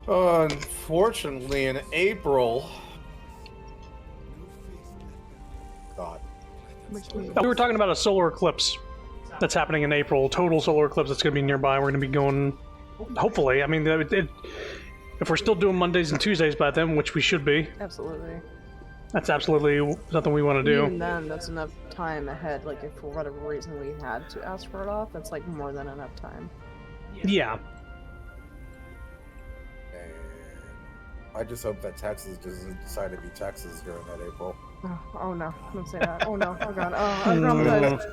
Unfortunately, in April. God. We were talking about a solar eclipse that's happening in April. Total solar eclipse that's going to be nearby. We're going to be going. Hopefully, I mean, if we're still doing Mondays and Tuesdays by then, which we should be, Absolutely. that's absolutely something we want to do. Even then, that's enough time ahead. Like, if for whatever reason we had to ask for it off, that's like more than enough time. Yeah. And I just hope that Texas doesn't decide to be Texas during that April. Oh no, don't say that. Oh no, oh god, oh, I'm traumatized.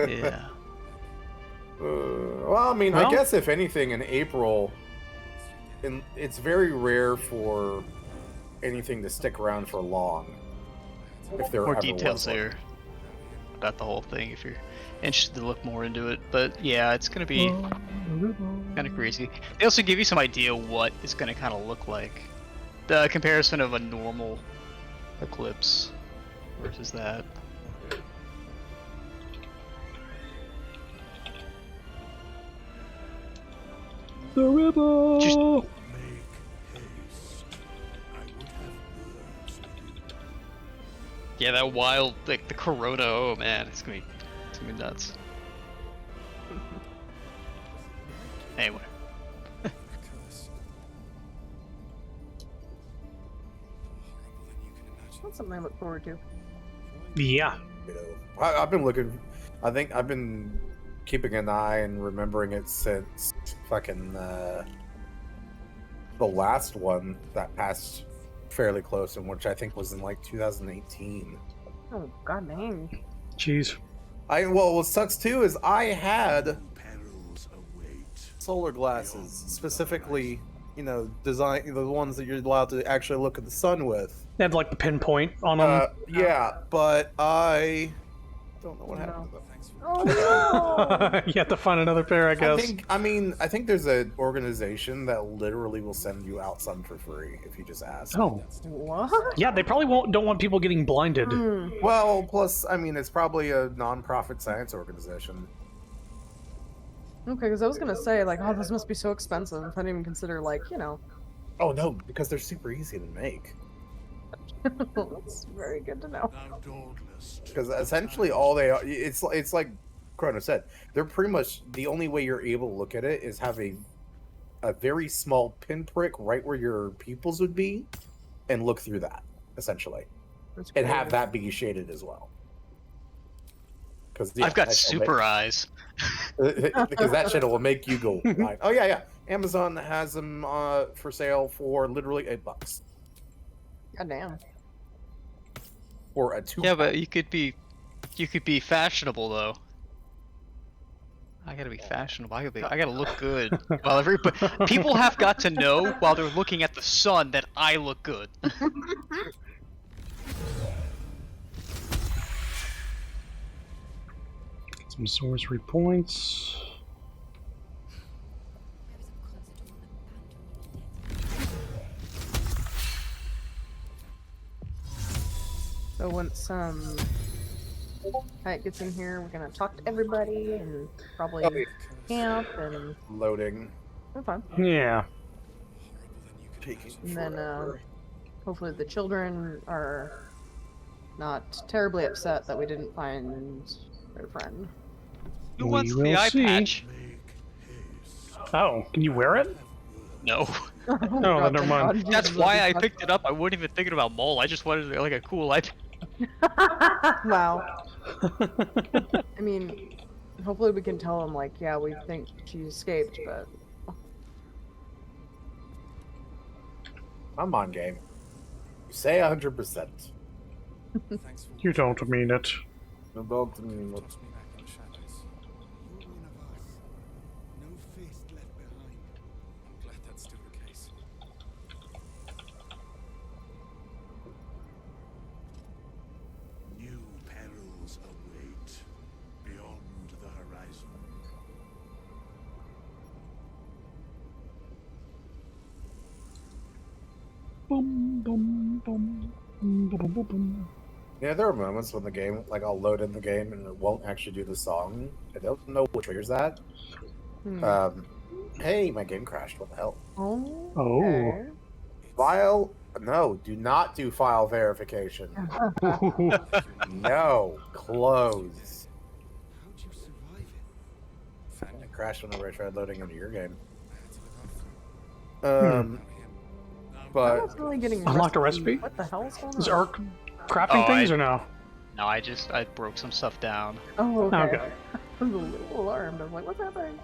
Yeah. Well, I mean, I guess if anything, in April, it's very rare for anything to stick around for long. If there More ever details was one. there about the whole thing if you're interested to look more into it. But yeah, it's gonna be kind of crazy. They also give you some idea what it's gonna kind of look like. The comparison of a normal eclipse versus that. The ripple. Yeah, that wild, like the corona. Oh man, it's gonna be nuts. Anyway. That's something I look forward to. Yeah. You know, I've been looking. I think I've been keeping an eye and remembering it since fucking the last one that passed fairly close, and which I think was in like 2018. Oh god dang. Jeez. Well, what sucks too is I had solar glasses, specifically, you know, the ones that you're allowed to actually look at the sun with. They had like the pinpoint on them. Yeah, but I don't know what happened to them. Oh no! You have to find another pair, I guess. I think there's an organization that literally will send you out some for free if you just ask. Oh. What? Yeah, they probably don't want people getting blinded. Well, plus, I mean, it's probably a non-profit science organization. Okay, because I was gonna say, like, oh, this must be so expensive. I didn't even consider, like, you know. Oh no, because they're super easy to make. That's very good to know. Because essentially all they are, it's like Chrono said, they're pretty much the only way you're able to look at it is have a very small pinprick right where your pupils would be, and look through that essentially, and have that be shaded as well. Because I've got super eyes. Because that shit will make you go blind. Oh yeah. Amazon has them for sale for literally $8. God damn. Or a 2. Yeah, but you could be fashionable though. I gotta be fashionable. I gotta look good. While people have got to know while they're looking at the sun that I look good. Some sorcery points. So once Hyatt gets in here, we're gonna talk to everybody and probably camp and Loading. have fun. Yeah. And then hopefully the children are not terribly upset that we didn't find their friend. Who wants will the eye see. patch? Oh, can you wear it? No. Oh, then never mind. That's why I picked it up. I wasn't even thinking about mole. I just wanted like a cool eye patch. Wow. I mean, hopefully we can tell them, like, yeah, we think she escaped, but... I'm on game. You say 100%. You don't mean it. Boom, boom, boom, boom, boom, boom, boom. Yeah, there are moments when the game, like, I'll load in the game and it won't actually do the song. I don't know what triggers that. Hey, my game crashed. What the hell? Oh. Oh. Okay. File? No, do not do file verification. No, close. It crashed whenever I tried loading into your game. I'm But not really getting Unlocked a recipe? What the hell is going on? Is Ark crafting Oh, things or no? No, I broke some stuff down. Oh, okay. Okay. I was a little alarmed. I was like, what's happening?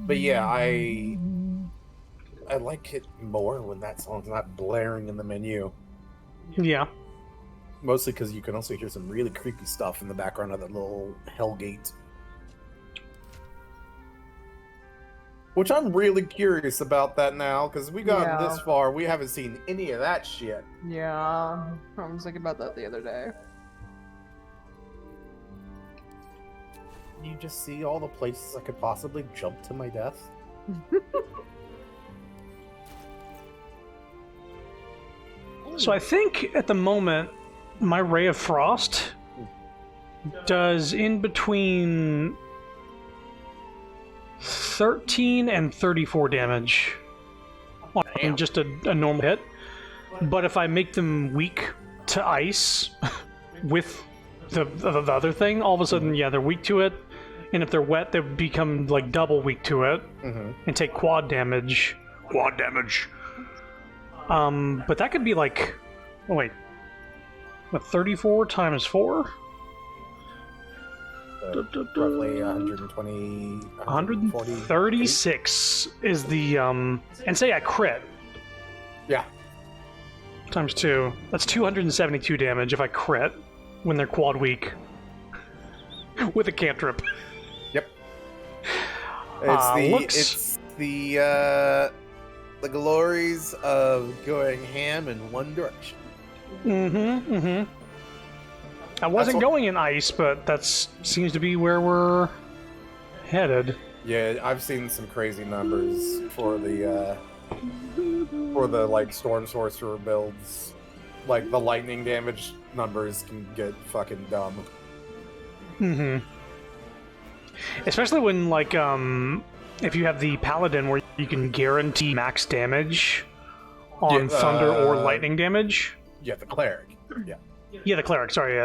but yeah, I like it more when that song's not blaring in the menu. Yeah. Mostly because you can also hear some really creepy stuff in the background of that little hellgate. Which I'm really curious about that now, because we got this far, we haven't seen any of that shit. Yeah, I was thinking about that the other day. You just see all the places I could possibly jump to my death. So I think at the moment, my Ray of Frost does in between 13 and 34 damage on just a normal hit. But if I make them weak to ice with the other thing, all of a sudden, yeah, they're weak to it. And if they're wet, they become like double weak to it and take quad damage. Quad damage. But that could be like, oh wait, what, 34 times 4? Roughly 120, 136 is the, and say I crit. Yeah. Times 2. That's 272 damage if I crit when they're quad weak. With a cantrip. Yep. It's the glories of going ham in one direction. I wasn't going in ice, but that seems to be where we're headed. Yeah, I've seen some crazy numbers for the like storm sorcerer builds. Like the lightning damage numbers can get fucking dumb. Especially when like if you have the paladin where you can guarantee max damage on thunder or lightning damage. Yeah, the cleric. Yeah. Yeah, the cleric. Sorry,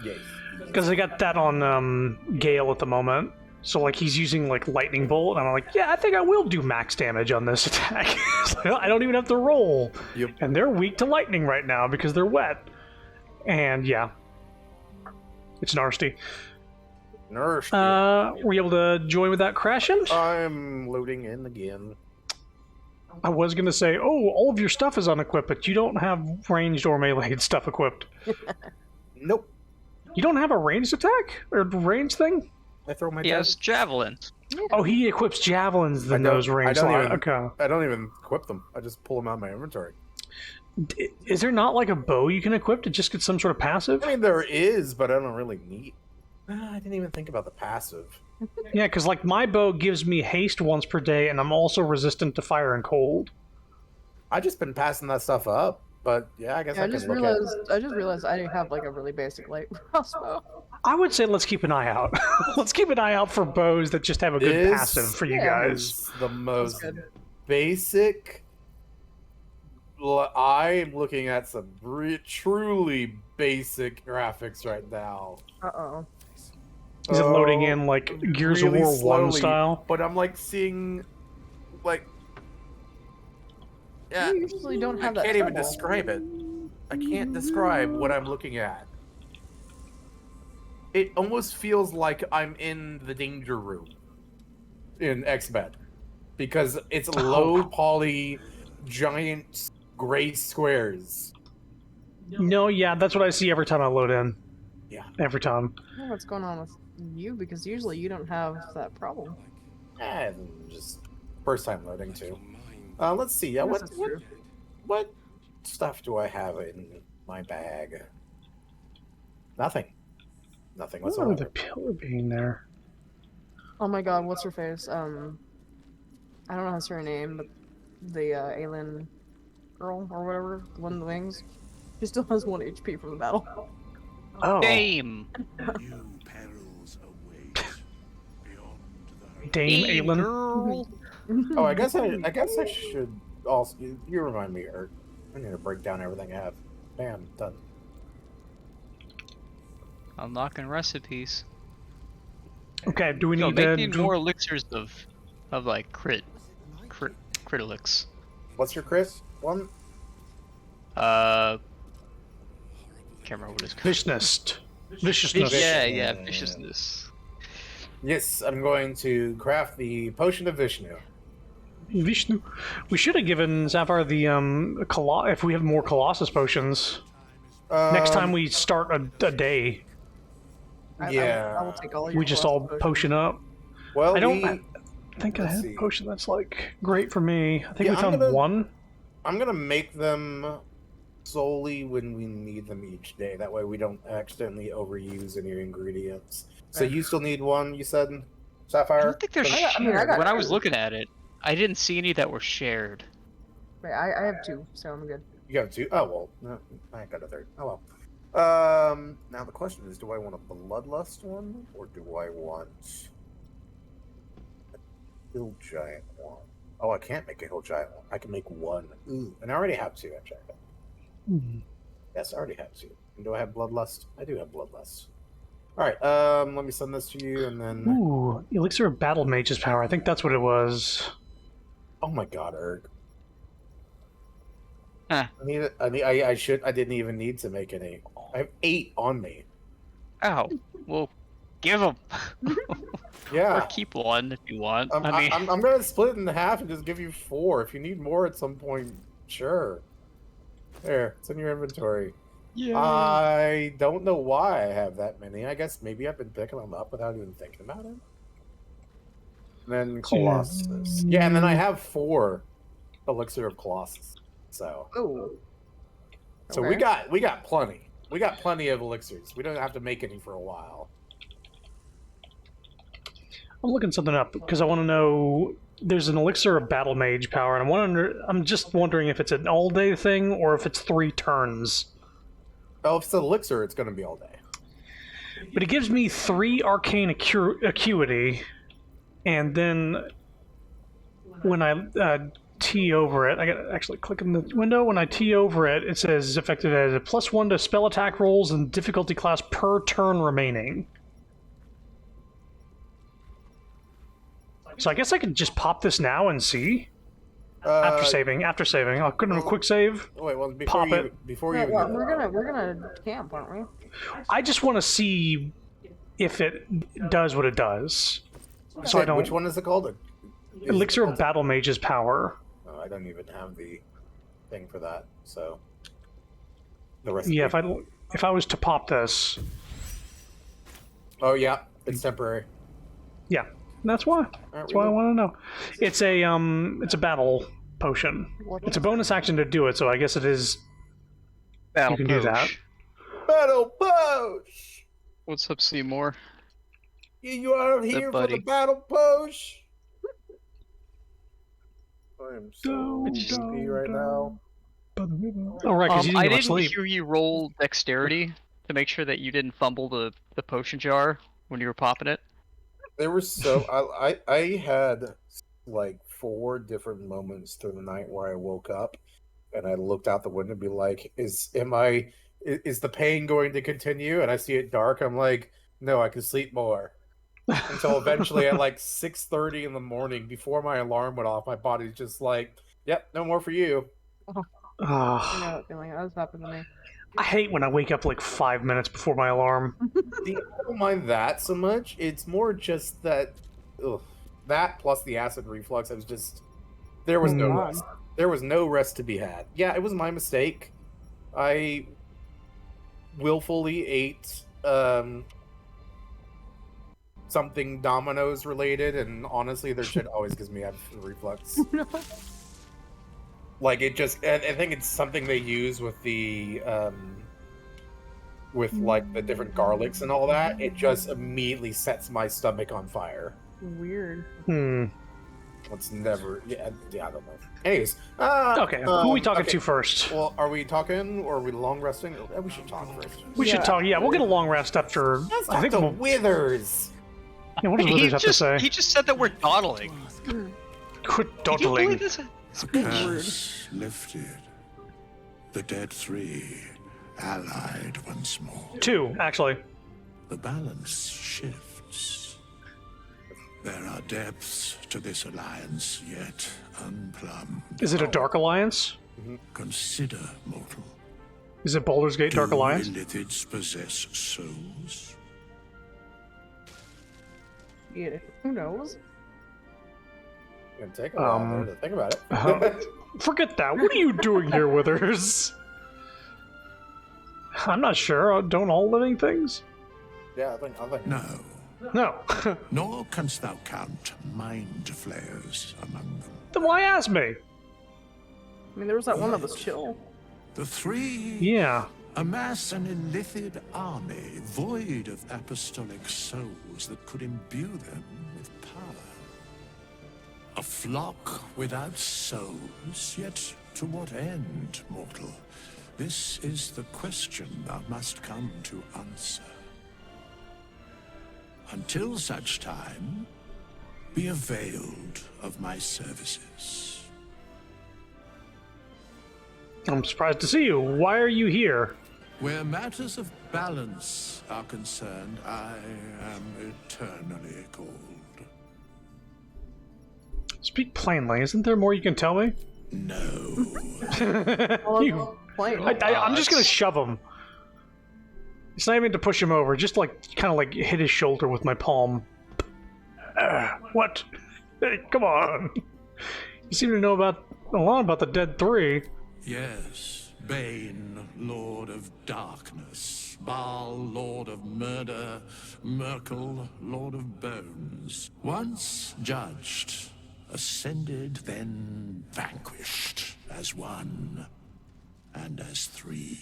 Yeah. because I got that on Gale at the moment. So like he's using like lightning bolt, and I'm like, yeah, I think I will do max damage on this attack. I don't even have to roll. Yep. And they're weak to lightning right now because they're wet. And yeah, it's nasty. Nourished. Were you able to join with that crashing? I'm loading in again. I was gonna say, oh, all of your stuff is unequipped, but you don't have ranged or melee stuff equipped. Nope. You don't have a ranged attack or range thing? I throw my. He has javelins. Oh, he equips javelins than those ranged. Okay. I don't even equip them. I just pull them out of my inventory. Is there not like a bow you can equip to just get some sort of passive? I mean, there is, but I don't really need. I didn't even think about the passive. Yeah, because like my bow gives me haste once per day, and I'm also resistant to fire and cold. I just been passing that stuff up, but yeah, I guess I just realized I have like a really basic light crossbow. I would say let's keep an eye out. Let's keep an eye out for bows that just have a good passive for you guys. The most basic. I'm looking at some truly basic graphics right now. Uh-oh. Is it loading in like Gears of War 1 style? But I'm like seeing, like, yeah. You usually don't have that. I can't even describe it. I can't describe what I'm looking at. It almost feels like I'm in the danger room in X-Men, because it's low poly, giant gray squares. No, yeah, that's what I see every time I load in. Yeah. Every time. I don't know what's going on with you, because usually you don't have that problem. And just first time loading too. Let's see. Yeah, Yes, that's true. what stuff do I have in my bag? Nothing. Nothing What's with the whatsoever. pillar being there? Oh my god, what's her face? I don't know how to say her name, but the alien girl or whatever, the one with the wings. She still has 1 HP from the battle. Oh, Dame! New perils await beyond the Dame Dame, Aelin. girl! Oh, I guess I should also. You remind me, Ert. I need to break down everything I have. Bam, done. Unlocking recipes. Okay, do we No, need make to me more elixirs of like crit elix. What's your Chris? One. Can't remember what it's called. Viciousness? Viciousness. Yeah, viciousness. Yes, I'm going to craft the potion of Vishnu. Vishnu. We should have given Sapphire the if we have more Colossus potions. Next time we start a day, Yeah. I will take all your we just all Colossus potion up. Well, I don't think I let's have see. a potion that's like great for me. I think Yeah, we found one. I'm gonna make them solely when we need them each day. That way we don't accidentally overuse any ingredients. So you still need one, you said, I Sapphire? don't think they're I shared. got When I was two. looking at it, I didn't see any that were shared. Wait, I have 2, so I'm good. You got two? Oh, well, no, I got a third. Oh, well. Now the question is, do I want a Bloodlust one, or do I want a Hill Giant one? Oh, I can't make a Hill Giant one. I can make one. Ooh, and I already have 2, actually. Yes, I already have 2. And do I have Bloodlust? I do have Bloodlust. Alright, let me send this to you, and then... Ooh, Elixir of Battle Mage's Power. I think that's what it was. Oh my god, Erg. Huh. I didn't even need to make any. I have 8 on me. Oh, well, give them. Yeah. Or keep one if you want. I'm gonna split it in half and just give you 4. If you need more at some point, sure. There, it's in your inventory. Yeah. I don't know why I have that many. I guess maybe I've been picking them up without even thinking about it. And then Colossus. Yeah, and then I have 4 Elixir of Colossus. So Oh. so we got plenty. We got plenty of elixirs. We don't have to make any for a while. I'm looking something up because I want to know. There's an Elixir of Battle Mage Power, and I'm just wondering if it's an all-day thing or if it's 3 turns. Oh, if it's an elixir, it's going to be all day. But it gives me 3 arcane acuity, and then when I T over it, I got to actually click in the window. When I T over it, it says effective as a +1 to spell attack rolls and difficulty class per turn remaining. So I guess I could just pop this now and see. After saving, I'll go to a quick save. Wait, well, Pop it. before Yeah, you well, do we're gonna camp, aren't we? I just want to see if it does what it does. that, So I don't. which one is it called? Elixir of Battle Mage's Power. Oh, I don't even have the thing for that. So the rest. Yeah, if I was to pop this, Oh yeah, it's temporary. yeah, that's why. That's why I want to know. It's a battle potion. It's a bonus action to do it, so I guess it is. Battle You can do that. Battle push. What's up, Seymour? You are here for buddy. the battle push. I am so sleepy right now. Oh right, because you didn't I go to didn't sleep. hear you roll dexterity to make sure that you didn't fumble the potion jar when you were popping it. There were so I had like 4 different moments through the night where I woke up and I looked out the window and be like, is the pain going to continue? And I see it dark. I'm like, no, I can sleep more. Until eventually at like 6:30 in the morning, before my alarm went off, my body's just like, yep, no more for you. I know that feeling. That was happened to me. I hate when I wake up like 5 minutes before my alarm. See, I don't mind that so much. It's more just that, that plus the acid reflux. I was just there was no God. rest. There was no rest to be had. Yeah, it was my mistake. I willfully ate something Domino's related, and honestly, their shit always gives me acid reflux. Like it just, I think it's something they use with the with like the different garlics and all that. It just immediately sets my stomach on fire. Weird. Let's never. Yeah, I don't know. Anyways, Okay, who are we talking okay. to first? Well, are we talking or are we long resting? We should talk first. We should talk. Yeah, we'll get a long rest after. Let's I talk think to we'll. Withers. Yeah, what does Withers have to say? He just said that we're dawdling. Quit Can you believe dawdling. this? Curse lifted. The dead three allied once more. 2, actually. The balance shifts. There are depths to this alliance yet unplumbed. Is it a Dark Alliance? Consider, mortal. Is it Baldur's Gate Dark Do Alliance? Illithids possess souls? Yeah, who knows? It's gonna take a while there to think about it. Forget that. What are you doing here, Withers? I'm not sure. Don't all living things? Yeah, I think. No. No. Nor canst thou count mind flayers among them. Then why ask me? I mean, there was that one that was chill. The three Yeah. amass an illithid army void of apostolic souls that could imbue them with power. A flock without souls, yet to what end, mortal? This is the question thou must come to answer. Until such time, be availed of my services. I'm surprised to see you. Why are you here? Where matters of balance are concerned, I am eternally cold. Speak plainly. Isn't there more you can tell me? No. Well, You- plain. I'm just gonna shove him. It's not even to push him over. Just kind of hit his shoulder with my palm. What? Hey, come on. You seem to know a lot about the Dead Three. Yes, Bane, Lord of Darkness, Baal, Lord of Murder, Merkel, Lord of Bones. Once judged, ascended, then vanquished as one and as three.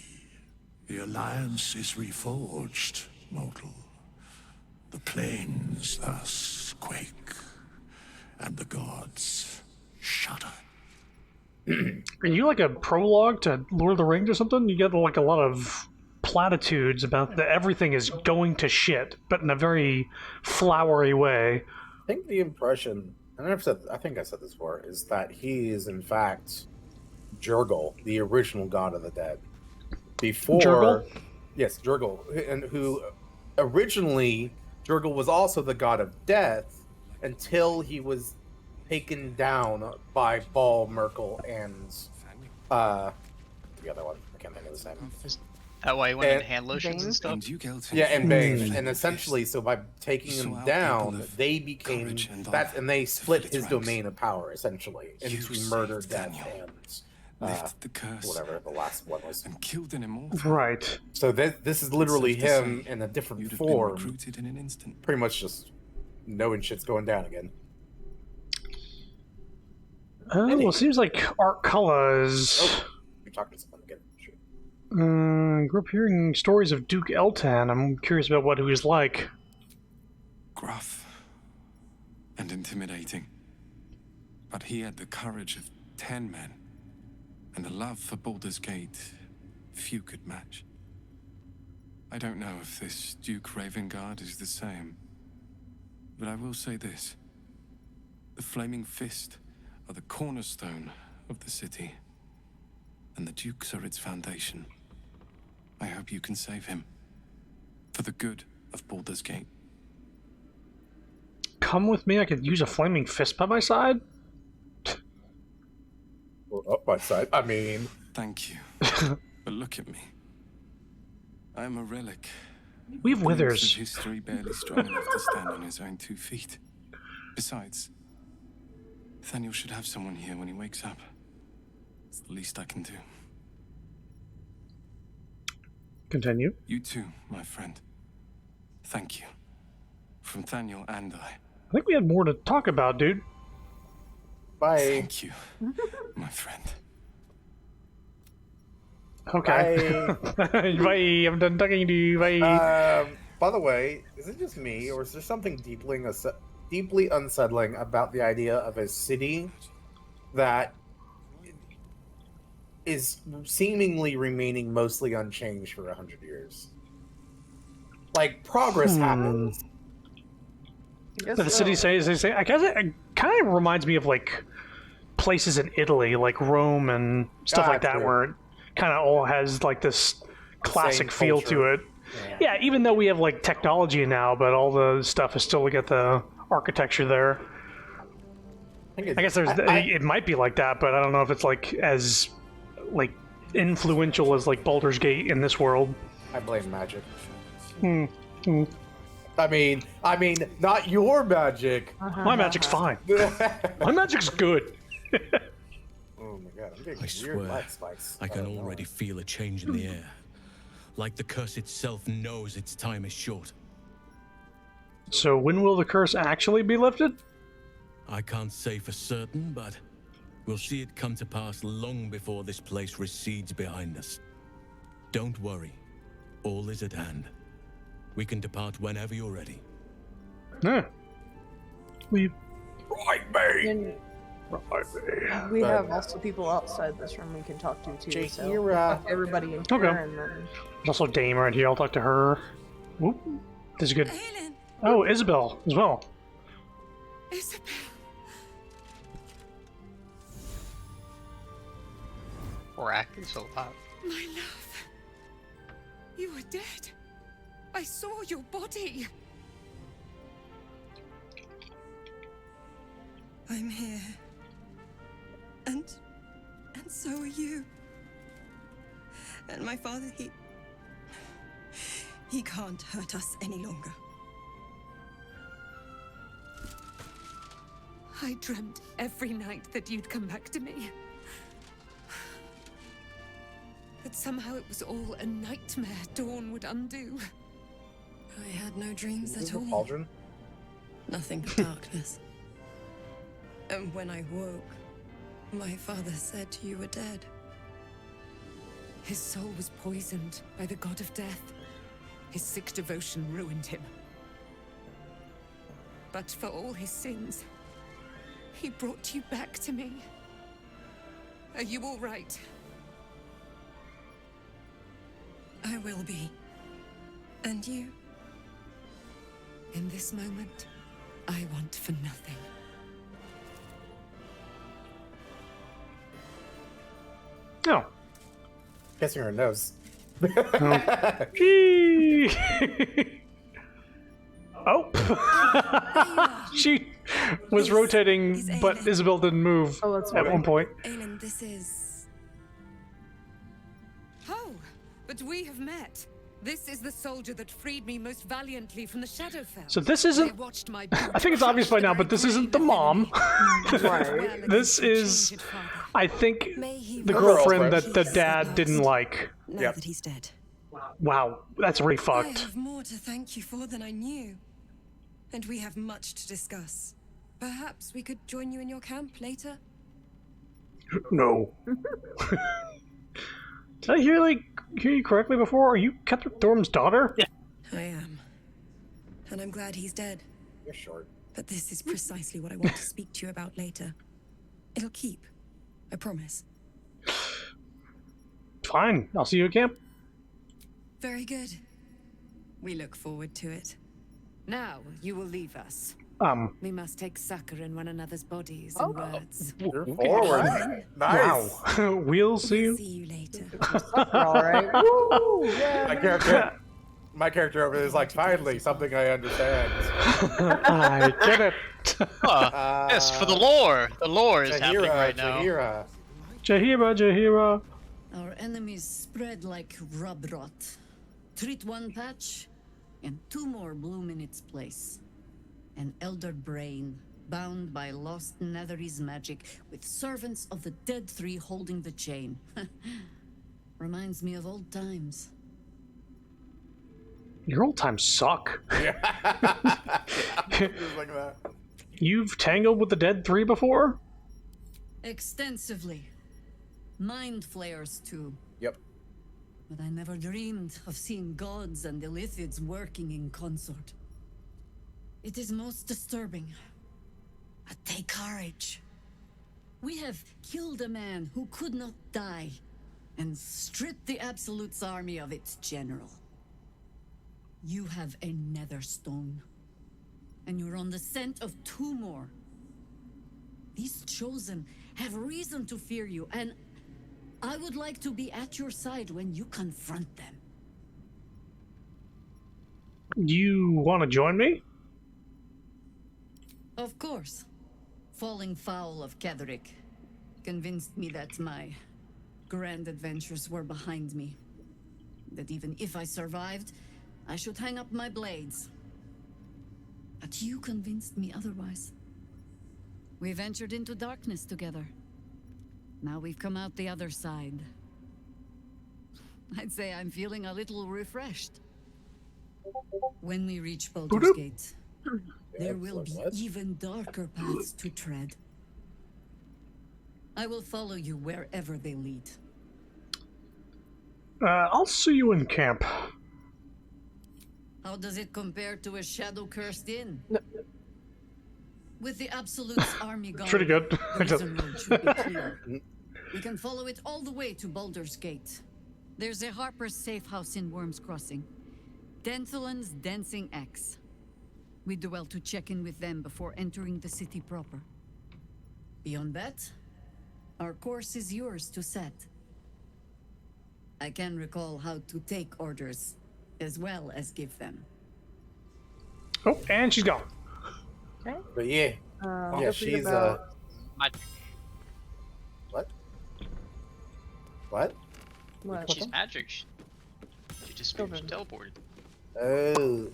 The alliance is reforged, mortal. The plains thus quake, and the gods shudder. Are you like a prologue to Lord of the Rings or something? You get a lot of platitudes about that everything is going to shit, but in a very flowery way. I think the impression, and I think I said this before, is that he is in fact Jurgle, the original god of the dead. Before, Jurgle? Yes, Jurgle, and who originally Jurgle was also the god of death until he was taken down by Baal, Merkel, and the other one. I can't think of his name. Is that why he went And- in hand lotions and stuff? Yeah, and Bane, and essentially, so by taking him down, they became that, and they split his domain of power essentially into murder, death, and Lift the curse whatever the last one was. and killed an immortal. Right. So this is literally Safe to him say, in a different You'd have been form, recruited in an instant. pretty much just knowing shit's going down again. Well, it seems like Art Cullen is. Oh, you're talking to someone again. Sure. Grew up hearing stories of Duke Eltan. I'm curious about what he was like. Gruff and intimidating. But he had the courage of 10 men and a love for Baldur's Gate few could match. I don't know if this Duke Ravengard is the same, but I will say this. The Flaming Fist are the cornerstone of the city, and the Dukes are its foundation. I hope you can save him, for the good of Baldur's Gate. Come with me. I could use a flaming fist by my side. Or up my side. I mean, Thank you. But look at me. I am a relic. We have A glimpse withers. of history barely strong enough to stand on his own 2 feet. Besides, Nathaniel should have someone here when he wakes up. It's the least I can do. Continue. You too, my friend. Thank you. From Nathaniel and I. I think we had more to talk about, dude. bye. Thank you, my friend. Okay. Bye. I'm done talking to you. Bye. By the way, is it just me, or is there something deeply unsettling about the idea of a city that is seemingly remaining mostly unchanged for 100 years. Like, progress happens. I guess But the city so. says, I guess it kind of reminds me of like places in Italy, like Rome and stuff like that, Gotcha. where it kind of all has like this classic Same feel to culture. it. Yeah, even though we have like technology now, but all the stuff is still got the architecture there. I guess there's it might be like that, but I don't know if it's like as like influential as like Baldur's Gate in this world. I blame magic. Hmm. I mean, not your magic. My magic's fine. My magic's good. Oh my god, I'm getting I weird swear, light spikes. I can don't know. already feel a change in the air. Like the curse itself knows its time is short. So when will the curse actually be lifted? I can't say for certain, but we'll see it come to pass long before this place recedes behind us. Don't worry. All is at hand. We can depart whenever you're ready. Yeah. We Right, me. And we have also people outside this room we can talk to too. So we'll Jahira. talk to everybody in Okay. here, and then There's also Dame right here. I'll talk to her. Whoop. This is good. Aelin, Oh, Isabel as well. Isabel. Rack is a lot. My love. You are dead. I saw your body. I'm here. And so are you. And my father, he can't hurt us any longer. I dreamt every night that you'd come back to me. But somehow it was all a nightmare Dawn would undo. I had no dreams Is at it all. Cauldron? Nothing but darkness. And when I woke, my father said you were dead. His soul was poisoned by the god of death. His sick devotion ruined him. But for all his sins, he brought you back to me. Are you all right? I will be. And you? In this moment, I want for nothing. Oh. Kissing her nose. Gee. Oh. She was rotating, but Isabel didn't move Oh, that's at right. one point. Aelin, this is... Oh, but we have met. This is the soldier that freed me most valiantly from the Shadowfell. So this They isn't... watched my I think it's obvious by now, but this isn't the mom. Right. This is, I think, May he the rest girlfriend Girlfriend. that the dad didn't like. now Yep. that he's dead. Wow, that's really I fucked. have more to thank you for than I knew. And we have much to discuss. Perhaps we could join you in your camp later? No. Did I hear you correctly before? Are you Kethra Thorm's daughter? Yeah. I am. And I'm glad he's dead. You're short. But this is precisely what I want to speak to you about later. It'll keep. I promise. Fine, I'll see you at camp. Very good. We look forward to it. Now you will leave us. We must take succor in one another's bodies and words. You're forward. Nice. Wow. We'll see you. See you later. All right. Woo! Yeah. My character over there is like, finally, something I understand. I get it. Yes, for the lore. The lore is happening right now. Jahira. Jahira. Our enemies spread like rub rot. Treat one patch, and two more bloom in its place. An elder brain, bound by lost Netherese magic, with servants of the dead three holding the chain. Reminds me of old times. Your old times suck. Just like that. You've tangled with the dead three before? Extensively. Mind flayers, too. Yep. But I never dreamed of seeing gods and Illithids working in consort. It is most disturbing. But take courage. We have killed a man who could not die and stripped the Absolute's army of its general. You have a nether stone, and you're on the scent of 2 more. These chosen have reason to fear you, and I would like to be at your side when you confront them. You want to join me? Of course. Falling foul of Ketheric convinced me that my grand adventures were behind me. That even if I survived, I should hang up my blades. But you convinced me otherwise. We ventured into darkness together. Now we've come out the other side. I'd say I'm feeling a little refreshed. When we reach Baldur's Gate, there will be even darker paths to tread. I will follow you wherever they lead. I'll see you in camp. How does it compare to a shadow-cursed inn? With the Absolute's army gone, Pretty good. the Risen Road should be clear. We can follow it all the way to Baldur's Gate. There's a Harper's safe house in Worm's Crossing. Denthalen's Dancing Axe. We do well to check in with them before entering the city proper. Beyond that, our course is yours to set. I can recall how to take orders, as well as give them. Oh, and she's gone. Okay. But yeah, yeah, she's about... What? What? What? She's magic. She just teleported. Oh.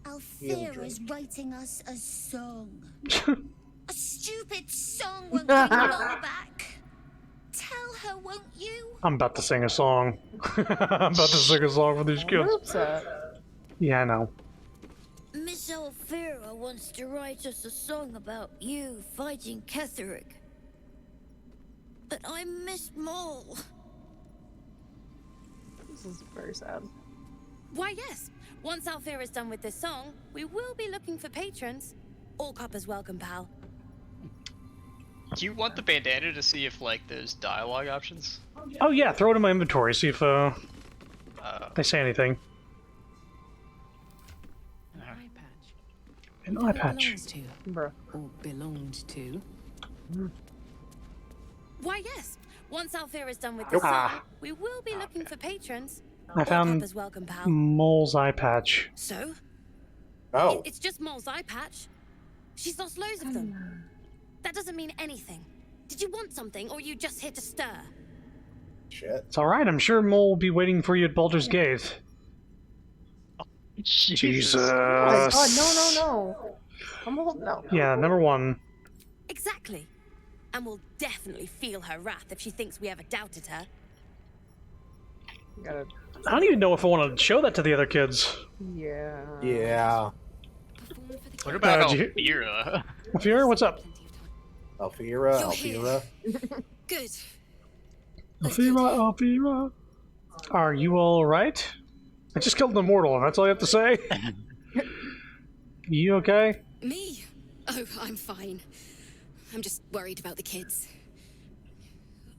Althea is writing us a song. A stupid song won't bring Law back. Tell her, won't you? I'm about to sing a song. I'm about to sing a song for these kids. Yeah, I know. Miss Althea wants to write us a song about you fighting Ketheric. But I miss Maul. This is very sad. Why, yes. Once Althea is done with this song, we will be looking for patrons. All coppers welcome, pal. Do you want the bandana to see if, like, there's dialogue options? Oh yeah, throw it in my inventory, see if they say anything. An eye patch. Bruh. Or belonged to. Why, yes. Once Althea is done with this song, we will be looking for patrons. I found coppers welcome, pal. Mole's eye patch. So? Oh. It's just Mole's eye patch. She's lost loads of them. That doesn't mean anything. Did you want something, or are you just here to stir? Shit. It's alright, I'm sure Mole will be waiting for you at Baldur's Gate. Jesus. Oh my god, no. I'm holding no. Yeah, number 1. Exactly. And we'll definitely feel her wrath if she thinks we ever doubted her. I don't even know if I want to show that to the other kids. Yeah. Yeah. What about did Althea? Althea, what's up? Althea. Good. Althea. Are you alright? I just killed an immortal, and that's all you have to say? You okay? Me? Oh, I'm fine. I'm just worried about the kids.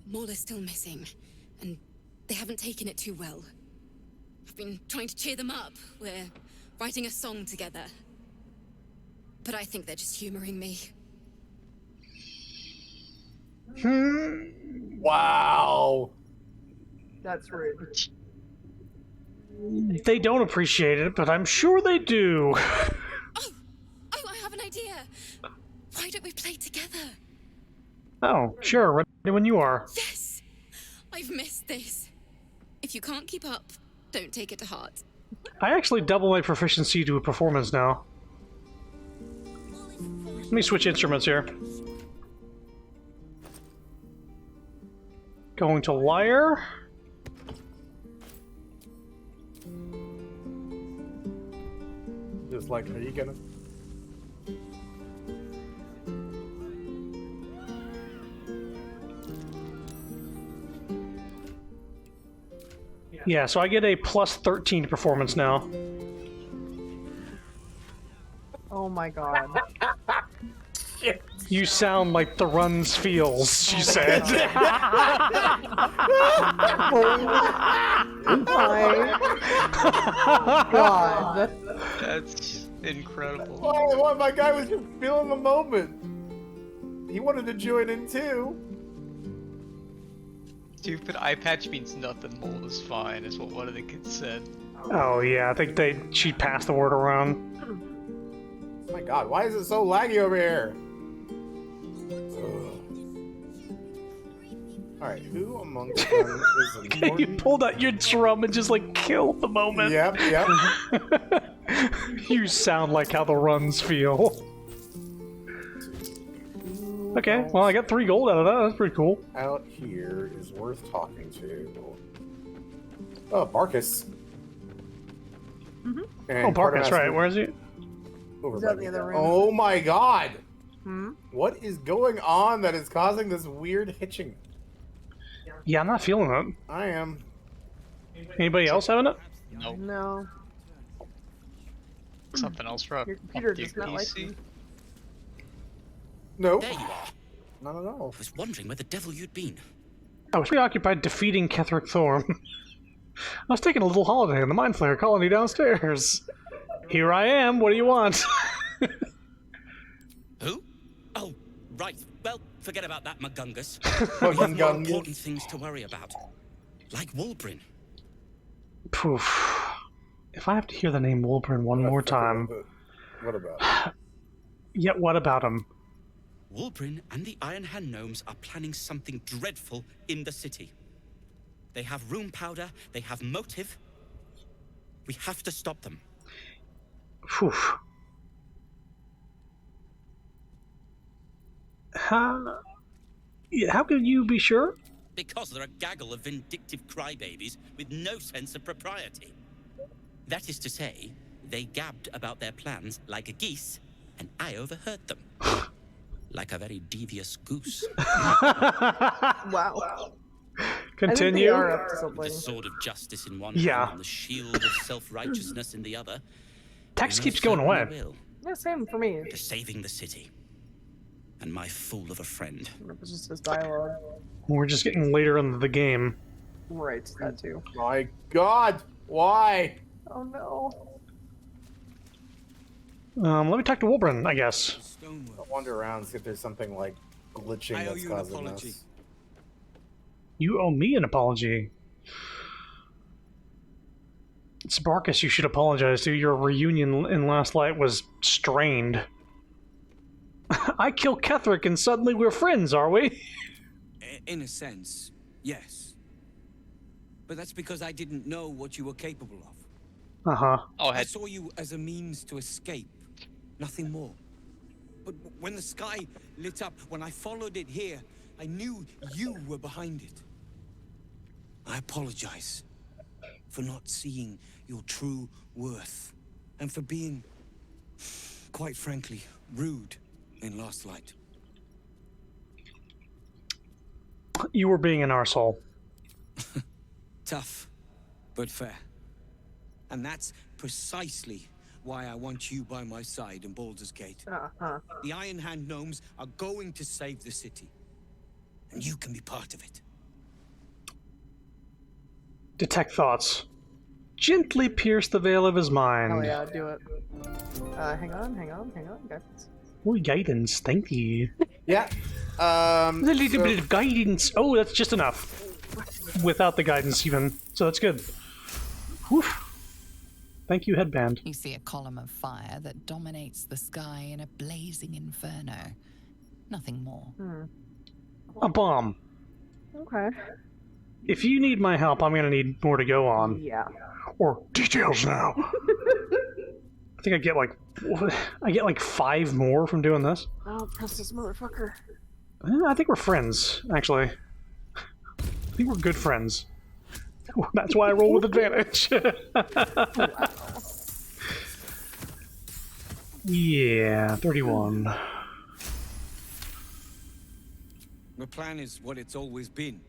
Maul is still missing, and they haven't taken it too well. I've been trying to cheer them up. We're writing a song together. But I think they're just humoring me. Wow. That's rude. They don't appreciate it, but I'm sure they do. Oh, I have an idea. Why don't we play together? Oh, sure, ready when you are. Yes! I've missed this. If you can't keep up, don't take it to heart. I actually double my proficiency to a performance now. Let me switch instruments here. Going to lyre. Just like, are you gonna? Yeah, so I get a plus 13 performance now. Oh my god. You sound like the runs feels, she said. Oh my god. That's incredible. Why? My guy was just feeling the moment. He wanted to join in too. Stupid eye patch means nothing. Mold is fine, is what one of the kids said. Oh yeah, I think she passed the word around. Oh my god, why is it so laggy over here? Alright, who amongst them is important? You pulled out your drum and just like killed the moment. Yep. You sound like how the runs feel. Okay, well I got 3 gold out of that. That's pretty cool. Out here is worth talking to. Oh, Barkus. Mm-hmm. And Oh, Barkus, right? Where is he? Over He's by out in the me. other room. Oh my god! Hmm? What is going on that is causing this weird hitching? Yeah, I'm not feeling it. I am. Anybody else having it? Nope. No. Something else for Your computer up to does not like PC. me. Nope. There you are. Not at all. I was wondering where the devil you'd been. I was preoccupied defeating Ketherick Thorm. I was taking a little holiday in the Mind Flayer colony downstairs. Here I am, what do you want? Who? Oh, right. Well, forget about that, Magungus. We have more important things to worry about. Like Wulbrin. Poof. If I have to hear the name Wulbrin one more time... What about? Yeah, what about him? Wulbrin and the Iron Hand Gnomes are planning something dreadful in the city. They have room powder, they have motive. We have to stop them. Phew. How can you be sure? Because they're a gaggle of vindictive crybabies with no sense of propriety. That is to say, they gabbed about their plans like a geese, and I overheard them. Like a very devious goose. Wow. Continue. I think they are up to something. The sword of justice in one Yeah. hand and the shield of self-righteousness in the other. Text I keeps most going away. certainly will. Yeah, same for me. To saving the city. And my fool of a friend. It was just his dialogue. We're just getting later into the game. Right, that too. My god! Why? Oh no. Let me talk to Wulbrin, I guess. I'll wander around, see if there's something like glitching I owe that's you an causing apology. this. You owe me an apology. It's Barkus you should apologize to. Your reunion in Last Light was strained. I kill Ketherick and suddenly we're friends, are we? In a sense, yes. But that's because I didn't know what you were capable of. Uh-huh. Oh, I saw you as a means to escape, nothing more. But when the sky lit up, when I followed it here, I knew you were behind it. I apologize for not seeing your true worth, and for being, quite frankly, rude in Last Light. You were being an arsehole. Tough, but fair. And that's precisely why I want you by my side in Baldur's Gate. Uh-huh. The Iron Hand Gnomes are going to save the city. And you can be part of it. Detect thoughts. Gently pierce the veil of his mind. Hell yeah, do it. Hang on, guys. Oh, guidance, thank you. Yeah. A little bit of guidance. Oh, that's just enough. Without the guidance, even. So that's good. Whew. Thank you, headband. You see a column of fire that dominates the sky in a blazing inferno. Nothing more. A bomb. Okay. If you need my help, I'm gonna need more to go on. Yeah. Or details now. I think I get like 5 more from doing this. Oh, press this motherfucker. I think we're friends, actually. I think we're good friends. That's why I roll with advantage. Yeah, 31. The plan is what it's always been.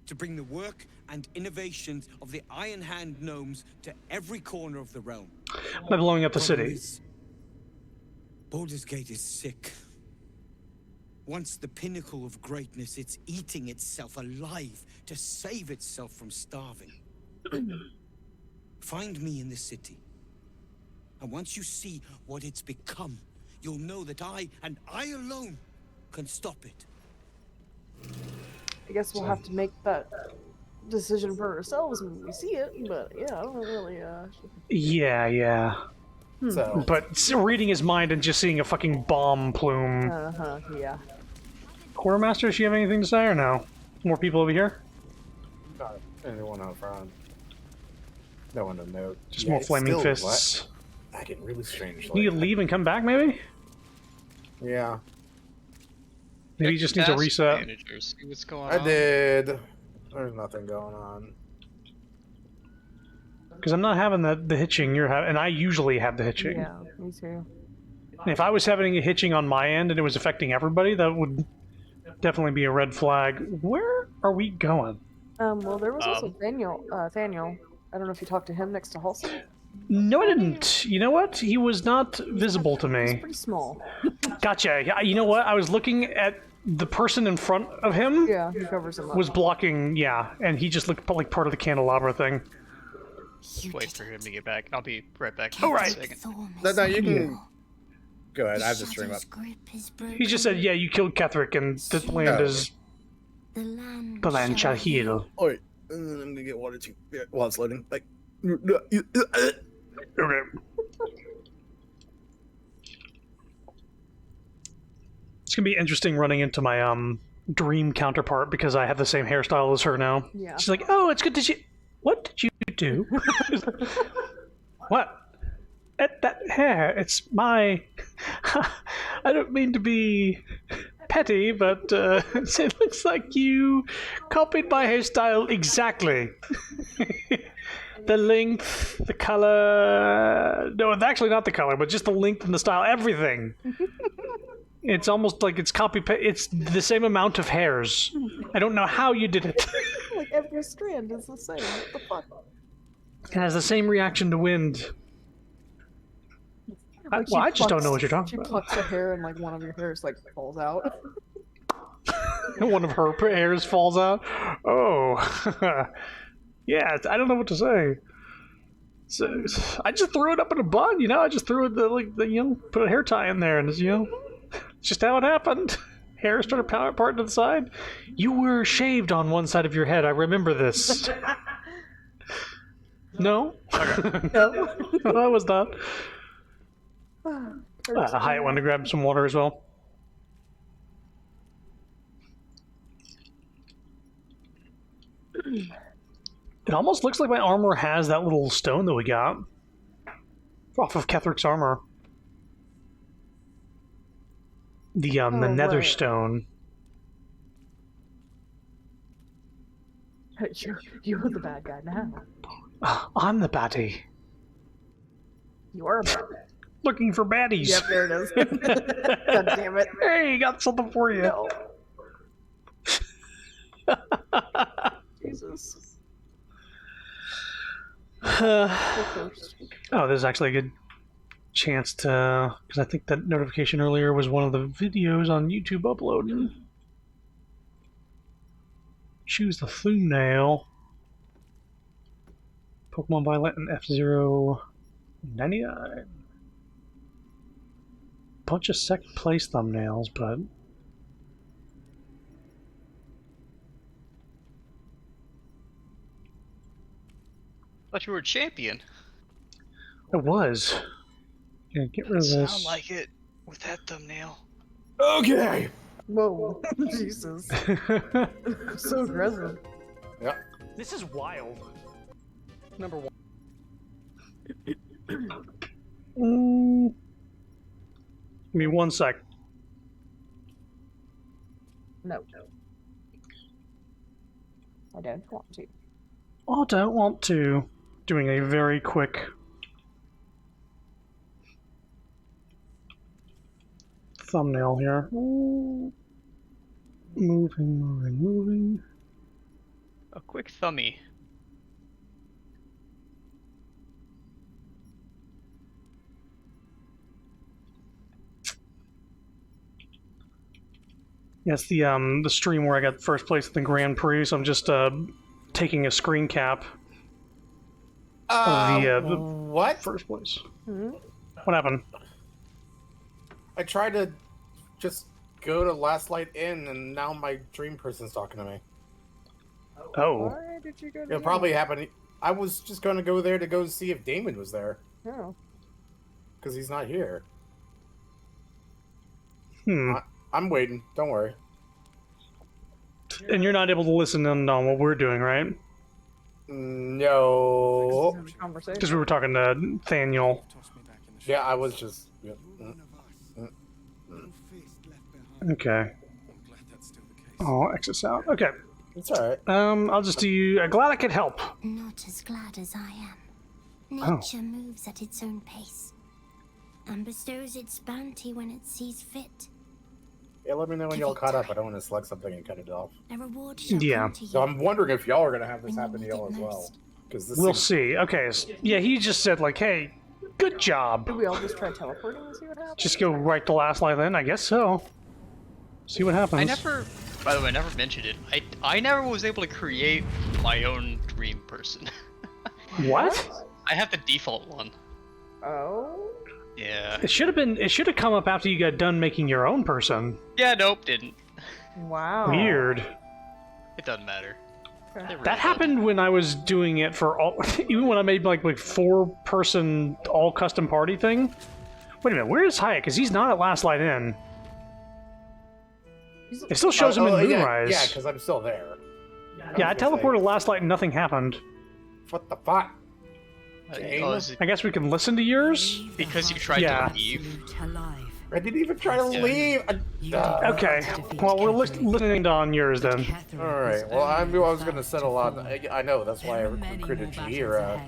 To bring the work and innovations of the Iron Hand Gnomes to every corner of the realm. By blowing up the Problem city. is, Baldur's Gate is sick. Once the pinnacle of greatness, it's eating itself alive to save itself from starving. Find me in the city. And once you see what it's become, you'll know that I, and I alone, can stop it. I guess we'll have to make that decision for ourselves when we see it, but yeah, I don't really, Yeah. So, But reading his mind and just seeing a fucking bomb plume. yeah. Quartermaster, does she have anything to say or no? More people over here? not anyone out front. No one to note. Just Yeah, more it's flaming still fists. lagging really strange. You could leave and come back, maybe? Yeah. Maybe you just need to Task reset. Manager, see what's going I on. did. There's nothing going on. Because I'm not having the hitching you're having, and I usually have the hitching. Yeah, me too. And if I was having a hitching on my end and it was affecting everybody, that would definitely be a red flag. Where are we going? Well, there was also Thaniel. Thaniel. I don't know if you talked to him next to Halsey. No, I didn't. You know what? He was not visible to He's me. pretty small. Gotcha. Yeah, you know what? I was looking at the person in front of him. Yeah, he covers him up. Was blocking, yeah, and he just looked like part of the candelabra thing. Wait for him to get back. I'll be right back. All right. No, you can go ahead. I have the stream up. He just said, "Yeah, you killed Ketheric, and the land is the land shall heal." Oh, wait. I'm gonna get water too while it's loading. Like, okay. It's gonna be interesting running into my dream counterpart because I have the same hairstyle as her now. Yeah. She's like, "Oh, it's good to see." What did you do? What? That hair, it's my... I don't mean to be petty, but it looks like you copied my hairstyle exactly. The length, the color... No, it's actually not the color, but just the length and the style, everything. It's almost like it's it's the same amount of hairs. I don't know how you did it. Like every strand is the same. What the fuck? It has the same reaction to wind. Like I just don't know what you're talking She about. plucks a hair and like one of your hairs like falls out. One of her hairs falls out. Oh, yeah. I don't know what to say. So I just threw it up in a bun, you know. I just threw it put a hair tie in there, and it's just how it happened. Hair started parting to the side. You were shaved on one side of your head. I remember this. No? Okay. No. I was not. Hyatt wanted to grab some water as well. It almost looks like my armor has that little stone that we got off of Ketheric's armor. The nether stone. You're the bad guy now. I'm the baddie. You are a bad guy. Looking for baddies. Yep, there it is. God damn it. Hey, got something for you. No. Jesus. Oh, there's actually a good chance to... Because I think that notification earlier was one of the videos on YouTube uploading. Choose the thumbnail. Pokemon Violet and F-Zero 99. Bunch of second place thumbnails, but... Thought you were a champion. It was. Yeah, get rid of this. Sound like it with that thumbnail. Okay. Whoa. Jesus. So aggressive. Yeah. This is wild. Number one. Give me 1 sec. No. I don't want to. I don't want to. Doing a very quick thumbnail here. Moving. A quick thummy. Yes, the stream where I got first place in the Grand Prix. So I'm just taking a screen cap of the what? first place. Hmm? What happened? I tried to just go to Last Light Inn, and now my dream person's talking to me. Oh. Why did you go to It'll probably happen. I was just going to go there to go see if Damon was there. Oh. Because he's not here. I'm waiting. Don't worry. And you're not able to listen in on what we're doing, right? No. Because we were talking to Nathaniel. Yeah, I was just... Okay. Oh, exit out. Okay. It's alright. I'll just do... glad I could help. Not as glad as I am. Oh. Nature moves at its own pace and bestows its bounty when it sees fit. Yeah, let me know when y'all caught up. I don't want to select something and cut it off. A reward shall come to you. So I'm wondering if y'all are going to have this happen to y'all as well. Because We'll see. Okay. Yeah, he just said, like, hey, good job. Did we all just try teleporting and see what happens? Just go right to last line then? I guess so. See what happens. I never, by the way, I never mentioned it. I never was able to create my own dream person. What? I have the default one. Oh? Yeah. It should have come up after you got done making your own person. Yeah, nope, didn't. Wow. Weird. It doesn't matter. That happened when I was doing it for all, even when I made like 4-person all custom party thing. Wait a minute, where is Hayek? Because he's not at Last Light Inn. It still shows him in Moonrise. Yeah, because I'm still there. Yeah, I teleported Last Light and nothing happened. What the fuck? I guess we can listen to yours? Because you tried to leave. I didn't even try to leave. Okay, well, we're listening on yours then. Alright, well, I was going to settle on... I know, that's why I recruited Chihira.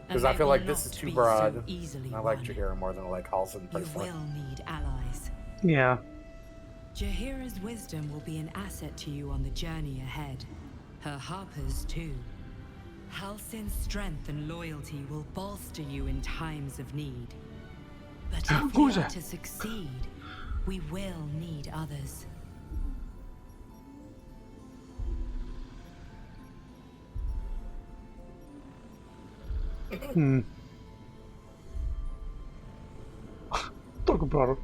Because I feel like this is too broad. I like Chihira more than I like Halsin personally. You will need allies. Yeah. Jahira's wisdom will be an asset to you on the journey ahead. Her harpers, too. Halsin's strength and loyalty will bolster you in times of need. But if we are to succeed, we will need others. Talk about it.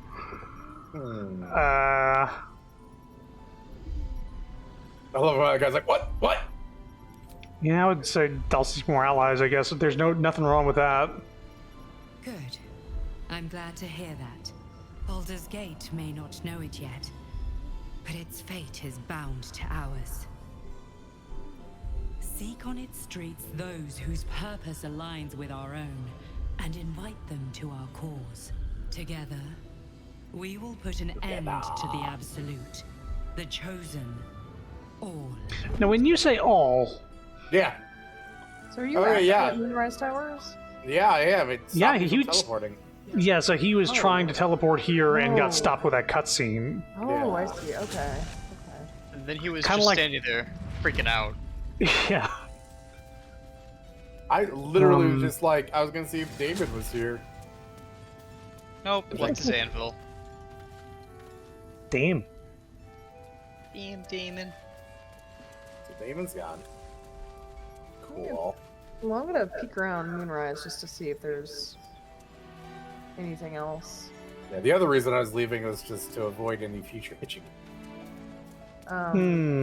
I love when the guy's like, what? What? Yeah, I would say I'll seek more allies, I guess. There's nothing wrong with that. Good. I'm glad to hear that. Baldur's Gate may not know it yet, but its fate is bound to ours. Seek on its streets those whose purpose aligns with our own, and invite them to our cause. Together, we will put an end to the Absolute, the Chosen, all. Now, when you say all... Yeah. So are you at Moonrise Towers? Yeah, I am. It's he teleporting. Yeah, so he was trying to teleport here and got stopped with that cutscene. Oh, I see. Okay. And then he was Kinda just like- standing there, freaking out. Yeah. I literally was just like, I was going to see if David was here. Nope, left his anvil. Damn. Damn, Damon. So Damon's gone. Cool. Well, I'm gonna peek around Moonrise just to see if there's anything else. Yeah, the other reason I was leaving was just to avoid any future hitching. I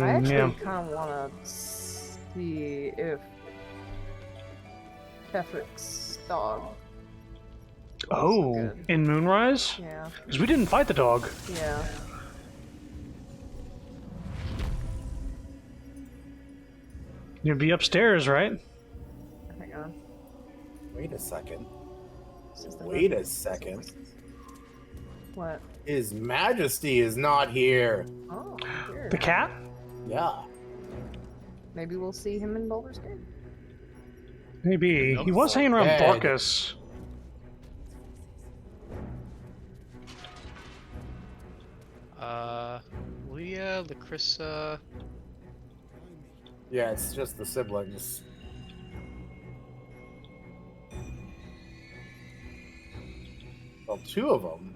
actually yeah. kind of want to see if Kefrik's dog. Oh, in Moonrise? Yeah. Because we didn't fight the dog. Yeah. You'd be upstairs, right? Hang on. Wait a second. Is the Wait a second. What? His Majesty is not here. Oh, weird. The cat? Yeah. Maybe we'll see him in Baldur's Gate. Maybe. He was hanging around Dead. Barkus. Leah, Lacrissa. Yeah, it's just the siblings. Well, two of them.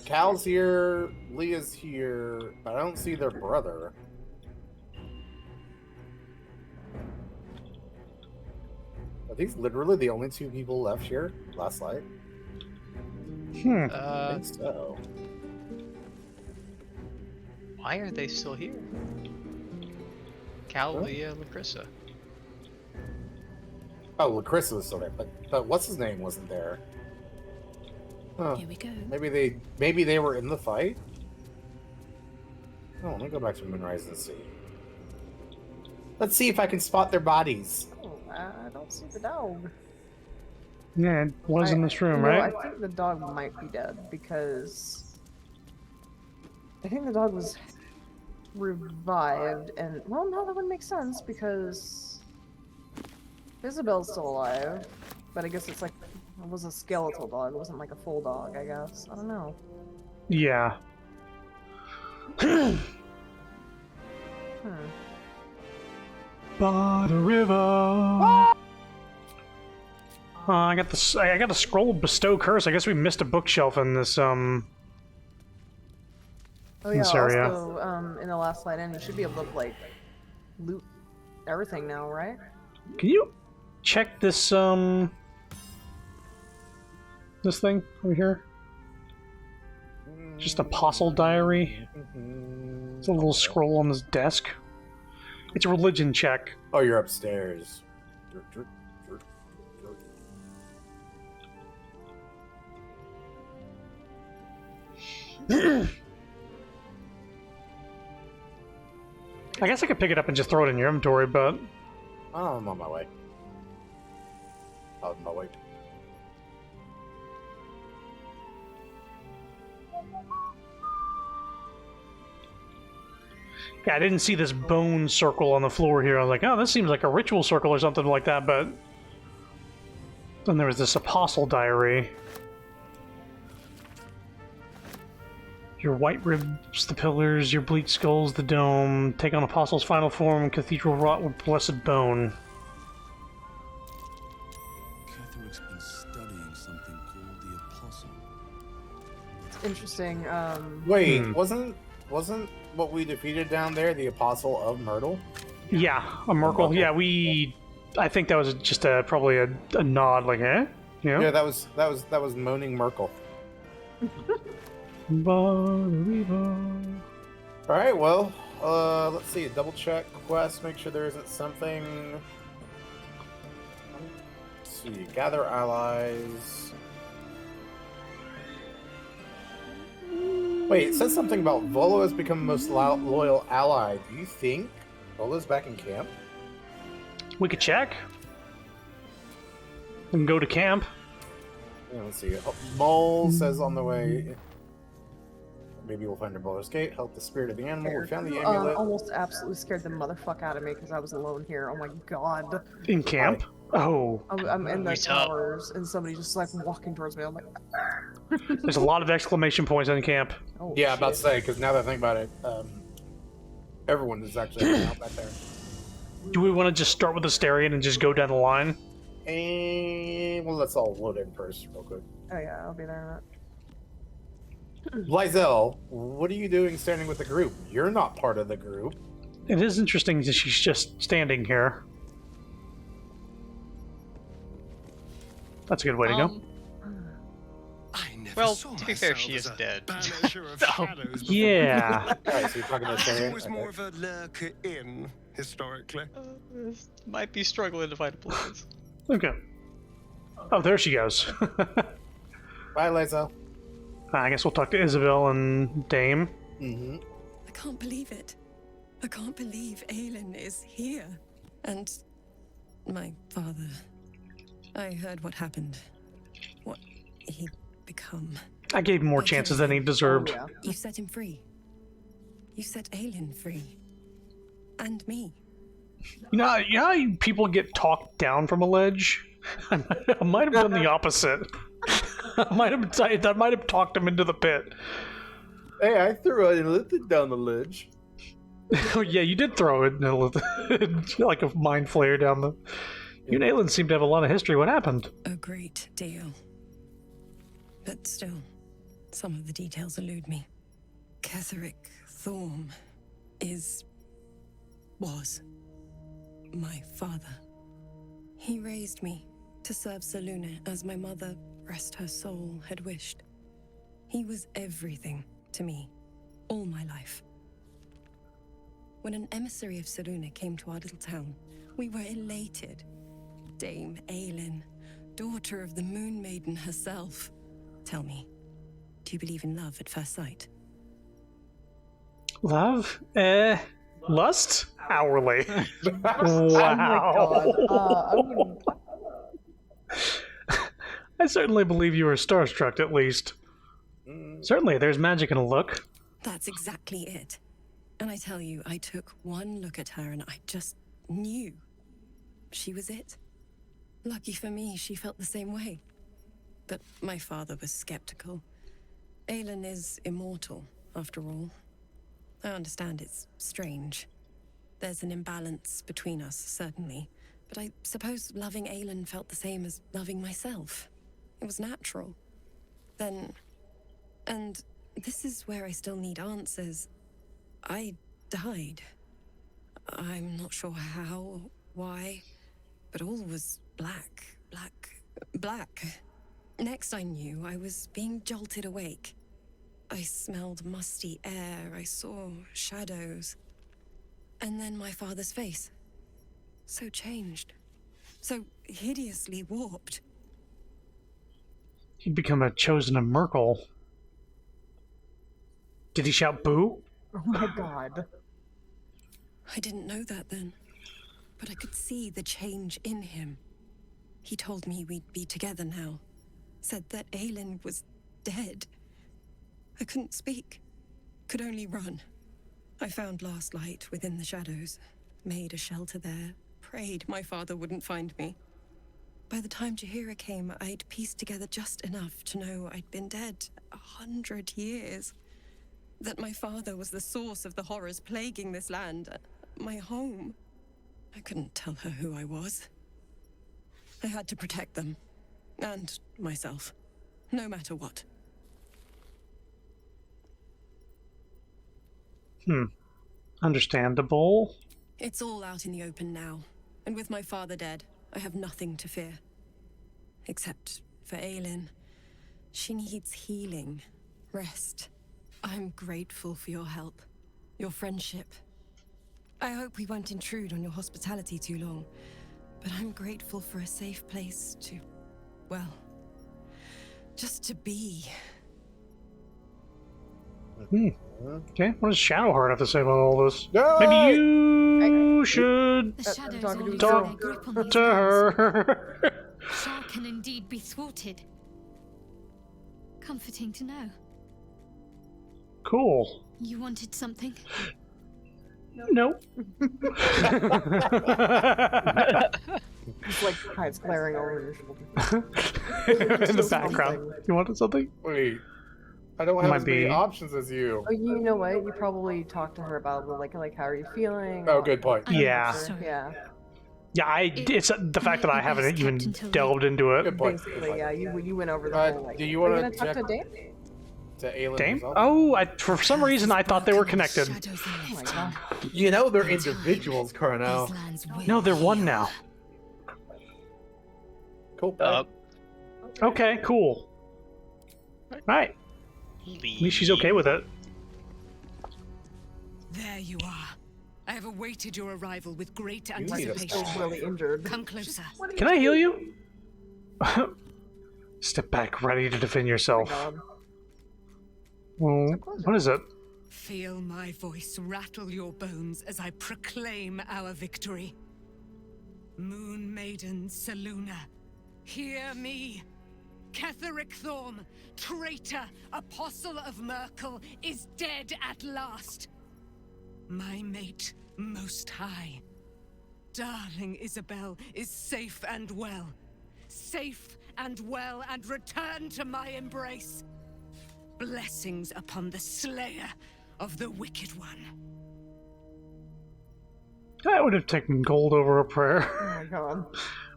Cal's here, Leah's here, but I don't see their brother. Are these literally the only two people left here last night? I think so. Why are they still here? Cal, Leah, Lacrissa. Oh, Lacrissa was still there, but what's his name wasn't there. Huh. Here we go. Maybe they were in the fight. Oh, let me go back to Moonrise and see. Let's see if I can spot their bodies. Oh, I don't see the dog. Yeah, it was in this room, right? I think the dog might be dead because I think the dog was revived, and well, no, that wouldn't make sense because Isabel's still alive, but I guess it's like it was a skeletal dog. It wasn't like a full dog. I guess I don't know. Yeah. By the river. I got the scroll of bestow curse. I guess we missed a bookshelf in this Oh yeah. this area. Also, in the last slide in, you should be able to like loot everything now, right? Can you check this this thing over here? Just apostle diary. It's a little scroll on this desk. It's a religion check. Oh, you're upstairs. I guess I could pick it up and just throw it in your inventory, but Oh, I'm on my way. On my way. yeah, I didn't see this bone circle on the floor here. I was like, oh, this seems like a ritual circle or something like that, but then there was this apostle diary. Your white ribs, the pillars, your bleached skulls, the dome. Take on apostle's final form, cathedral wrought with blessed bone. Catheric's been studying something called the Apostle. It's interesting. Wait, wasn't what we defeated down there the Apostle of Myrtle? Yeah, a Merkel. Yeah, I think that was just probably a nod, like, eh? You know? Yeah, that was moaning Merkel. All right, well, let's see. Double check quest. Make sure there isn't something. Let's see. Gather allies. Wait, it says something about Volo has become most loyal ally. Do you think Volo's back in camp? We could check. We can go to camp. Yeah, let's see. Mole says on the way. Maybe we'll find her Baldur's Gate. Help the spirit of the animal. We found the amulet. Almost absolutely scared the motherfuck out of me because I was alone here. Oh my god. In camp? Oh. I'm in the towers and somebody just like walking towards me. I'm like. There's a lot of exclamation points in camp. Oh, yeah, I'm about to say, because now that I think about it, everyone is actually hanging out back there. Do we want to just start with Asterion and just go down the line? And well, let's all load in first, real quick. Oh yeah, I'll be there. Lizel, what are you doing standing with the group? You're not part of the group. It is interesting that she's just standing here. That's a good way to go. Well, to be fair, she is dead. Yeah. Alright, so you're talking to Asterion? It was more of a lurker in, historically. Might be struggling to find a place. Okay. Oh, there she goes. Bye, Lizel. I guess we'll talk to Isabel and Dame. Mm-hmm. I can't believe it. I can't believe Aelin is here. And my father. I heard what happened. What he become. I gave him more chances than he deserved. Oh, yeah. You set him free. You set Aelin free. And me. You know how people get talked down from a ledge? I might have done the opposite. That might have talked him into the pit. Hey, I threw it down the ledge. Oh yeah, you did throw it like a mind flare down the... You and Aelin seem to have a lot of history. What happened? A great deal. But still, Some of the details elude me. Ketheric Thorm was my father. He raised me to serve Selûne as my mother, rest her soul, had wished. He was everything to me, all my life. When an emissary of Selûne came to our little town, we were elated. Dame Aelin, daughter of the Moon Maiden herself. Tell me, do you believe in love at first sight? Love? Lust? Hourly. Wow. Oh my god. I wouldn't. I certainly believe you were starstruck, at least. Certainly, there's magic in a look. That's exactly it. And I tell you, I took one look at her and I just knew. She was it. Lucky for me, she felt the same way. But my father was skeptical. Aelin is immortal, after all. I understand it's strange. There's an imbalance between us, certainly. But I suppose loving Aelin felt the same as loving myself. It was natural. Then... And this is where I still need answers. I died. I'm not sure how, why, but all was black. Next I knew, I was being jolted awake. I smelled musty air, I saw shadows. And then my father's face. So changed. So hideously warped. He'd become a chosen of Merkel. Did he shout boo? Oh my god. I didn't know that then, but I could see the change in him. He told me we'd be together now. Said that Aelin was dead. I couldn't speak. Could only run. I found last light within the shadows. Made a shelter there. Prayed my father wouldn't find me. By the time Jaheira came, I'd pieced together just enough to know I'd been dead 100 years. That my father was the source of the horrors plaguing this land. My home. I couldn't tell her who I was. I had to protect them. And myself. No matter what. Understandable. It's all out in the open now. And with my father dead, I have nothing to fear. Except for Aelin. She needs healing. Rest. I'm grateful for your help. Your friendship. I hope we won't intrude on your hospitality too long. But I'm grateful for a safe place to... well... just to be. Okay, what does Shadowheart have to say about all this? No! Maybe you should The shadows talking always to have you. their grip on these to lands. her. Shah can indeed be thwarted. Comforting to know. Cool. You wanted something? Nope. Just like eyes glaring over your shoulder. In the background. You wanted something? Wait, I don't have Might as many be. options as you. Oh, you know what? You probably talked to her about like how are you feeling? Oh, good point. Yeah. Sorry. Yeah. Yeah, it's the fact that I haven't best even kept until delved into it. Good point. Basically, yeah. You went over the whole like. Do you Are want gonna to talk check to Dane? to Aelin Dame? herself? Oh, for some reason I thought they were connected. Oh my god. You know they're individuals, Carnell. No, they're one now. Cool. Okay, cool. Right. At least she's okay with it. There you are. I have awaited your arrival with great need a anticipation. Still really injured. Come closer. Can I heal you? Step back, ready to defend yourself. Well, what is it? Feel my voice rattle your bones as I proclaim our victory. Moon Maiden Selûne, hear me. Ketheric Thorm, traitor, apostle of Merkel, is dead at last. My mate, Most High. Darling Isabel is safe and well. Safe and well, and return to my embrace. Blessings upon the slayer of the Wicked One. I would have taken gold over a prayer. Oh my god.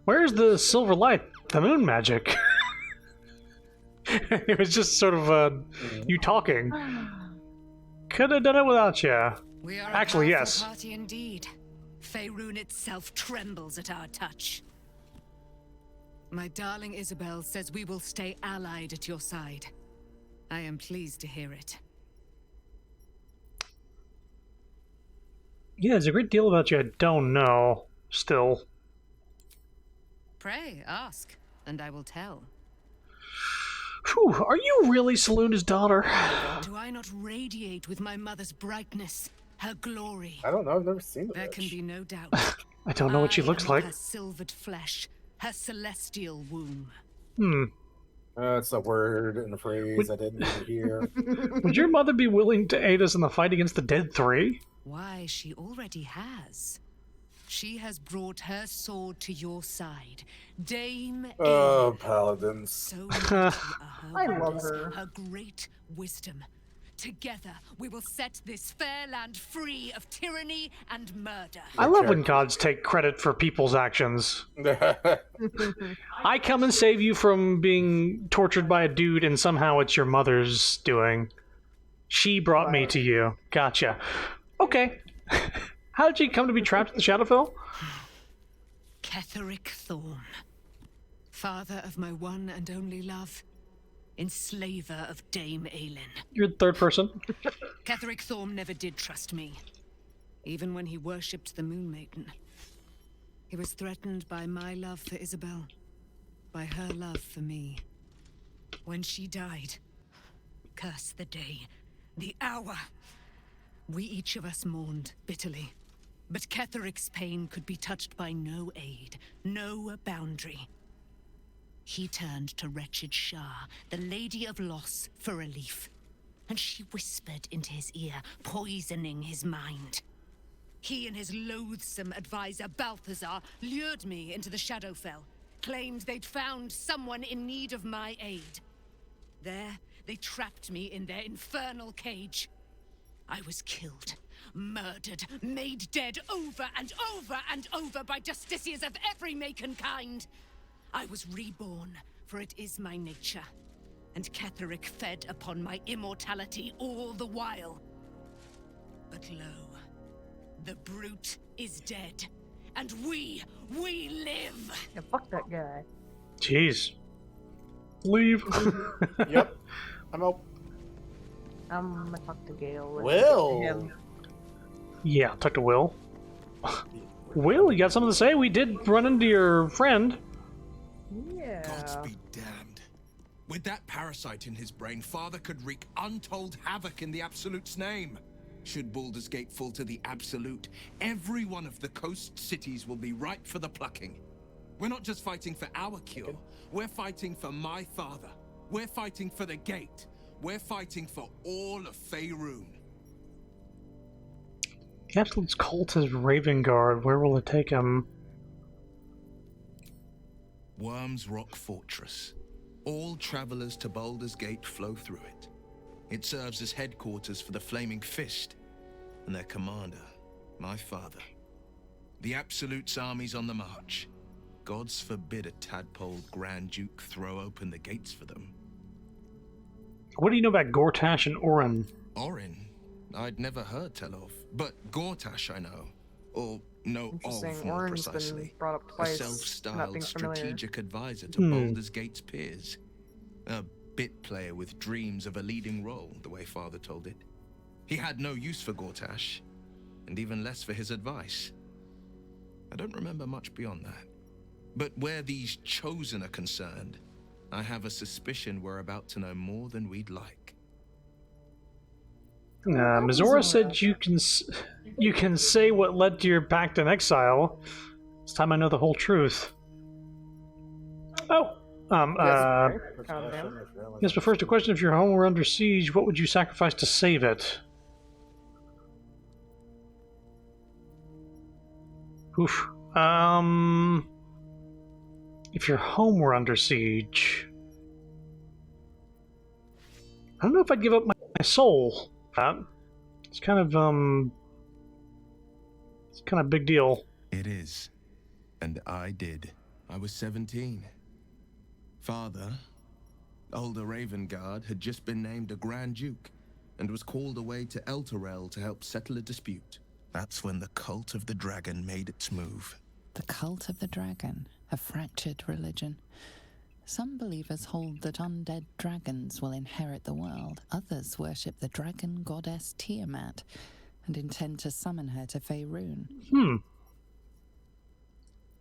Where's the silver light? The moon magic? It was just sort of you talking. Could have done it without you. We are Actually, a powerful yes. party indeed. Faerun itself trembles at our touch. My darling Isabel says we will stay allied at your side. I am pleased to hear it. Yeah, there's a great deal about you I don't know. Still. Pray, ask, and I will tell. Whew, are you really Saloon's daughter? Do I not radiate with my mother's brightness, her glory? I don't know. I've never seen the There bitch. can be no doubt. I don't know what she looks am of like. Her silvered flesh, her celestial womb. It's a word and a phrase I didn't hear. Would your mother be willing to aid us in the fight against the Dead Three? Why, she already has. She has brought her sword to your side. Dame Oh, paladins. So mighty are her I love wonders, her. her great wisdom. Together, we will set this fair land free of tyranny and murder. I love when gods take credit for people's actions. I come and save you from being tortured by a dude, and somehow it's your mother's doing. She brought me to you. Gotcha. Okay. How did you come to be trapped in the Shadowfell? Ketheric Thorn, father of my one and only love, enslaver of Dame Aelin. You're the third person. Ketheric Thorn never did trust me, even when he worshipped the Moon Maiden. He was threatened by my love for Isabel, by her love for me. When she died, curse the day, the hour. We each of us mourned bitterly, but Ketheric's pain could be touched by no aid, no boundary. He turned to wretched Shah, the Lady of Loss, for relief, and she whispered into his ear, poisoning his mind. He and his loathsome advisor, Balthazar, lured me into the Shadowfell, claimed they'd found someone in need of my aid. There, they trapped me in their infernal cage. I was killed, murdered, made dead over and over and over by justiciars of every make and kind. I was reborn, for it is my nature, and Ketheric fed upon my immortality all the while. But lo, the brute is dead, and we live! Yeah, fuck that guy. Jeez. Leave. Yep. I'm out. I'm gonna talk to Gale. and Will. him. Yeah, I'll talk to Will. Will, you got something to say? We did run into your friend. Yeah. Gods be damned. With that parasite in his brain, Father could wreak untold havoc in the Absolute's name. Should Baldur's Gate fall to the Absolute, every one of the coast cities will be ripe for the plucking. We're not just fighting for our cure, we're fighting for my father. We're fighting for the Gate. We're fighting for all of Faerun. The Absolute's cult is Raven Guard. Where will it take him? Worm's Rock Fortress. All travelers to Baldur's Gate flow through it. It serves as headquarters for the Flaming Fist and their commander, my father. The Absolute's army's on the march. Gods forbid a tadpole Grand Duke throw open the gates for them. What do you know about Gortash and Orin? Orin? I'd never heard tell of, but Gortash I know. Or know Interesting. of, more Orin's been precisely. brought up A twice, not self-styled being familiar. strategic advisor to Baldur's Gate's peers. A bit player with dreams of a leading role, the way Father told it. He had no use for Gortash, and even less for his advice. I don't remember much beyond that. But where these Chosen are concerned, I have a suspicion we're about to know more than we'd like. Mizora said you can say what led to your pact in exile. It's time I know the whole truth. Oh, yes, but first a question: if your home were under siege, what would you sacrifice to save it? Oof. If your home were under siege, I don't know if I'd give up my soul. It's kind of a big deal. It is. And I did. I was 17. Father, Older Ravengard had just been named a Grand Duke and was called away to Elturel to help settle a dispute. That's when the Cult of the Dragon made its move. The Cult of the Dragon, a fractured religion. Some believers hold that undead dragons will inherit the world. Others worship the dragon goddess Tiamat and intend to summon her to Faerun.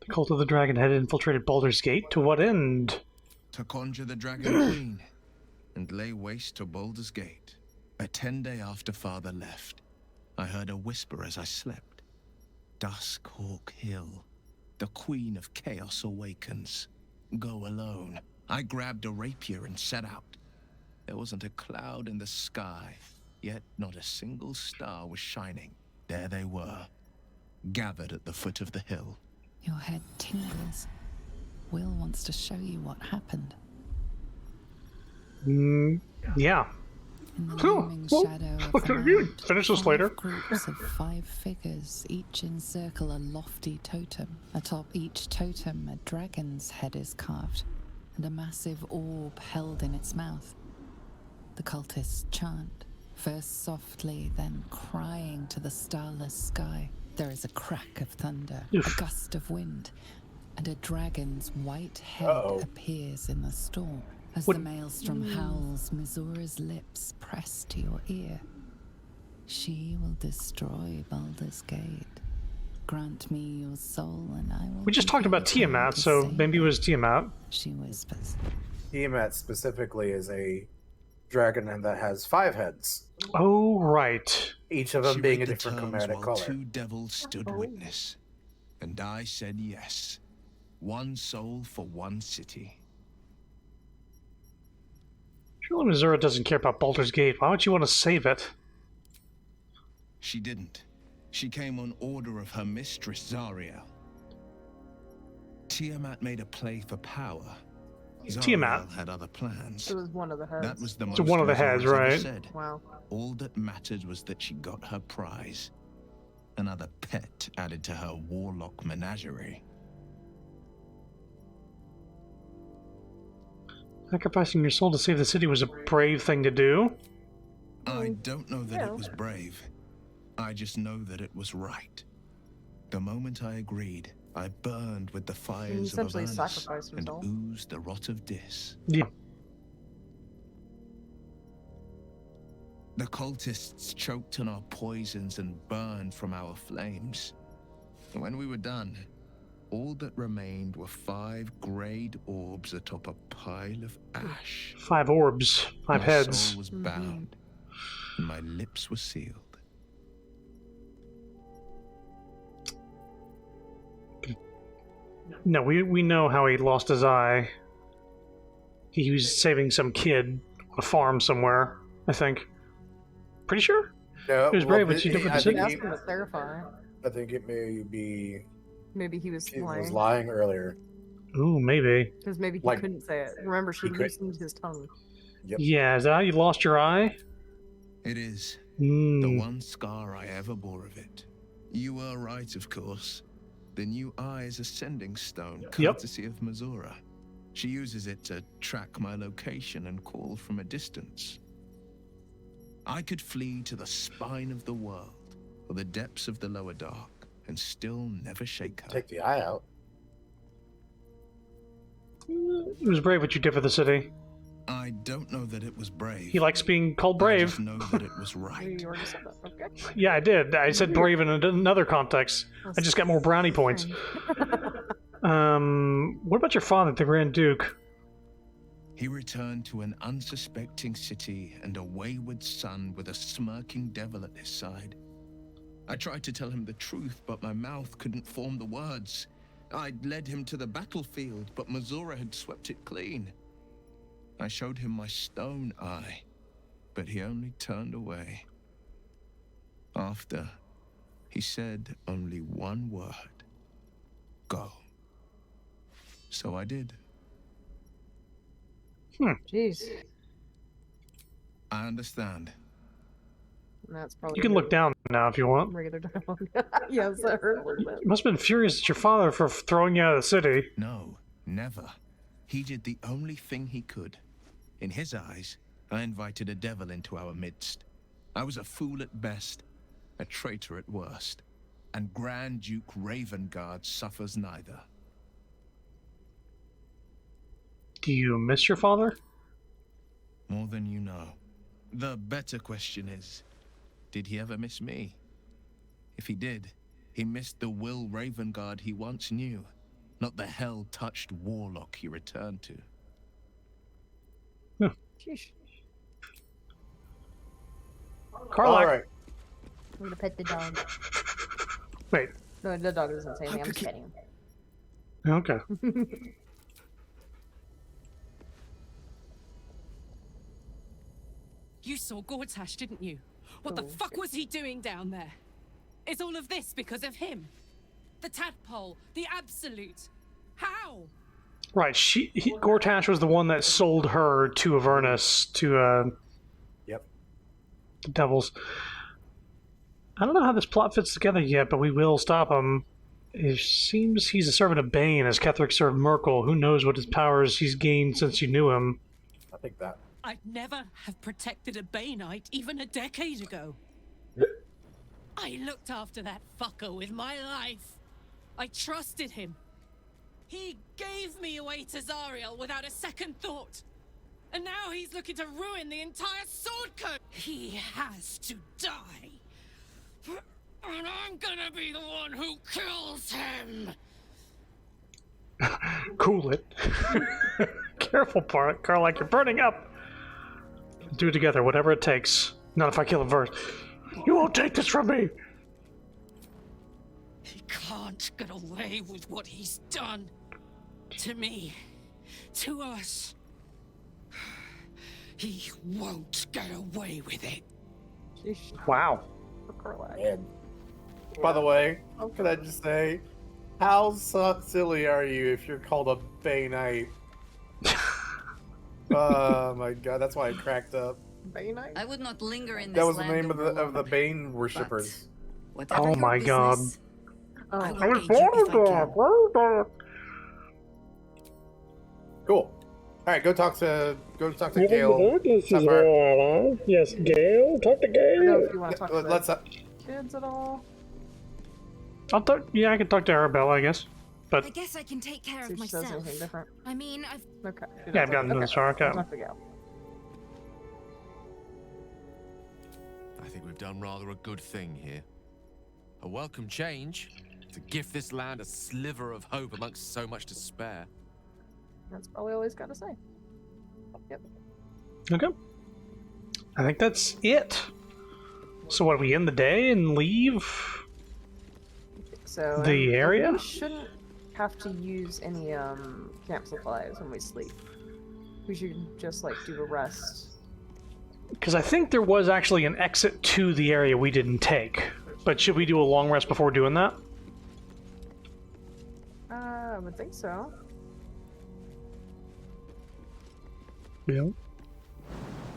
The Cult of the Dragon had infiltrated Baldur's Gate. To what end? To conjure the Dragon Queen and lay waste to Baldur's Gate. A 10-day after Father left, I heard a whisper as I slept. Duskhawk Hill. The Queen of Chaos awakens. Go alone. I grabbed a rapier and set out. There wasn't a cloud in the sky, yet not a single star was shining. There they were, gathered at the foot of the hill. Your head tingles. Will wants to show you what happened. Yeah. In the looming shadow of the night, finish this later. Groups of 5 figures, each encircle a lofty totem. Atop each totem, a dragon's head is carved, and a massive orb held in its mouth. The cultists chant, first softly, then crying to the starless sky. There is a crack of thunder, a gust of wind, and a dragon's white head appears in the storm. As the maelstrom howls, Missoura's lips press to your ear. She will destroy Baldur's Gate. Grant me your soul and I will... We just talked about Tiamat, so maybe it was Tiamat. She whispers. Tiamat specifically is a dragon that has 5 heads. Oh, right. Each of them She being a read the different terms chromatic while color. 2 devils stood witness, and I said yes. 1 soul for 1 city. Surely Missoura doesn't care about Baldur's Gate. Why would you want to save it? She didn't. She came on order of her mistress, Zariel. Tiamat made a play for power. Tiamat Zariel had other plans. It was one of the heads. That was the So most one of the heads, Missoura's ever right? said. Wow. All that mattered was that she got her prize. Another pet added to her warlock menagerie. Sacrificing your soul to save the city was a brave thing to do. I don't know that it was brave. I just know that it was right. The moment I agreed, I burned with the fires of essentially Avernus sacrificed and himself. oozed the rot of Dis. Yeah. The cultists choked on our poisons and burned from our flames. When we were done, all that remained were 5 greyed orbs atop a pile of ash. 5 orbs, 5 My heads. soul was bound, and my lips were sealed. No, we know how he lost his eye. He was saving some kid on a farm somewhere, I think. Pretty sure? No, He was brave, but you did with the I city. think Ask him to clarify. I think it may be Maybe he was lying. lying earlier. Ooh, maybe. Because maybe he Like, couldn't say it. Remember, she he could- loosened his tongue. Yeah, is that how you lost your eye? It is. Mm. The one scar I ever bore of it. You were right, of course. The new eye is a sending stone, courtesy of Missoura. She uses it to track my location and call from a distance. I could flee to the spine of the world, or the depths of the lower dark, and still never shake her. Take the eye out. It was brave what you did for the city. I don't know that it was brave. He likes being called I brave. just know that it was right. You already said that. Okay. Yeah, I did. I said brave in another context. I just got more brownie points. What about your father, the Grand Duke? He returned to an unsuspecting city and a wayward son with a smirking devil at his side. I tried to tell him the truth, but my mouth couldn't form the words. I'd led him to the battlefield, but Missoura had swept it clean. I showed him my stone eye, but he only turned away. After, he said only one word. Go. So I did. Jeez. I understand. That's probably You can look down now if you want. regular dialogue. Yes, I heard a little bit. You must have been furious at your father for throwing you out of the city. No, never. He did the only thing he could. In his eyes, I invited a devil into our midst. I was a fool at best, a traitor at worst. And Grand Duke Ravengard suffers neither. Do you miss your father? More than you know. The better question is, did he ever miss me? If he did, he missed the Will Ravengard he once knew, not the hell-touched warlock he returned to. Sheesh. Carl, All right. I'm gonna pet the dog. Wait. No, the dog doesn't say anything. I'm just petting him. Okay. You saw Gortash, didn't you? What the fuck was he doing down there? Is all of this because of him? The tadpole, the absolute. How? Right. Gortash was the one that sold her to Avernus to Yep. the devils. I don't know how this plot fits together yet, but we will stop him. It seems he's a servant of Bane, as Ketheric served Merkel. Who knows what his powers he's gained since you knew him? I think that. I'd never have protected a Baneite even a decade ago. I looked after that fucker with my life. I trusted him. He gave me away to Zariel without a second thought. And now he's looking to ruin the entire sword code. He has to die. And I'm gonna be the one who kills him. Cool it. Careful, Carl, like you're burning up. Do it together, whatever it takes. Not if I kill him first. You won't take this from me! He can't get away with what he's done. To me. To us. He won't get away with it. Wow. Man. By the way, can I just say, how silly are you if you're called a Baneite? Oh my god, that's why I cracked up. Baneite? I would not linger in this That was the land name of over the Bane worshippers. whatever Oh your my god. business, Oh, I I will was aid you if I born can. there. Cool. Alright, go talk to Gale. Yes, Gale. Talk to I don't know Gale. if you want to talk to Let's the kids at all. I'll talk. Yeah, I can talk to Arabella, I guess. But I guess I can take care See of if she says myself. anything different. I mean, I've Okay. yeah, I've gotten this far. Okay. I'll talk to Gale. I think we've done rather a good thing here. A welcome change to give this land a sliver of hope amongst so much despair. That's probably all he's got to say. Yep. Okay. I think that's it. So what, we end the day and leave So the area? we shouldn't have to use any camp supplies when we sleep. We should just like do a rest. Because I think there was actually an exit to the area we didn't take. But should we do a long rest before doing that? I would think so. Yeah.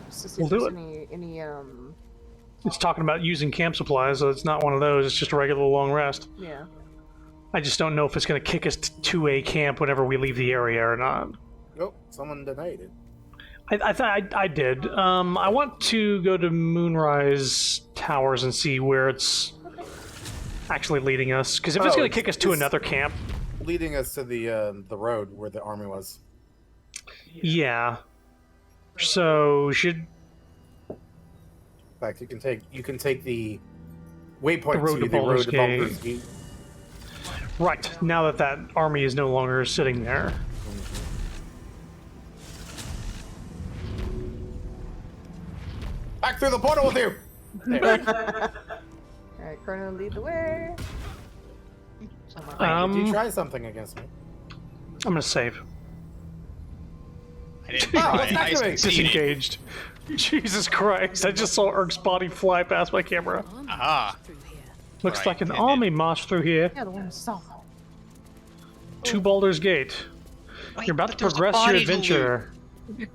Just to see We'll if do there's any It's talking about using camp supplies, so it's not one of those. It's just a regular long rest. yeah. I just don't know if it's going to kick us to a camp whenever we leave the area or not. Nope, someone denied it. I thought I did. I want to go to Moonrise Towers and see where it's actually leading us. Because if it's going to kick us to another camp, Leading us to the road where the army was. yeah. So should In fact, you can take the waypoint The road to the road Baldur's to Baldur's Gate. Gate. right now that army is no longer sitting there. Back through the portal with you. Alright, Chrono, lead the way. Did you try something against me? I'm going to save. I didn't Wow, try. what's I that doing? succeeded. Disengaged. Jesus Christ! I just saw Urk's body fly past my camera. Aha. Looks Right, like an it army marched through here Yeah, the one we saw. to Baldur's Gate. Wait, You're about to but there's a progress your body to adventure.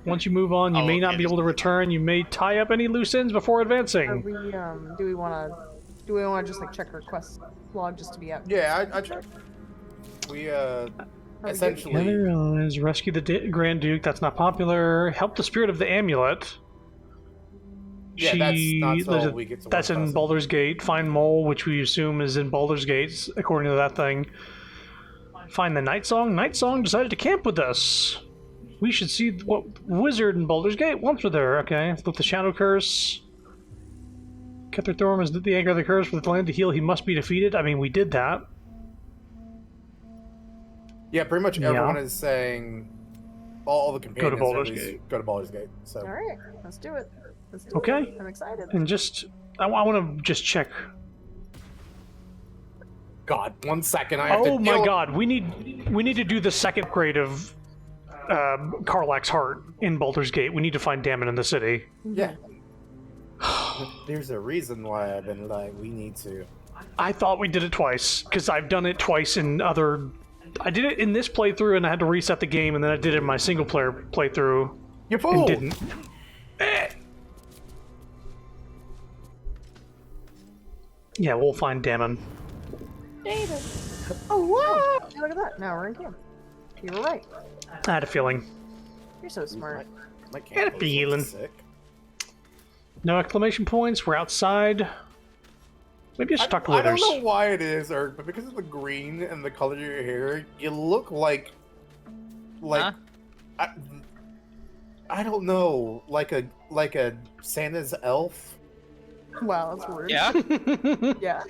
Once you move on, you Oh, may not okay, be able to return. You may tie up any loose ends before Are advancing. we do we wanna just like check her quest log just to be out? Yeah, I checked. We essentially, Gather allies, rescue the Grand Duke. That's not popular. Help the spirit of the amulet. yeah, that's not till we get to That's one in person. Baldur's Gate. Find Mole, which we assume is in Baldur's Gate, according to that thing. Find the Night Song. Night Song decided to camp with us. We should see what wizard in Baldur's Gate once we're there. Okay, lift the Shadow Curse. Kether Thorm is the anchor of the curse for the land to heal. He must be defeated. I mean, we did that. Yeah, pretty much everyone is saying all the companions Go to Baldur's at least Gate. go to Baldur's Gate. So All right, let's do it. Let's do Okay. it. I'm excited. And just, I want to just check. God, 1 second. I have Oh to my deal- God, we need to do the second grade of Karlach's Heart in Baldur's Gate. We need to find Damon in the city. Yeah. There's a reason why I've been like, we need to. I thought we did it twice because I've done it twice in other. I did it in this playthrough and I had to reset the game, and then I did it in my single player playthrough. You fool! And didn't. Yeah, we'll find Damon. David. Oh, wow! Look at that. Now we're in camp. You were right. I had a feeling. You're so smart. My I had a camp feeling. looks sick. No exclamation points. We're outside. Maybe I should talk to I don't Withers. know why it is, Eric, but because of the green and the color of your hair, you look like Huh? I don't know, like a Santa's elf. Wow, that's rude. Yeah? Yeah.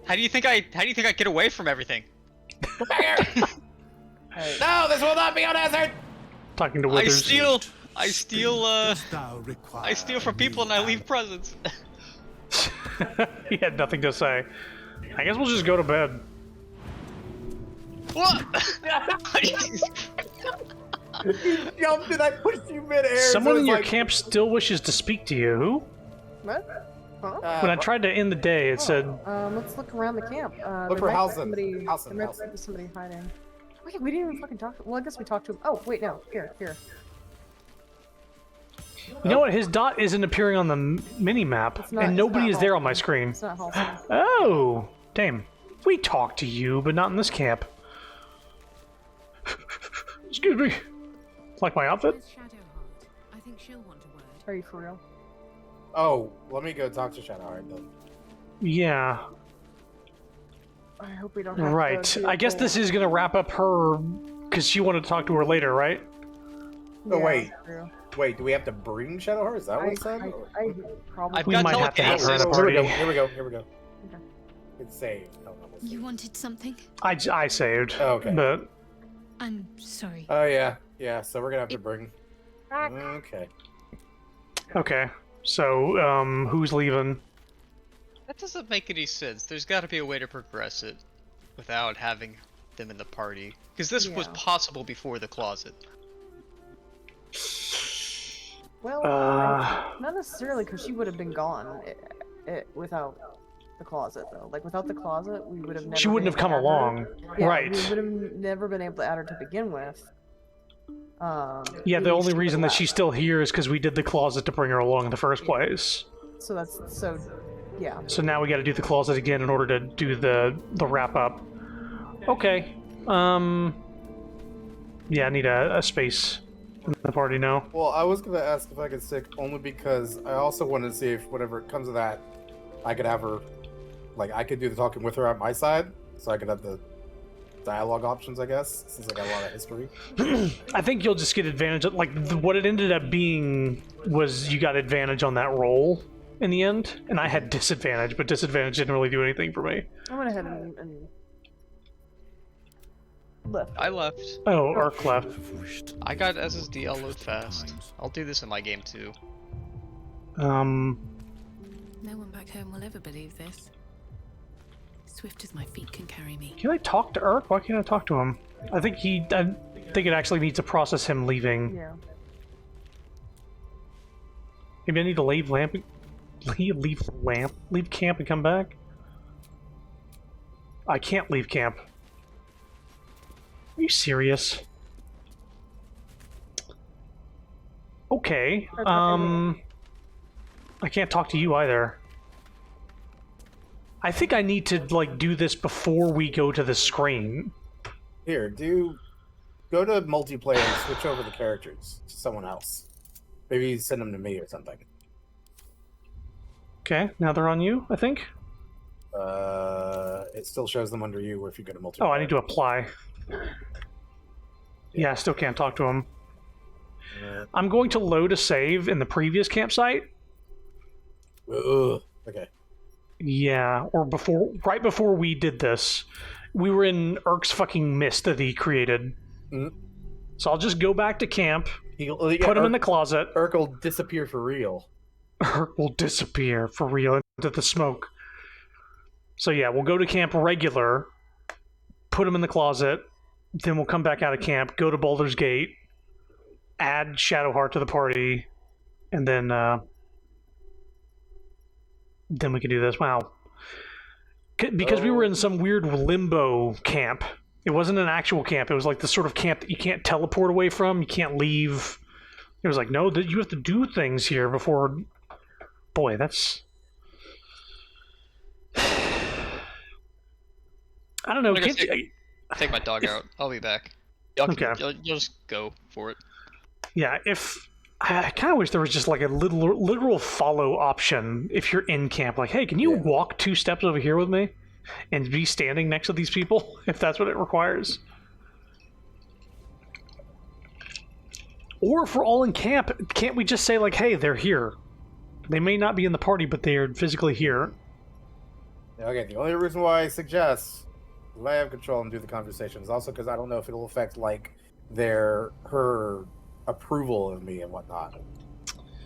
How do you think I get away from everything? No, this will not be unanswered. Talking to I Withers. I steal from people and I leave presents. He had nothing to say. I guess we'll just go to bed. What? You jumped and I pushed you midair. Someone so in it's your like, camp still wishes to speak to you. Who? What? Huh? When I tried to end the day, it said, Let's look around the camp. Look for there might be Halsin. somebody. Halsin, There might Halsin. be somebody hiding. Wait, we didn't even fucking talk. Well, I guess we talked to him. Oh, wait, no. Here. you know what? His dot isn't appearing on the mini map, It's not- and it's nobody not is there on Halsin. my screen. It's not Halsin. Oh, damn. We talked to you, but not in this camp. Excuse me. Like my outfit? I think she'll want a word. Are you for real? Oh, let me go talk to Shadowheart then. Yeah. I hope we don't have Right. to do I guess the- this is gonna wrap up her, because she wanted to talk to her later, right? Oh Yeah, wait, that's true. wait. Do we have to bring Shadowheart? Is that what it said? I probably. I've We got might have to have her in a Here we go. party. Here we go. Here we go. Okay. It's saved. Oh, no, we'll You save. wanted something? I saved. Oh, okay. But I'm sorry. Oh yeah, yeah. So we're gonna have to bring. Okay. okay. So, who's leaving? That doesn't make any sense. There's got to be a way to progress it without having them in the party. Because this was Yeah. possible before the closet. Well, not necessarily, because she would have been gone without the closet, though. Like, without the closet, we would have never. She wouldn't been have come able to add her. along. Yeah, Right. We would have never been able to add her to begin with. Yeah, at the least only to reason that left. she's still here is because we did the closet to bring her along in the first place. So that's so. Yeah. So now we got to do the closet again in order to do the wrap up. Okay. Yeah, I need a space in the party now. Well, I was gonna ask if I could stick only because I also wanted to see if whenever it comes to that, I could have her, like I could do the talking with her at my side, so I could have the dialogue options, I guess, since I got a lot of history. I think you'll just get advantage of, like, what it ended up being was you got advantage on that roll in the end, and I had disadvantage, but disadvantage didn't really do anything for me. I went ahead and left. I left. Oh, Ark left. I got SSD, I'll load fast. I'll do this in my game too. No one back home will ever believe this. Swift as my feet can carry me. Can I talk to Ark? Why can't I talk to him? I think it actually needs to process him leaving. Yeah. Maybe I need to leave camp and come back? I can't leave camp. Are you serious? Okay. I can't talk to you either. I think I need to, like, do this before we go to the screen. Here, go to multiplayer and switch over the characters to someone else. Maybe send them to me or something. Okay, now they're on you, I think. It still shows them under you if you go to multiplayer. Oh, I need to apply. Yeah, I still can't talk to him. I'm going to load a save in the previous campsite. Ugh. Okay. Yeah, or right before we did this, we were in Urk's fucking mist that he created. Mm-hmm. So I'll just go back to camp, put him in the closet. Urk will disappear for real. Urk will disappear for real into the smoke. So yeah, we'll go to camp regular, put him in the closet, then we'll come back out of camp, go to Baldur's Gate, add Shadowheart to the party, and then we can do this. Wow. Because we were in some weird limbo camp. It wasn't an actual camp. It was like the sort of camp that you can't teleport away from. You can't leave. It was like, no, you have to do things here before... Boy, that's... I don't know. Take my dog out. I'll be back. You'll just go for it. Yeah, I kind of wish there was just like a literal follow option if you're in camp. Like, hey, can you walk 2 steps over here with me and be standing next to these people if that's what it requires? Or if we're all in camp, can't we just say like, hey, they're here? They may not be in the party, but they are physically here. Okay, the only reason why I suggest I have control and do the conversation is also because I don't know if it'll affect like her approval of me and whatnot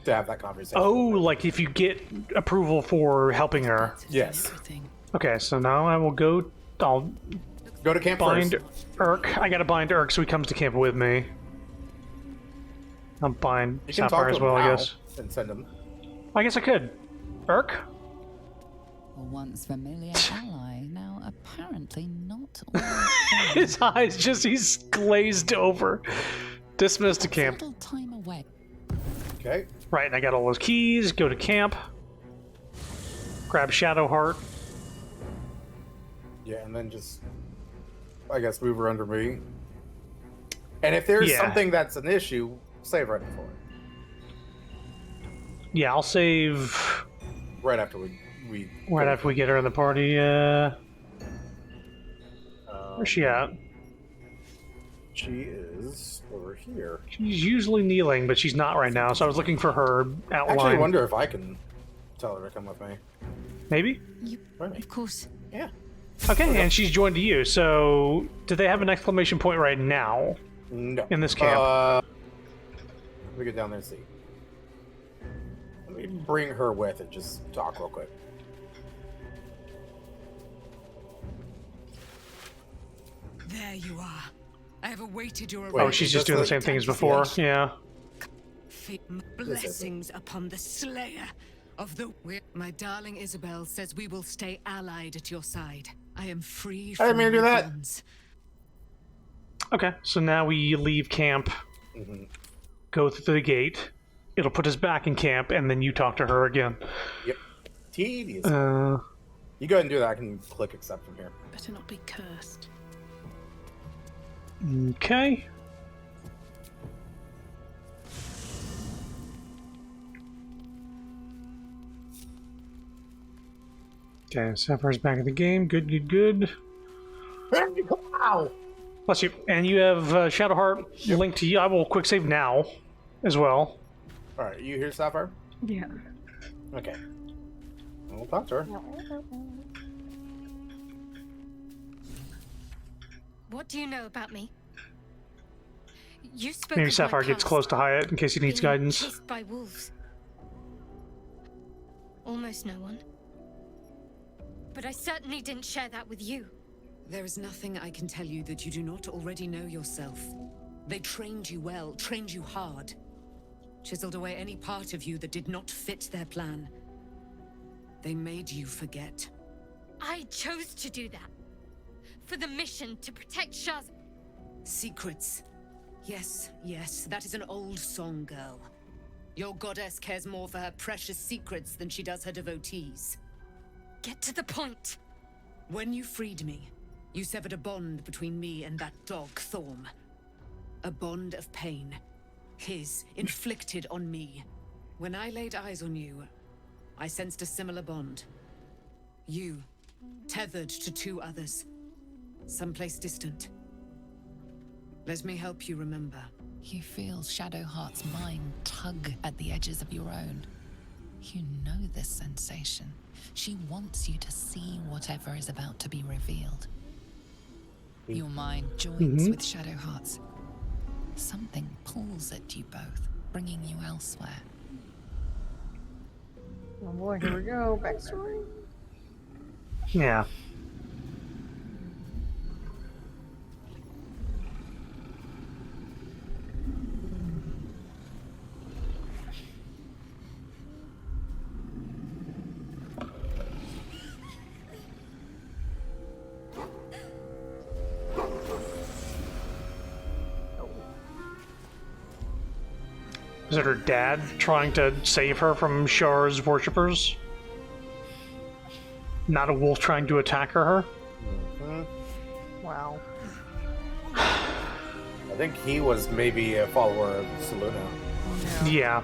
to have that conversation. Oh, like if you get approval for helping her. Yes. Okay, so now I will go. I'll go to camp bind first. Urk. I gotta bind Urk so he comes to camp with me. I'll bind Sapphire as well, I guess. And send him. I guess I could. Urk? A once familiar ally, now apparently not all. His eyes he's glazed over. Dismissed to camp. Little time away. Okay. Right, and I got all those keys. Go to camp. Grab Shadowheart. Yeah, and then just, I guess, move her under me. And if there's something that's an issue, save right before. Yeah, I'll save. Right after we Right after we get her in the party. Where's she at? She is over here. She's usually kneeling, but she's not right now, so I was looking for her outline. Actually, I wonder if I can tell her to come with me. Maybe? Of course. Yeah. Okay, and she's joined you, so do they have an exclamation point right now? No. In this camp? Let me get down there and see. Let me bring her with and just talk real quick. There you are. I have awaited your Oh, she's just doing the same thing as before. Yeah. Blessings upon the slayer of the... My darling Isabel says we will stay allied at your side. I am free from I didn't mean to do that. bonds. Okay, so now we leave camp, go through the gate. It'll put us back in camp, and then you talk to her again. Yep. Tedious. You go ahead and do that. I can click accept from here. Better not be cursed. Okay. Okay, Sapphire's back in the game. Good, good, good. Ow! Bless you. And you have Shadowheart linked to you. I will quick save now as well. Alright, you here, Sapphire? Yeah. Okay. We'll talk to her. What do you know about me? You spoke Maybe of my Sapphire gets past, close to Hyatt in case he needs being guidance. chased by wolves. Almost no one. But I certainly didn't share that with you. There is nothing I can tell you that you do not already know yourself. They trained you well, trained you hard. Chiseled away any part of you that did not fit their plan. They made you forget. I chose to do that. For the mission to protect Shaz. Secrets. Yes, yes, that is an old song, girl. Your goddess cares more for her precious secrets than she does her devotees. Get to the point. When you freed me, You severed a bond between me and that dog, Thorm. A bond of pain. His, inflicted on me. When I laid eyes on you, I sensed a similar bond. You, tethered to 2 others. Someplace distant. Let me help you remember. You feel Shadowheart's mind tug at the edges of your own. You know this sensation. She wants you to see whatever is about to be revealed. Your mind joins with Shadowheart's. Something pulls at you both, bringing you elsewhere. Oh boy, here we go. Backstory. Yeah. Is it her dad trying to save her from Shar's worshippers? Not a wolf trying to attack her? Wow. I think he was maybe a follower of Seluna. Yeah.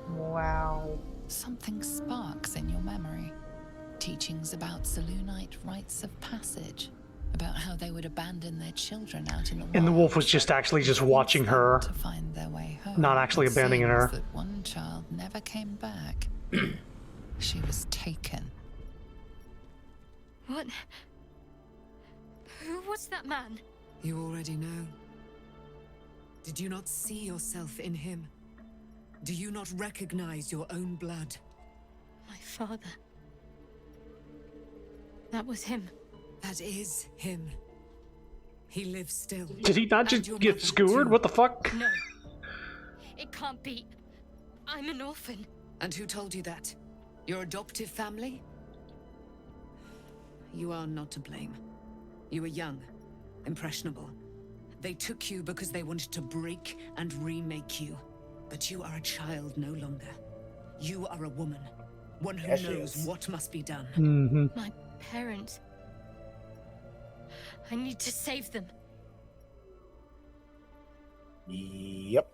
Wow. Something sparks in your memory. Teachings about Selunite rites of passage. About how they would abandon their children out in the wild. And the wolf was just actually just watching her, to find their way home. not actually It abandoning seems her. that one child never came back. She was taken. What? Who was that man? You already know. Did you not see yourself in him? Do you not recognize your own blood? My father. That was him. That is him. He lives still. Did he not just get skewered? What the fuck? No. It can't be. I'm an orphan. And who told you that? Your adoptive family? You are not to blame. You were young, impressionable. They took you because they wanted to break and remake you. But you are a child no longer. You are a woman. One who knows what must be done. My parents. I need to save them. Yep.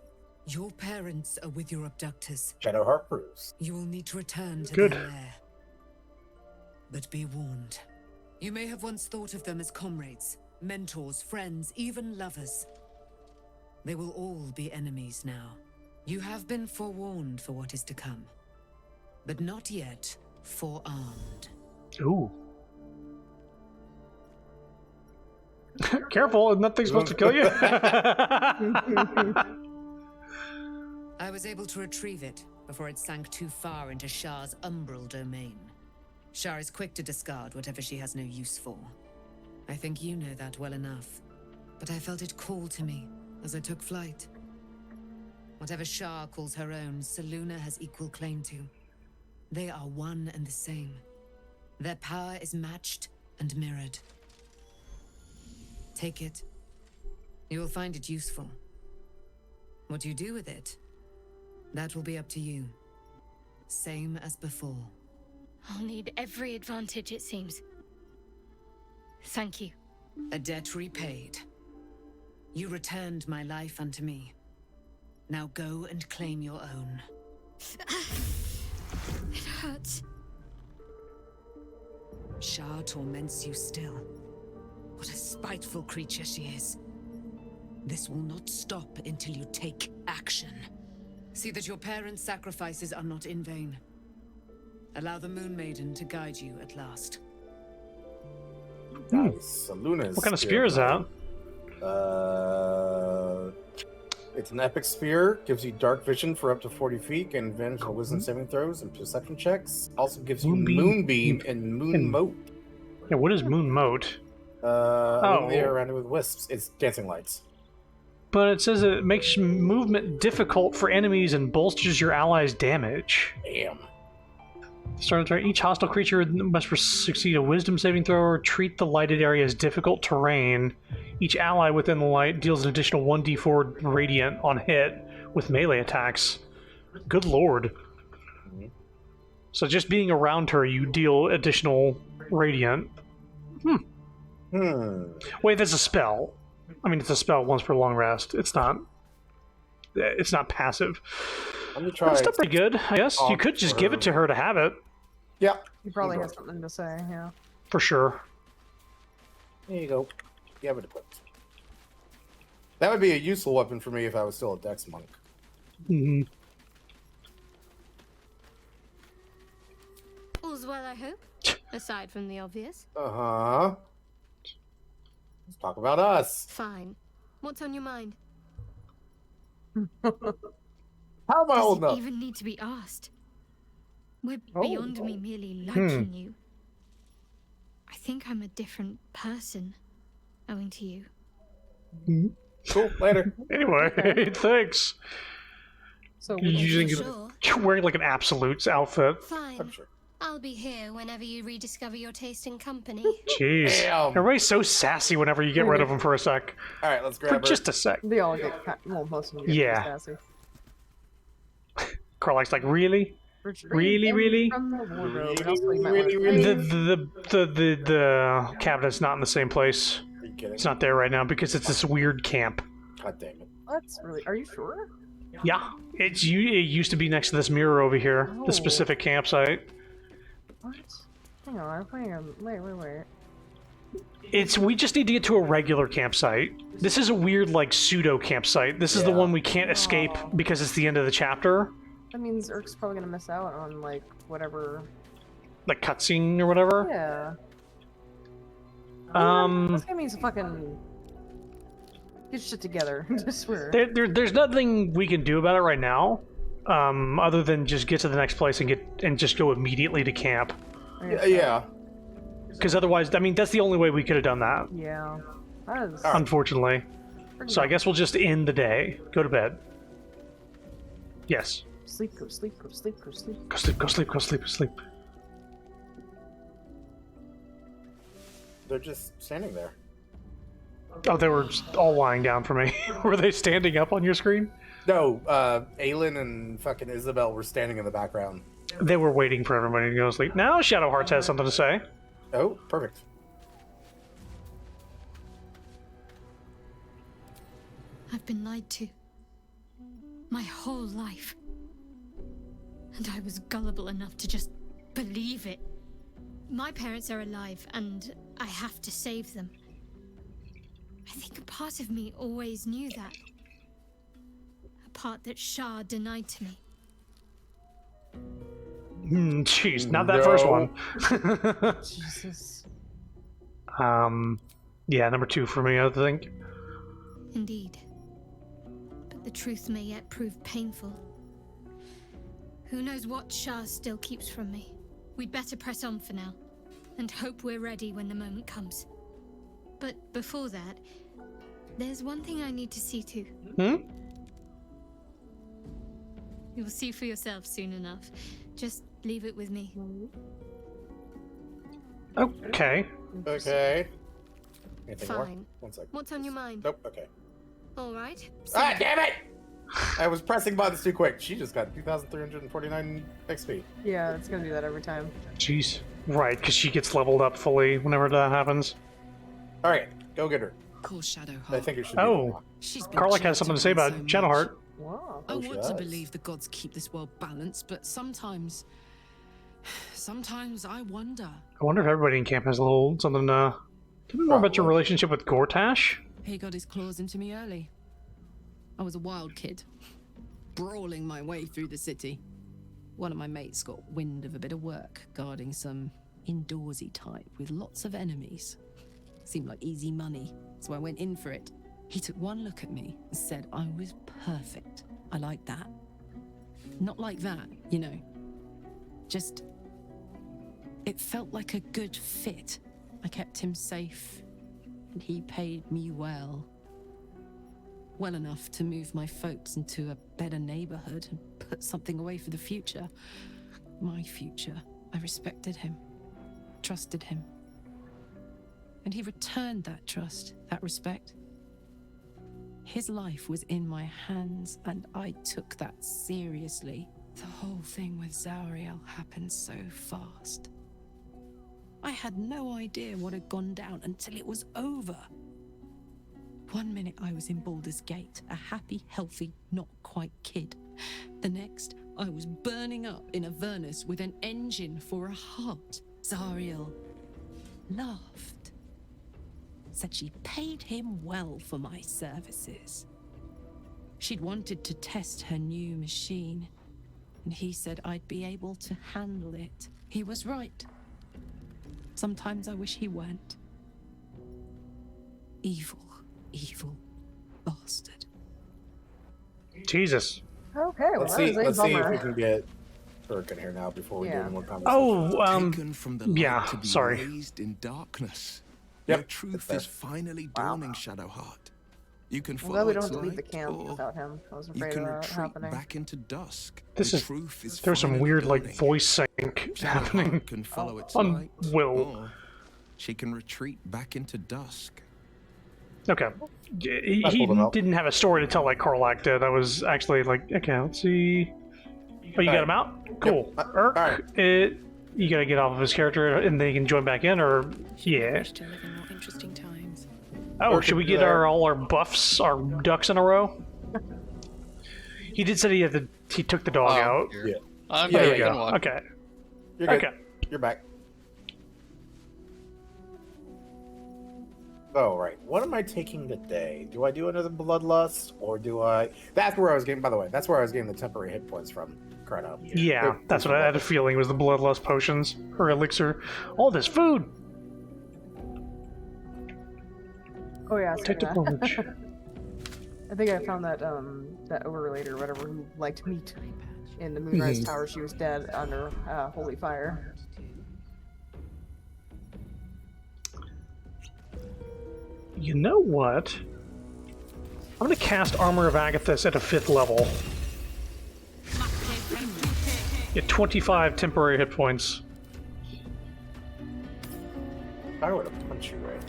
Your parents are with your abductors. Shadowheart proves. You will need to return to Good. their lair. But be warned. You may have once thought of them as comrades, mentors, friends, even lovers. They will all be enemies now. You have been forewarned for what is to come. But not yet forearmed. Ooh. Careful, nothing's supposed to kill you. I was able to retrieve it before it sank too far into Shar's umbral domain. Shar is quick to discard whatever she has no use for. I think you know that well enough. But I felt it call to me as I took flight. Whatever Shar calls her own, Seluna has equal claim to. They are one and the same. Their power is matched and mirrored. Take it. You will find it useful. What you do with it, that will be up to you. Same as before. I'll need every advantage, it seems. Thank you. A debt repaid. You returned my life unto me. Now go and claim your own. It hurts. Shar torments you still. What a spiteful creature she is. This will not stop until you take action. See that your parents' sacrifices are not in vain. Allow the Moon Maiden to guide you at last. Nice. Luna's What kind of spear is that? It's an epic spear. Gives you dark vision for up to 40 feet. And advantage on wisdom saving throws and perception checks. Also gives you moonbeam and moon mote. Yeah, what is moon mote? Illuminate around it with wisps. It's dancing lights. But it says it makes movement difficult for enemies and bolsters your allies' damage. Damn. Starting turn, each hostile creature must succeed a wisdom saving throw or treat the lighted area as difficult terrain. Each ally within the light deals an additional 1d4 radiant on hit with melee attacks. Good lord. So just being around her, you deal additional radiant. Wait, that's a spell. I mean, it's a spell once per long rest. It's not. It's not passive. Let me try. That's still pretty good, I guess. You could just give it to her to have it. Yeah. He probably has something to say, yeah. For sure. There you go. You have it equipped. That would be a useful weapon for me if I was still a Dex monk. Mm-hmm. All's well, I hope. Aside from the obvious. Uh-huh. Let's talk about us. Fine. What's on your mind? How am I old Does enough? it even need to be asked? We're Oh. beyond me merely liking you. I think I'm a different person, owing to you. Cool, later. Anyway, thanks. So you're wearing like an Absolute's outfit. Fine. I'll be here whenever you rediscover your taste in company. Jeez. Damn. Everybody's so sassy whenever you get rid of them for a sec. All right, let's For grab her. just a sec. They all get, well, most of them get Yeah. sassy. Carlike's like, really? Really, really? From the wardrobe, and also you might want to The cabinet's not in the same place. Are you kidding? It's not there right now because it's this weird camp. God damn it. That's really. Are you sure? Yeah, it used to be next to this mirror over here, Oh. the specific campsite. What? Hang on. Wait. We just need to get to a regular campsite. This is a weird, like, pseudo campsite. This is the one we can't escape because it's the end of the chapter. That means Urk's probably gonna miss out on like whatever. Like cutscene or whatever. Yeah. This guy needs to fucking get shit together. I swear. There's nothing we can do about it right now, other than just get to the next place and just go immediately to camp. Yeah. Because otherwise, I mean, that's the only way we could have done that. Yeah. That is. Unfortunately. So I guess we'll just end the day. Go to bed. Yes. Sleep. Go sleep. Go sleep. Go sleep. Go sleep. Go sleep. Go sleep. Go sleep. They're just standing there. Oh, they were just all lying down for me. Were they standing up on your screen? No, Aelin and fucking Isabel were standing in the background. They were waiting for everybody to go to sleep. Now Shadowhearts has something to say. Oh, perfect. I've been lied to. My whole life. And I was gullible enough to just believe it. My parents are alive, and I have to save them. I think a part of me always knew that. A part that Shah denied to me. Jeez, not that first one. Jesus. Yeah, number 2 for me, I think. Indeed. But the truth may yet prove painful. Who knows what Shah still keeps from me. We'd better press on for now, and hope we're ready when the moment comes. But before that, there's one thing I need to see to. You'll see for yourself soon enough. Just leave it with me. Okay. Okay. Anything more? Fine. 1 second. What's on your mind? Nope, okay. All right. Ah, damn it! I was pressing buttons too quick. She just got 2,349 XP. Yeah, it's gonna do that every time. Jeez. Right, because she gets leveled up fully whenever that happens. All right, go get her. Call Shadowheart. I think it should be. Oh. Carlick has something to say about Shadowheart. Wow. I Oh, she want to does. believe the gods keep this world balanced, but sometimes I wonder. I wonder if everybody in camp has a little something, tell me more about your relationship with Gortash. He got his claws into me early. I was a wild kid, brawling my way through the city. One of my mates got wind of a bit of work guarding some indoorsy type with lots of enemies. Seemed like easy money, so I went in for it. He took one look at me and said I was perfect. I like that. Not like that, you know. Just... it felt like a good fit. I kept him safe, and he paid me well. Well enough to move my folks into a better neighborhood and put something away for the future. My future. I respected him, trusted him. And he returned that trust, that respect. His life was in my hands, and I took that seriously. The whole thing with Zariel happened so fast. I had no idea what had gone down until it was over. One minute I was in Baldur's Gate, a happy, healthy, not quite kid. The next, I was burning up in Avernus with an engine for a heart. Zariel laughed. Said she paid him well for my services. She'd wanted to test her new machine, and he said I'd be able to handle it. He was right. Sometimes I wish he weren't. Evil, evil bastard. Jesus. Okay, well, Let's that see. was a Let's see if bummer. we can get Urk in here now before we do Yeah. any more conversation. Oh, Taken from the light yeah, to be sorry. raised in darkness. Yep, Your truth that's is finally dawning, Shadowheart. You can I'm follow glad we don't its have to leave the light, camp or without him. I was you afraid can of that retreat happening. back into dusk. This The is truth is there's some finally weird like dawning. voice sync happening Shadowheart can follow its on light, Will. or she can retreat back into dusk. Okay. He I pulled him out. didn't have a story to tell like Karlak did. I was actually like, okay, let's see. Oh, you got him out? Cool. Yep. Urk, Alright. you gotta get off of his character and then you can join back in, or yeah. Wish to live in more interesting times. Oh, Urk should we is get there. all our buffs, our ducks in a row? He did say he took the dog out. Yeah. I'm There here. we You can go. walk. Okay. You're good. Okay. You're back. Oh, right. What am I taking today? Do I do another bloodlust, or do I... That's where I was getting, by the way, that's where I was getting the temporary hit points from. Chrono. Yeah, that's what I had a feeling was the bloodlust potions or elixir. All this food. Oh yeah, Take the speaking of plunge. that. I think I found that that overlaid or whatever who liked meat in the Moonrise Tower. She was dead under holy fire. You know what? I'm gonna cast Armor of Agathis at a 5th level. Get 25 temporary hit points. I would have punched you right.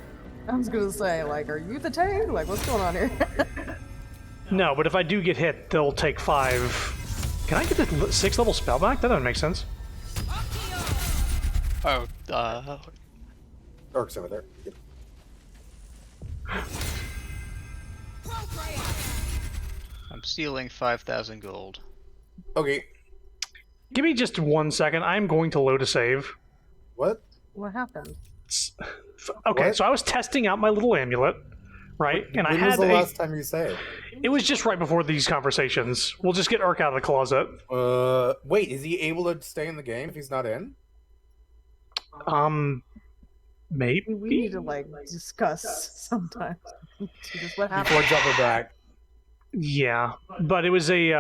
I was gonna say, like, are you the tank? Like, what's going on here? No, but if I do get hit, they'll take 5. Can I get the 6th level spell back? That doesn't make sense. Oh, Urk's over there. Yep. I'm stealing 5,000 gold. Okay. Give me just 1 second. I'm going to load a save. What? What happened? Okay, What? so I was testing out my little amulet, right? And I When had was the last time you saved? It was just right before these conversations. We'll just get Urk out of the closet. Wait, is he able to stay in the game if he's not in? Maybe. We need to like discuss sometimes. Just what happened? Before jumping back. Yeah, but it was a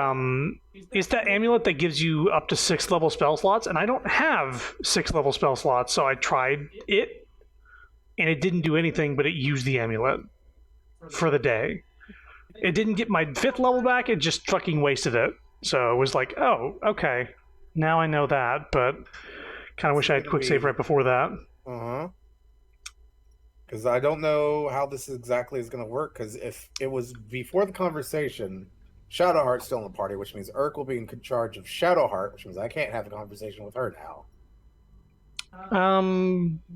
it's that amulet that gives you up to 6th level spell slots, and I don't have 6th level spell slots, so I tried it, and it didn't do anything, but it used the amulet for the day. It didn't get my 5th level back; it just fucking wasted it. So it was like, oh, okay, now I know that, but kind of wish I had quick save right before that. Uh-huh. Because I don't know how this exactly is going to work, because if it was before the conversation, Shadowheart's still in the party, which means Urk will be in charge of Shadowheart, which means I can't have a conversation with her now.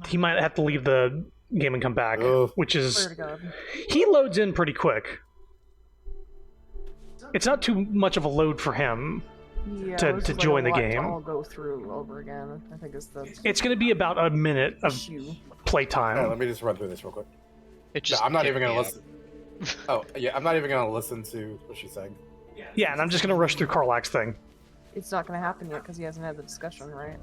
He might have to leave the game and come back, which is... Swear to God. He loads in pretty quick. It's not too much of a load for him Yeah, to it was just, join like, the a lot to game. all go through over again. I think it's the It's going to be about a minute of playtime. Yeah, let me just run through this real quick. It just No, I'm not kicked even going me to listen. Oh, yeah, I'm not even going to listen to what she's saying. Yeah, and I'm just going to rush through Karlak's thing. It's not going to happen yet because he hasn't had the discussion, right?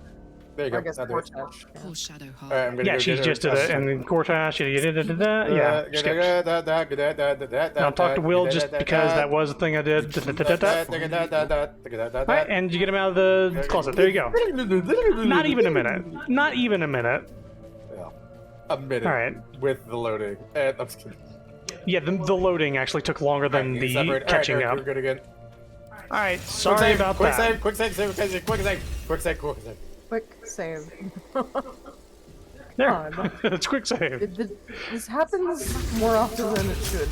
There you go. I guess I'll do it. Cortex. Poor Shadowheart. Alright, I'm gonna Yeah, go she get just her. did it, and then Cortash, yeah, skips. Now talk to Will just because that was the thing I did. Alright, and you get him out of the closet. There you go. Not even a minute. Not even a minute. Yeah. A minute. Alright. With the loading. I'm just kidding. Yeah, the loading actually took longer than the Separate. catching Alright, up. We're good again. Alright, sorry about quick that. Save, quick save, quick save, quick save, quick save, quick save. Quick save. There. God. It's quick save. This happens more often than it should.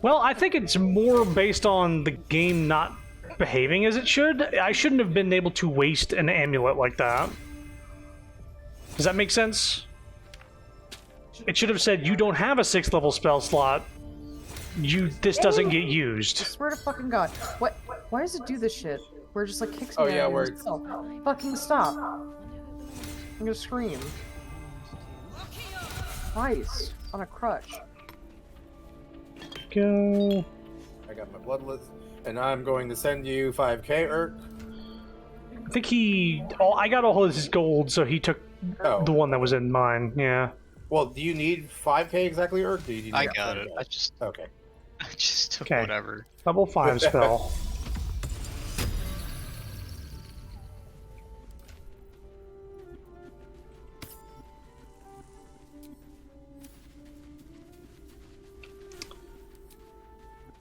Well, I think it's more based on the game not behaving as it should. I shouldn't have been able to waste an amulet like that. Does that make sense? It should have said, you don't have a 6th level spell slot. This doesn't get used. I swear to fucking God. What? Why does it do this shit? Where it just like kicks me Oh, yeah, out where of it's... Fucking stop. I'm gonna scream. Christ. On a crutch. Go. I got my bloodless, and I'm going to send you 5k, Urk. I think I got all his gold, so he took the one that was in mine, yeah. Well, do you need 5k exactly, Urk? Do you need I got it. I just... Okay. I just took Okay. whatever. Level 5 spell.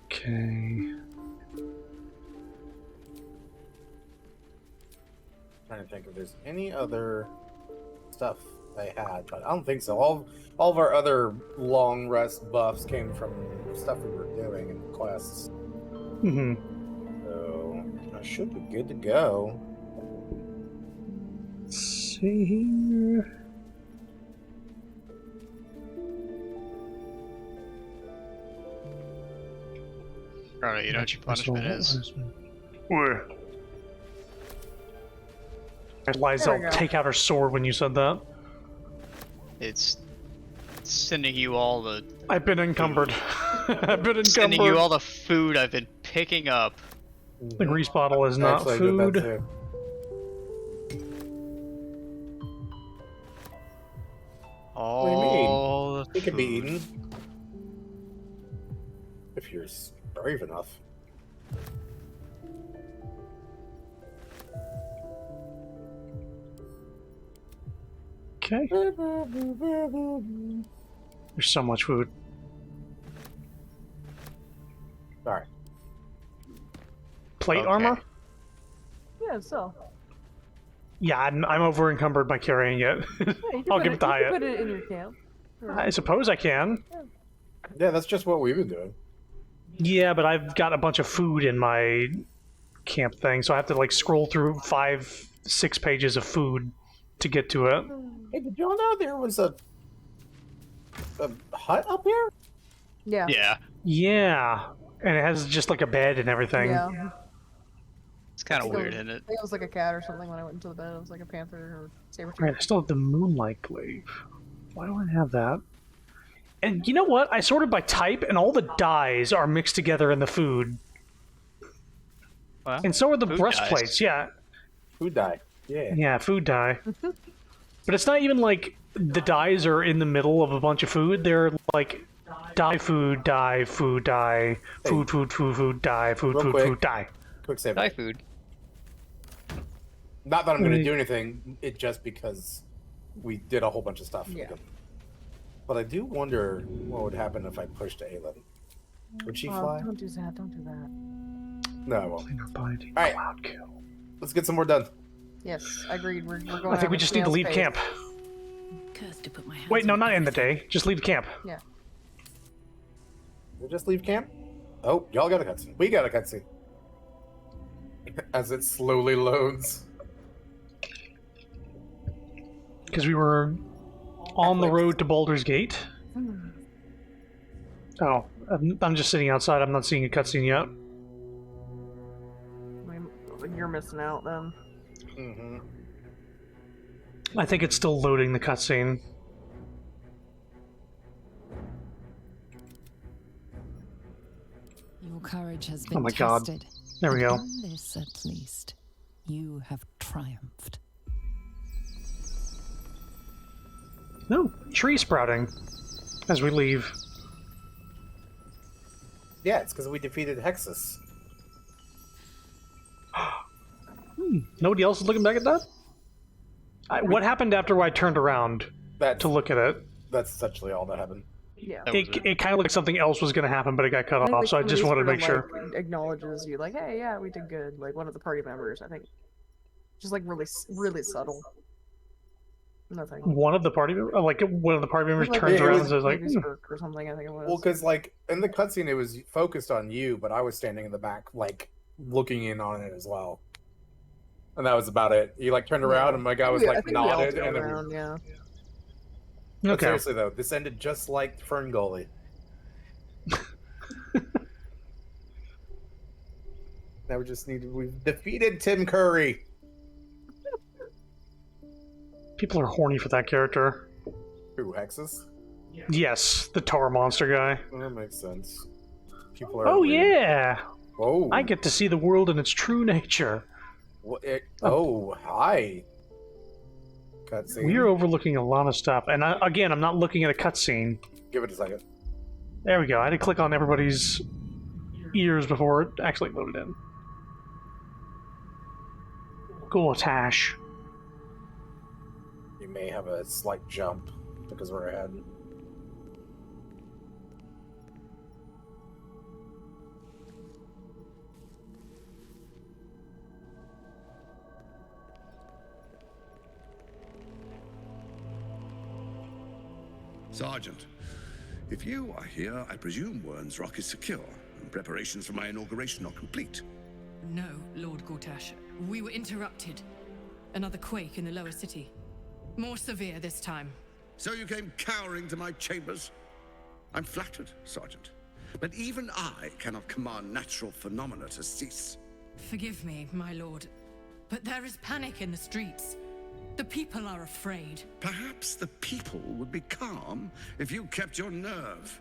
Okay. Trying to think if there's any other stuff I had, but I don't think so. All of our other long rest buffs came from stuff we were doing in quests. Mm-hmm. So I should be good to go. Let's see here. Alright, you know what your punishment is. Where? Liza take out her sword when you said that. It's sending you all the... I've been encumbered. I've been encumbered. Sending you all the food I've been picking up. The grease bottle is not Actually, I food. did that too. What do you All mean? It can be eaten. If you're brave enough. Okay. There's so much food. Alright. Plate armor? Yeah, so. Yeah, I'm over encumbered by carrying it. Yeah, you can I'll put give it to you can Hyatt. put it in your camp. I suppose I can. Yeah, that's just what we've been doing. Yeah, but I've got a bunch of food in my camp thing, so I have to like scroll through 5-6 pages of food to get to it. Hey, did y'all know there was a hut up here? Yeah. Yeah. Yeah, and it has just like a bed and everything. Yeah. It's kind of Still- weird, isn't it? I think it was like a cat or something when I went into the bed. It was like a panther or saber Right, I still have the moonlight glaive. Why do I have that? And you know what? I sorted by type, and all the dyes are mixed together in the food. Well, And so are the food breastplates, dyes. yeah. Food dye. Yeah. Yeah, food dye. But it's not even like the dyes are in the middle of a bunch of food. They're like dye, food, dye, food, dye, food, food, food, food, dye, food, Real food, quick. food, dye. Quick save. Thai food. Not that I'm going to do anything, it just because we did a whole bunch of stuff. Yeah. But I do wonder what would happen if I pushed Aelin. Would she fly? Don't do that. Don't do that. No, I won't. Cleaner binding, Alright. cloud kill. Let's get some more done. Yes, agreed. We're going. I think we just need to leave camp. Cursed to put my hands Wait, no, on not end the day. Just leave camp. Yeah. We'll just leave camp? Oh, y'all got a cutscene. We got a cutscene. As it slowly loads. Because we were on the road to Baldur's Gate. Oh, I'm just sitting outside. I'm not seeing a cutscene yet. You're missing out then. Mm-hmm. I think it's still loading the cutscene. Your courage has been Oh my God. tested. There we but go. in this, at least, you have triumphed. No, tree sprouting as we leave. Yeah, it's because we defeated Hexus. Nobody else is looking back at that? What happened after I turned around to look at it? That's essentially all that happened. Yeah. It kind of looked like something else was going to happen, but it got cut off, so I just wanted to make sure. Acknowledges you, like, hey, yeah, we did good. Like one of the party members, I think. Just like really subtle. Nothing. One of the party members Like, turns it around was and says, like, maybe Spurk or something, I think it was. Well, because, like, in the cutscene, it was focused on you, but I was standing in the back, like, looking in on it as well. And that was about it. He like turned around Yeah. and my guy I was think we like all nodded drove and then around, yeah. But Okay. seriously though, this ended just like Fern Gully. Now we've defeated Tim Curry. People are horny for that character. Who, Hexus? Yes, the tar monster guy. Well, that makes sense. People are Oh weird. yeah! Whoa. I get to see the world in its true nature. Hi. Cutscene. We're overlooking a lot of stuff. And again, I'm not looking at a cutscene. Give it a second. There we go. I had to click on everybody's ears before it actually loaded in. Gortash. You may have a slight jump because we're ahead. Sergeant, if you are here, I presume Wern's Rock is secure, and preparations for my inauguration are complete. No, Lord Gortash. We were interrupted. Another quake in the lower city. More severe this time. So you came cowering to my chambers? I'm flattered, Sergeant. But even I cannot command natural phenomena to cease. Forgive me, my lord, but there is panic in the streets. The people are afraid. Perhaps the people would be calm if you kept your nerve.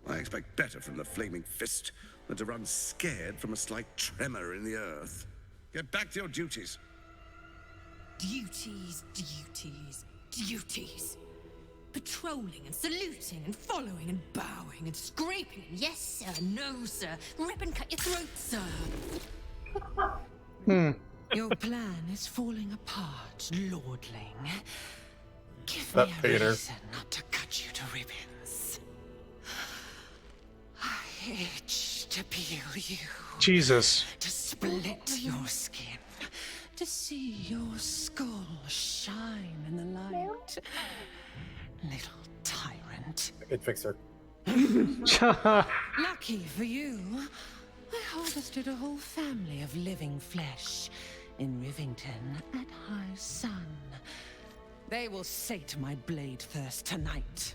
I expect better from the Flaming Fist than to run scared from a slight tremor in the earth. Get back to your duties. Duties, duties, duties. Patrolling and saluting and following and bowing and scraping and yes sir, no sir, rip and cut your throat, sir. Your plan is falling apart, lordling. Give That me a Peter. reason not to cut you to ribbons. I itch to peel you. Jesus. To split your skin. To see your skull shine in the light. Little tyrant. It fixed her. Lucky for you, I harvested a whole family of living flesh in Rivington at high sun. They will sate my blade thirst tonight.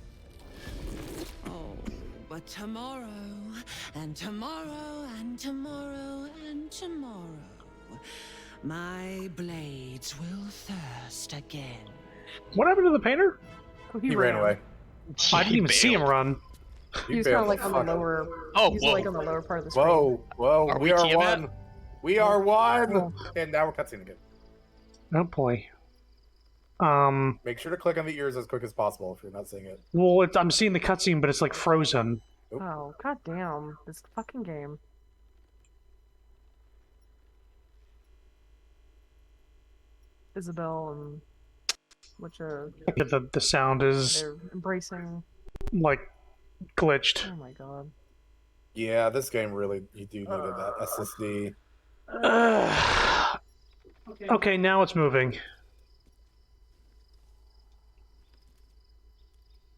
Oh, but tomorrow, and tomorrow, and tomorrow, and tomorrow, my blades will thirst again. What happened to the painter? He ran away. I didn't even see him run. He was kind of like on the lower. Oh, he's whoa. like on the lower part of the screen. Whoa, we are Tiamat? one. We are one. And now we're cutscene again. Oh boy. Make sure to click on the ears as quick as possible if you're not seeing it. Well, I'm seeing the cutscene, but it's like frozen. Oh, god damn. This fucking game. Isabel and which The sound is they're embracing. like glitched. Oh my god. Yeah, this game really, you do need that SSD. Okay, now it's moving.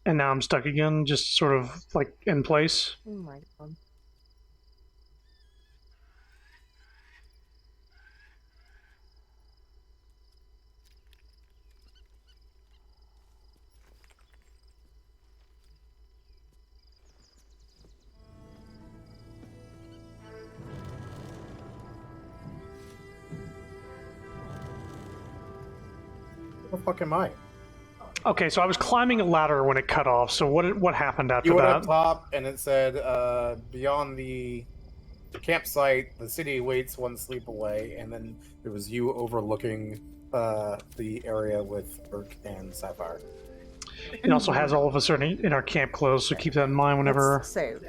And now I'm stuck again, just sort of like in place. Oh my god. What the fuck am I? Okay, so I was climbing a ladder when it cut off. So what happened after You went that? up top and it said, beyond the campsite, the city waits one sleep away, and then there was you overlooking the area with Burke and Sapphire. It also has all of us in our camp clothes, so keep that in mind whenever. Let's save.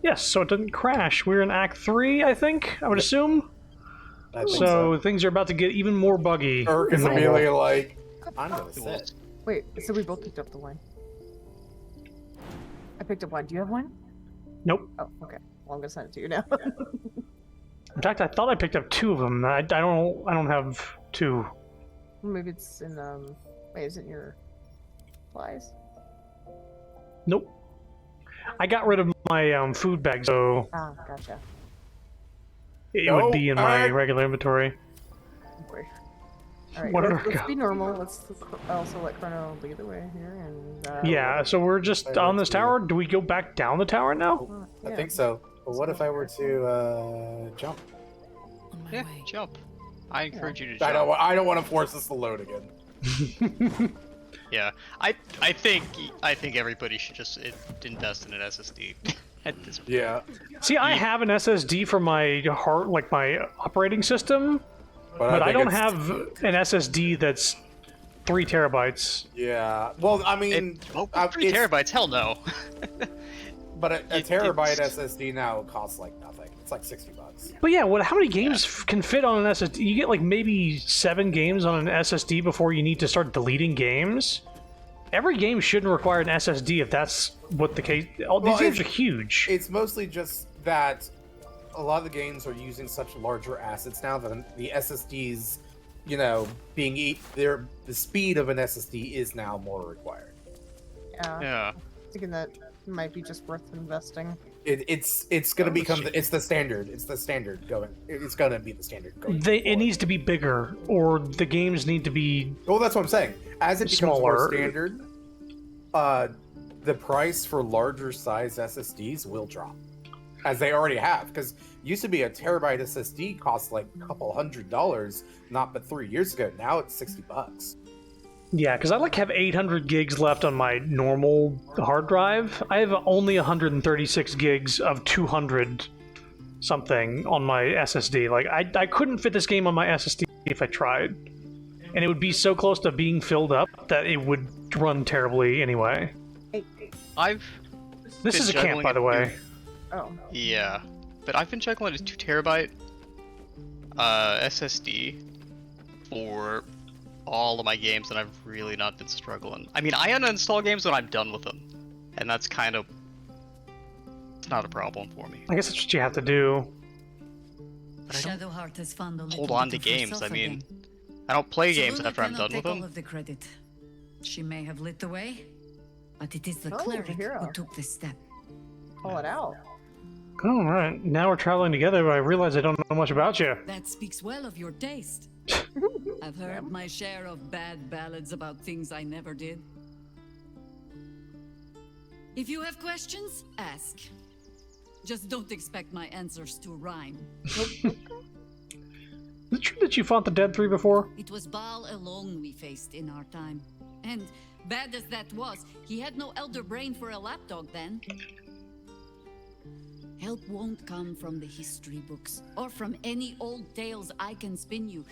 Yes, so it doesn't crash. We're in Act 3, I think. I would assume. I think So things are about to get even more buggy. Burke is immediately like, I'm gonna sit. Wait, so we both picked up the wine. I picked up wine. Do you have wine? Nope. Oh, okay. Well, I'm gonna send it to you now. In fact, I thought I picked up 2 of them. I don't have 2. Maybe it's in wait, is it in your supplies? Nope. I got rid of my food bag, so Ah, gotcha. it would be in my regular inventory. Boy. Alright, What let's are- be normal. Let's also let Chrono lead the way here. And Yeah, so we're just on this tower. Do we go back down the tower now? I think so. But what if I were to jump? Yeah, jump. I encourage you to jump. I don't want to force this to load again. Yeah, I think everybody should just invest in an SSD at this point. Yeah. See, I have an SSD for my my operating system, but I don't have an SSD that's 3 terabytes. Yeah. Well, I mean, 3 terabytes? Hell no. But a terabyte SSD now costs like nothing. It's like $60. But yeah, how many games can fit on an SSD? You get like maybe 7 games on an SSD before you need to start deleting games. Every game shouldn't require an SSD if that's what the case. These games are huge. It's mostly just that a lot of the games are using such larger assets now that the SSDs, being the speed of an SSD is now more required. Yeah. Thinking that might be just worth investing. It's going to become it's the standard. It's the standard going. It's going to be the standard going. It needs to be bigger, or the games need to be. Well, that's what I'm saying. As it becomes smaller. more standard, the price for larger size SSDs will drop, as they already have. Because used to be a terabyte SSD cost like a couple $100, not but 3 years ago. Now it's $60. Yeah, because I have 800 gigs left on my normal hard drive. I have only 136 gigs of 200 something on my SSD. Like, I couldn't fit this game on my SSD if I tried. And it would be so close to being filled up that it would run terribly anyway. This is a camp, by the way. Oh. Yeah, but I've been juggling a 2 terabyte SSD for all of my games, and I've really not been struggling. I mean, I uninstall games when I'm done with them, and that's it's not a problem for me. I guess that's what you have to do. But I don't Shadowheart has found a hold little on bit to of games. herself I mean, again. I don't play games Seluna after I'm cannot done with take all them. of the credit. She may have lit the way, but it is the Oh, cleric the hero. who took this step. Pull it out. All right, now we're traveling together, but I realize I don't know much about you. That speaks well of your taste. I've heard my share of bad ballads about things I never did. If you have questions, ask. Just don't expect my answers to rhyme. Is it true that you fought the Dead 3 before? It was Baal alone we faced in our time. And bad as that was, he had no elder brain for a lapdog then. Help won't come from the history books, or from any old tales I can spin you.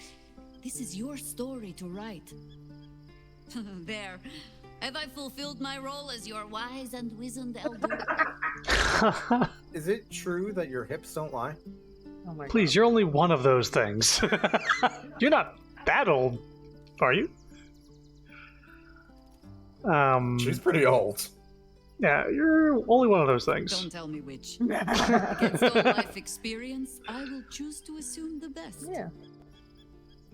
This is your story to write. There. Have I fulfilled my role as your wise and wizened elder? Is it true that your hips don't lie? Oh my Please, you're only one of those things. You're not that old, are you? She's pretty old. Yeah, you're only one of those things. Don't tell me which. Against all life experience, I will choose to assume the best. Yeah.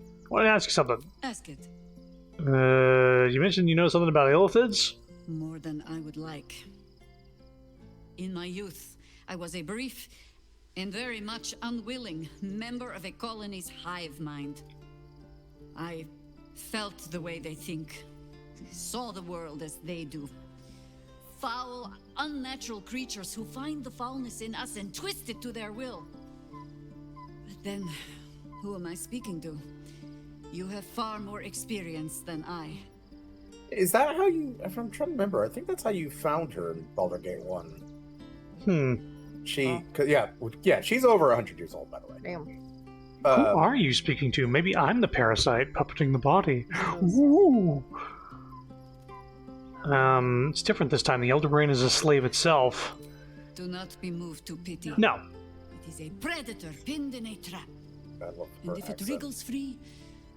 I want to ask you something. Ask it. You mentioned you know something about illithids? More than I would like. In my youth, I was a brief and very much unwilling member of a colony's hive mind. I felt the way they think, saw the world as they do. Foul, unnatural creatures who find the foulness in us and twist it to their will. But then, who am I speaking to? You have far more experience than I. Is that how you? If I'm trying to remember, I think that's how you found her in Baldur Gate 1. Yeah, she's over 100 years old, by the way. Damn. Who are you speaking to? Maybe I'm the parasite puppeting the body. Ooh. It's different this time. The Elder Brain is a slave itself. Do not be moved to pity. No. It is a predator pinned in a trap. And if it wriggles free,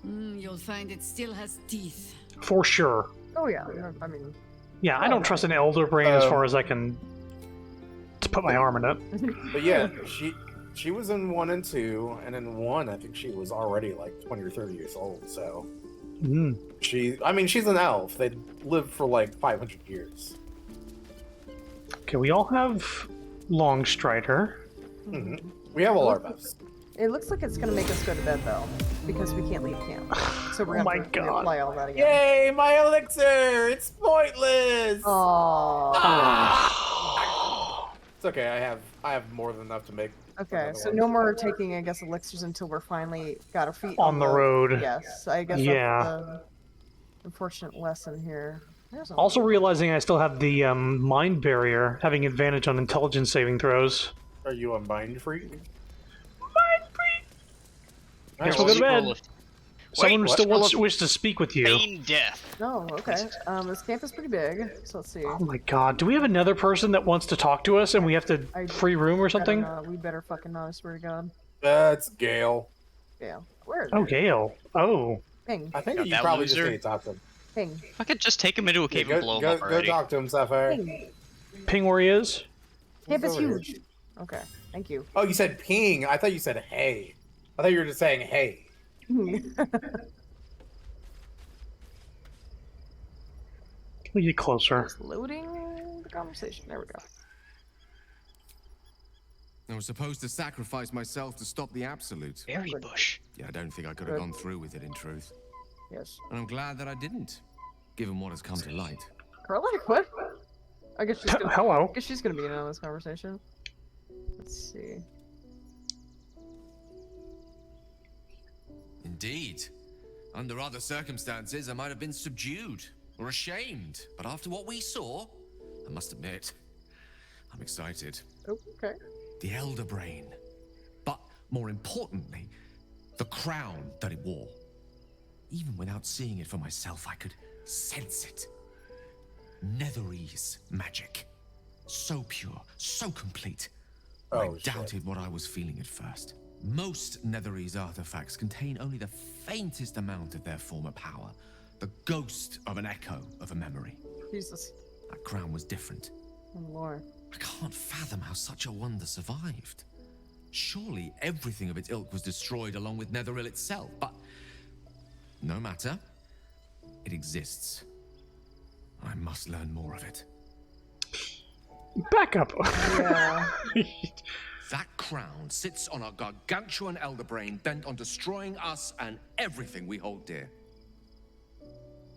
you'll find it still has teeth. For sure. Oh yeah, I mean... Yeah, I don't trust an Elder Brain as far as I can put my arm in it. But yeah, she was in 1 and 2, and in 1, I think she was already like 20 or 30 years old, so... She's an elf. They live for like 500 years. Okay, we all have Longstrider. We have all our buffs. It looks like it's gonna make us go to bed though, because we can't leave camp. So we're Oh gonna my have to God. reapply all that again. Yay, my elixir! It's pointless. It's okay. I have more than enough to make. Okay, so no more taking, I guess, elixirs until we're finally got our feet On the road. Yes, I guess Yeah. that's the unfortunate lesson here. There's a Also realizing I still have the mind barrier, having advantage on intelligence saving throws. Are you a mind freak? Guess we'll go to bed. Someone still wishes to speak with you. Feign death. Oh, okay. This camp is pretty big, so let's see. Oh my god, do we have another person that wants to talk to us and we have to free room or something? We better fucking not, I swear to God. That's Gale. Gale. Where is Oh, it? Gale. Oh. Ping. I think Got you that probably loser. just need to talk to him. Ping. I could just take him into a cave and blow him up Go already. talk to him, Sapphire. Ping. Ping where he is? Camp is over here. huge. Okay, thank you. Oh, you said ping. I thought you said hey. I thought you were just saying hey. We get closer. Just loading the conversation. There we go. I was supposed to sacrifice myself to stop the Absolute. Berry bush. Yeah, I don't think I could have gone through with it, in truth. Yes. And I'm glad that I didn't, given what has come to light. Carla, what? I guess she's gonna. Hello. I guess she's gonna be in on this conversation. Let's see. Indeed. Under other circumstances, I might have been subdued or ashamed. But after what we saw, I must admit, I'm excited. Oh, okay. The Elder Brain. But more importantly, the crown that it wore. Even without seeing it for myself, I could sense it. Netherese magic. So pure, so complete. I doubted what I was feeling at first. Most Netherese artifacts contain only the faintest amount of their former power. The ghost of an echo of a memory. Jesus. That crown was different. Oh, Lord. I can't fathom how such a wonder survived. Surely everything of its ilk was destroyed along with Netheril itself, but no matter. It exists. I must learn more of it. Back up. Yeah. That crown sits on a gargantuan elder brain bent on destroying us and everything we hold dear.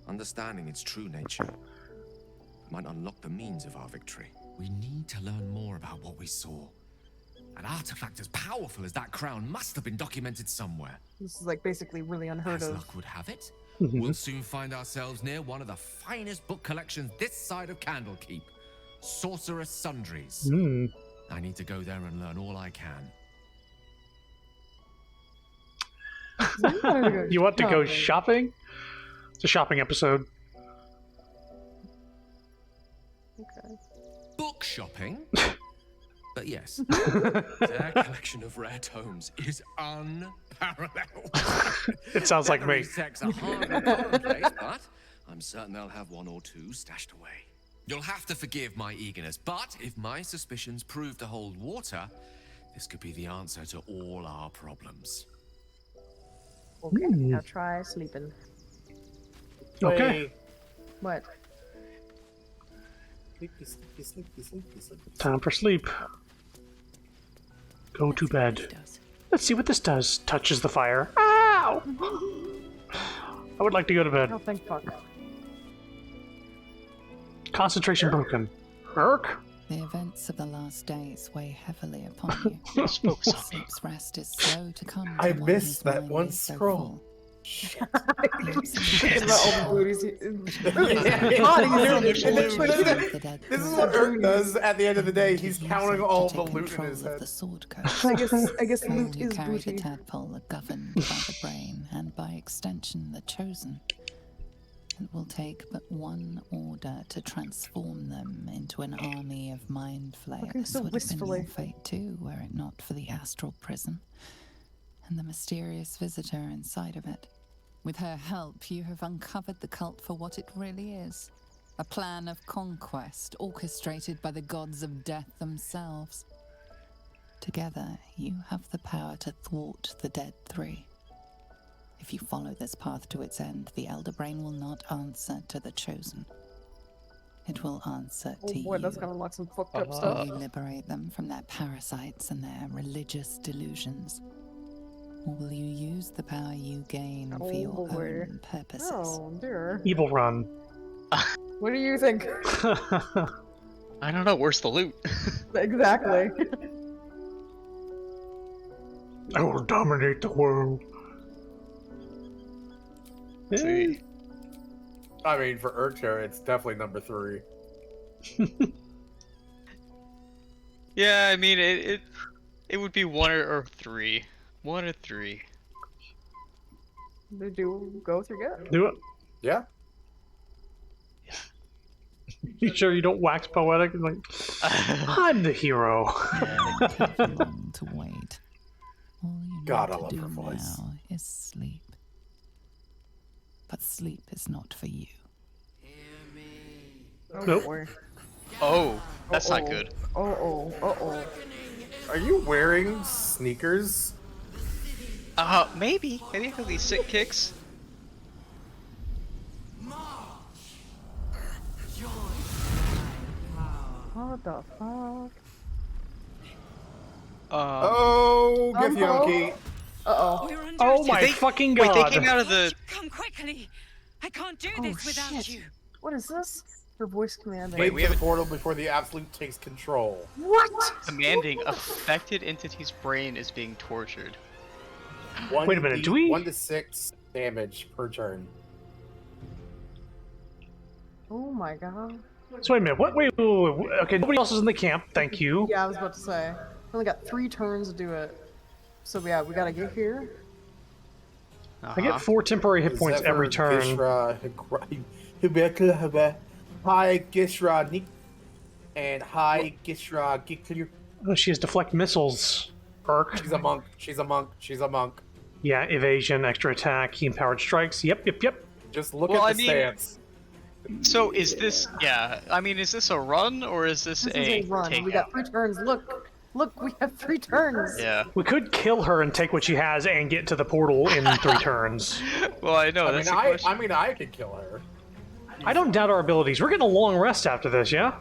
Understanding its true nature might unlock the means of our victory. We need to learn more about what we saw. An artifact as powerful as that crown must have been documented somewhere. This is like basically really unheard As of. luck would have it, we'll soon find ourselves near one of the finest book collections this side of Candlekeep. Sorceress Sundries. I need to go there and learn all I can. You want to go shopping? It's a shopping episode. Okay. Book shopping? But yes, their collection of rare tomes is unparalleled. It sounds like me. Netherese texts are hardly commonplace, but I'm certain they'll have one or two stashed away. You'll have to forgive my eagerness, but if my suspicions prove to hold water, this could be the answer to all our problems. Okay, now try sleeping. Okay. What? Sleepy, sleepy, sleepy, sleepy, sleepy. Time for sleep. Go to bed. Let's see what this does. Touches the fire. Ow! I would like to go to bed. Oh, thank fuck. Concentration broken. Irk? The events of the last days weigh heavily upon you. Sleep's rest is slow to come. I to one missed whose that mind one is so scroll. full. Thinking about all the booties. This is what Irk does at the end of the day. He's counting all the loot in his head. The sword coast. I guess All loot who is carry the booty. tadpole are governed by the brain, and by extension the chosen. It will take but one order to transform them into an army of mind flayers. Looking so Would have been wistfully. your fate too, were it not for the astral prison and the mysterious visitor inside of it. With her help, you have uncovered the cult for what it really is. A plan of conquest orchestrated by the gods of death themselves. Together, you have the power to thwart the Dead Three. If you follow this path to its end, the Elder Brain will not answer to the Chosen. It will answer Oh to boy, you. that's gonna unlock some fucked up stuff. You liberate them from their parasites and their religious delusions. Or will you use the power you gain for your boy. own purposes? Oh dear. Evil run. What do you think? I don't know. Where's the loot? Exactly. I will dominate the world. See. I mean, for Urcher, it's definitely number 3. Yeah, I mean it would be 1 or 3. 1 or 3. Did you go through it? Do it. Yeah. You sure you don't wax poetic? Like, I'm the hero. Take long to wait. All you God, I need love to do her voice. now is sleep. But sleep is not for you. Oh, Nope. boy. Oh, that's not good. Uh-oh. Are you wearing sneakers? Maybe. Maybe after these sick kicks. What the fuck? Oh, hello? Githyanki. Uh-oh. Oh my fucking god. Wait, they came out of the... Come quickly. I can't do Oh, this without shit. you. What is this? Her voice commanding. Wait we for the haven't- portal before the Absolute takes control. What? Commanding affected entity's brain is being tortured. Wait a minute, do we- 1 to 6 damage per turn. Oh my god. So wait a minute. What? Wait. Okay, nobody else is in the camp. Thank you. Yeah, I was about to say. We only got 3 turns to do it. So yeah, we gotta get here. I get 4 temporary hit points every turn. Hi, Gishra, Nick. And hi, Gishra, Giklir. Oh, she has deflect missiles. Perk. She's a monk. She's a monk. She's a monk. Yeah, evasion, extra attack, key empowered strikes. Yep. Just look Well, at the I mean- stance. So is this... Yeah, I mean, is this a run or is this This a is a run. takeout? We got 3 turns. Look, we have 3 turns. Yeah. We could kill her and take what she has and get to the portal in 3 turns. Well, I know. I That's mean, the question. I mean, I could kill her. I don't doubt our abilities. We're getting a long rest after this, yeah?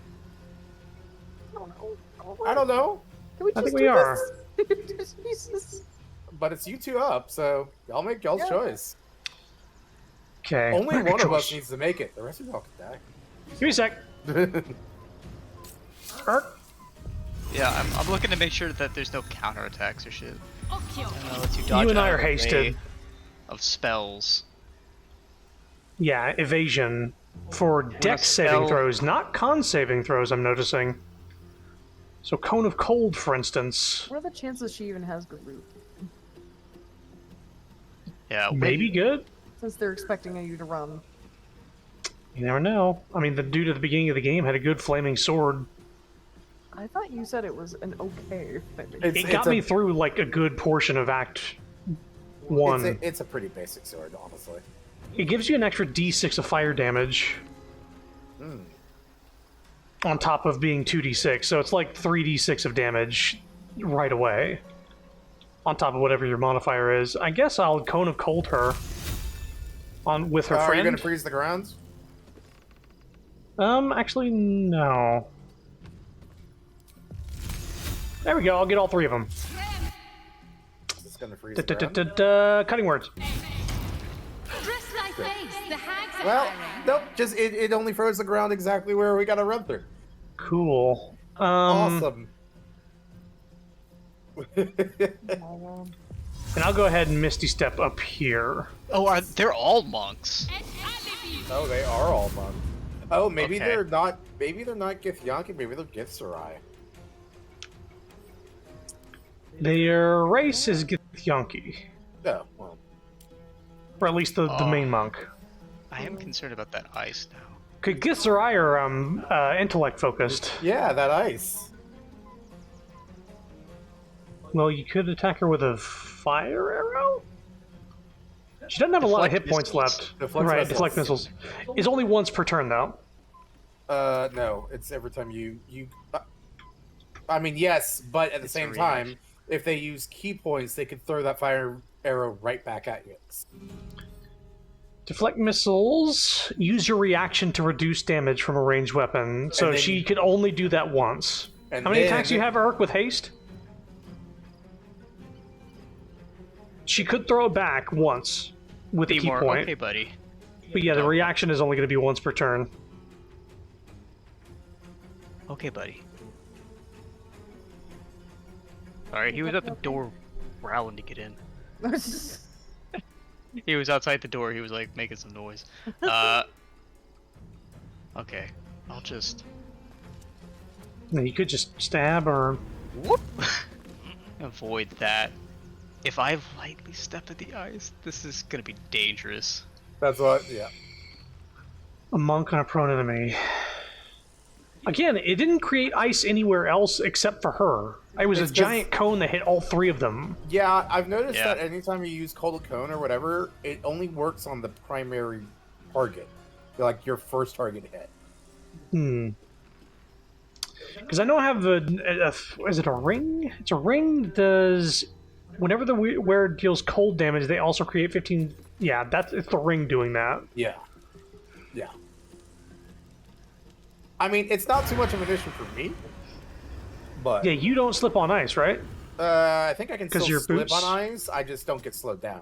I don't know, Can we I just think do we are. this? Jesus. but it's you 2 up, so y'all make y'all's Yeah. choice. Okay. Only make a one of us choice. needs to make it. The rest of y'all can Give me a sec. die. Perk. Yeah, I'm looking to make sure that there's no counterattacks or shit. I don't know, lets you You dodge and I out are of the way hasted. Of spells. Yeah, evasion for dex saving spell- throws, not con saving throws, I'm noticing. So Cone of Cold, for instance. What are the chances she even has good loot? Yeah, Maybe good? Since they're expecting you to run. You never know. I mean, the dude at the beginning of the game had a good flaming sword. I thought you said it was an okay thing. It got me through, like, a good portion of Act 1. It's a pretty basic sword, honestly. It gives you an extra d6 of fire damage. On top of being 2d6, so it's like 3d6 of damage right away. On top of whatever your modifier is. I guess I'll Cone of Cold her. With her Are you friend. gonna freeze the grounds? Actually, no. There we go, I'll get all 3 of them. It's gonna freeze the ground. Cutting words. Dress thy face, the hags are Well, hiring. nope. Just it only froze the ground exactly where we gotta run through. Cool. Awesome. And I'll go ahead and Misty Step up here. Oh, they're all monks. Oh, they are all monks. Oh, maybe Okay. they're not. Maybe they're not Githyanki. Maybe they're Githzerai. Their race is Githyanki. Oh, well. Or at least the main monk. I am concerned about that ice now. Okay, Githzerai are intellect focused. Yeah, that ice. Well, you could attack her with a fire arrow? She doesn't have a lot of hit points left. Deflect right, missiles. deflect missiles. It's only once per turn, though. No, it's every time you. I mean, yes, but at the same time, if they use key points, they could throw that fire arrow right back at you. Deflect missiles. Use your reaction to reduce damage from a ranged weapon. So And then- she could only do that once. And How many then- attacks do you have, Urk, with haste? She could throw it back once with a key more. point. Okay, buddy. But yeah, the reaction is only going to be once per turn. Okay, buddy. Alright, he was at the door growling to get in. He was outside the door, he was like making some noise. Okay, I'll just... You could just stab or... Whoop! Avoid that. If I lightly step in the ice, this is gonna be dangerous. That's what, yeah. A monk on a prone enemy. Again, it didn't create ice anywhere else except for her. It was a giant cone that hit all three of them. Yeah, I've noticed that anytime you use Cold Cone or whatever, it only works on the primary target. Like your first target hit. Because I know I have is it a ring? It's a ring that does... Whenever the wearer deals cold damage, they also create 15... Yeah, it's the ring doing that. Yeah. Yeah. I mean, it's not too much of an issue for me, but... Yeah, you don't slip on ice, right? I think I can still your slip boots? on ice, I just don't get slowed down.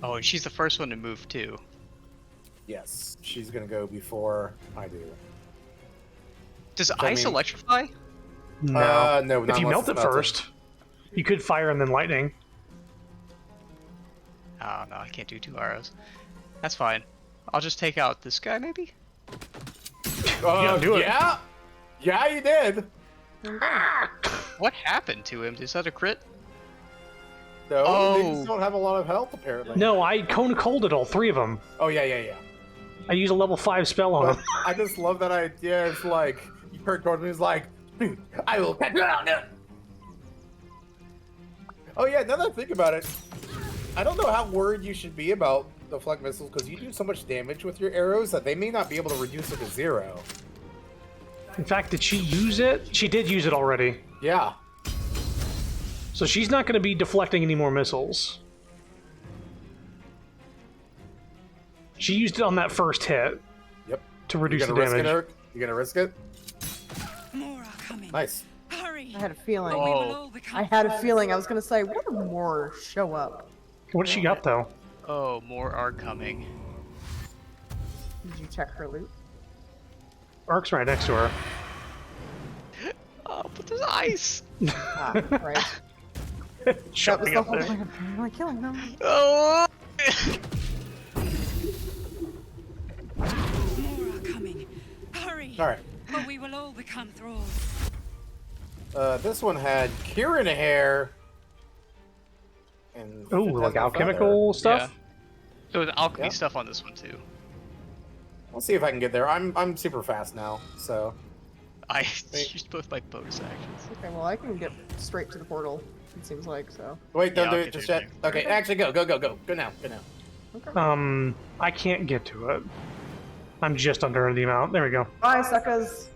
Oh, and she's the first one to move, too. Yes, she's gonna go before I do. Does ice electrify? No. No, If not you unless melt it it's melted. first, you could fire and then lightning. Oh, no, I can't do 2 arrows. That's fine. I'll just take out this guy, maybe? Do it. Yeah? Yeah, you did. What happened to him? Is that a crit? No, they just don't have a lot of health, apparently. No, I cone colded all three of them. Oh, yeah. I use a level 5 spell on them. I just love that idea. It's like, you heard Gordon is like, I will catch you out. Oh, yeah, now that I think about it, I don't know how worried you should be about the deflect missiles, because you do so much damage with your arrows that they may not be able to reduce it to 0. In fact, did she use it? She did use it already. Yeah. So she's not going to be deflecting any more missiles. She used it on that first hit. Yep. To reduce the You gonna risk damage. it, Eric? You gonna risk it? More are coming. Nice. Hurry. I had a feeling. Or we will all become I had a foes. feeling. I was gonna say, what if more show up? What does she got, though? Oh, more are coming. Did you check her loot? Ark's right next to her. Oh, but there's ice! Ah, right. Shut That was me the up whole there. point of apparently killing them. Oh! More are coming. Hurry. Alright. Or we will all become thralls. This one had Kieran hair. And Ooh, like Phantasmal alchemical Feather. stuff? Yeah. There was alchemy Yeah. stuff on this one, too. We'll see if I can get there. I'm super fast now, so. I used both my bonus actions. Okay, well I can get straight to the portal. It seems like so. Wait, don't Yeah, do I'll it get just there yet. too. Okay, actually go now. Go now. I can't get to it. I'm just under the amount. There we go. Bye, suckers.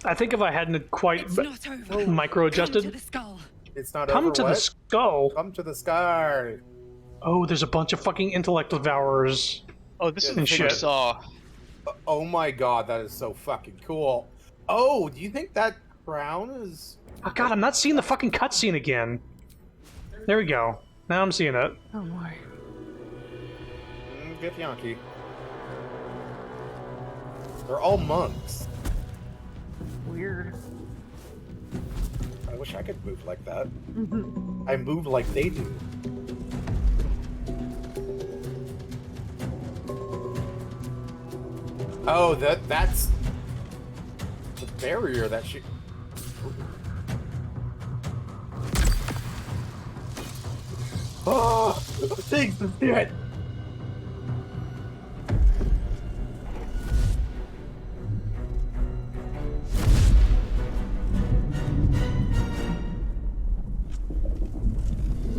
I think if I hadn't quite It's not over. micro Come to adjusted. the skull. It's not Come over. to the what? skull. Come to the sky. Oh, there's a bunch of fucking intellect devourers. Oh, this is And the thing I shit. saw. Oh my god, that is so fucking cool. Oh, do you think that crown is... Oh god, I'm not seeing the fucking cutscene again. There we go. Now I'm seeing it. Oh boy. Get Yankee. They're all monks. Weird. I wish I could move like that. I move like they do. Oh, that's the barrier that she... Oh, things to see it.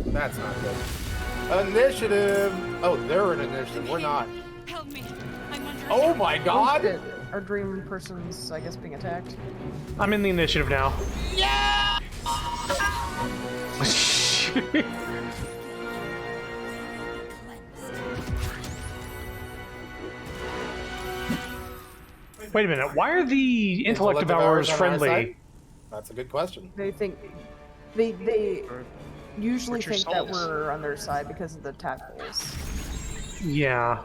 That's not good. Initiative! Oh, they're an initiative. We're not. Help me. I'm under Oh attack. my god! Shit. Our dream person's, I guess, being attacked. I'm in the initiative now. Yeah! Wait a minute. Why are the intellect devourers on our friendly? side? That's a good question. They think They usually Butcher think that souls. we're on their side because of the tadpoles. Yeah.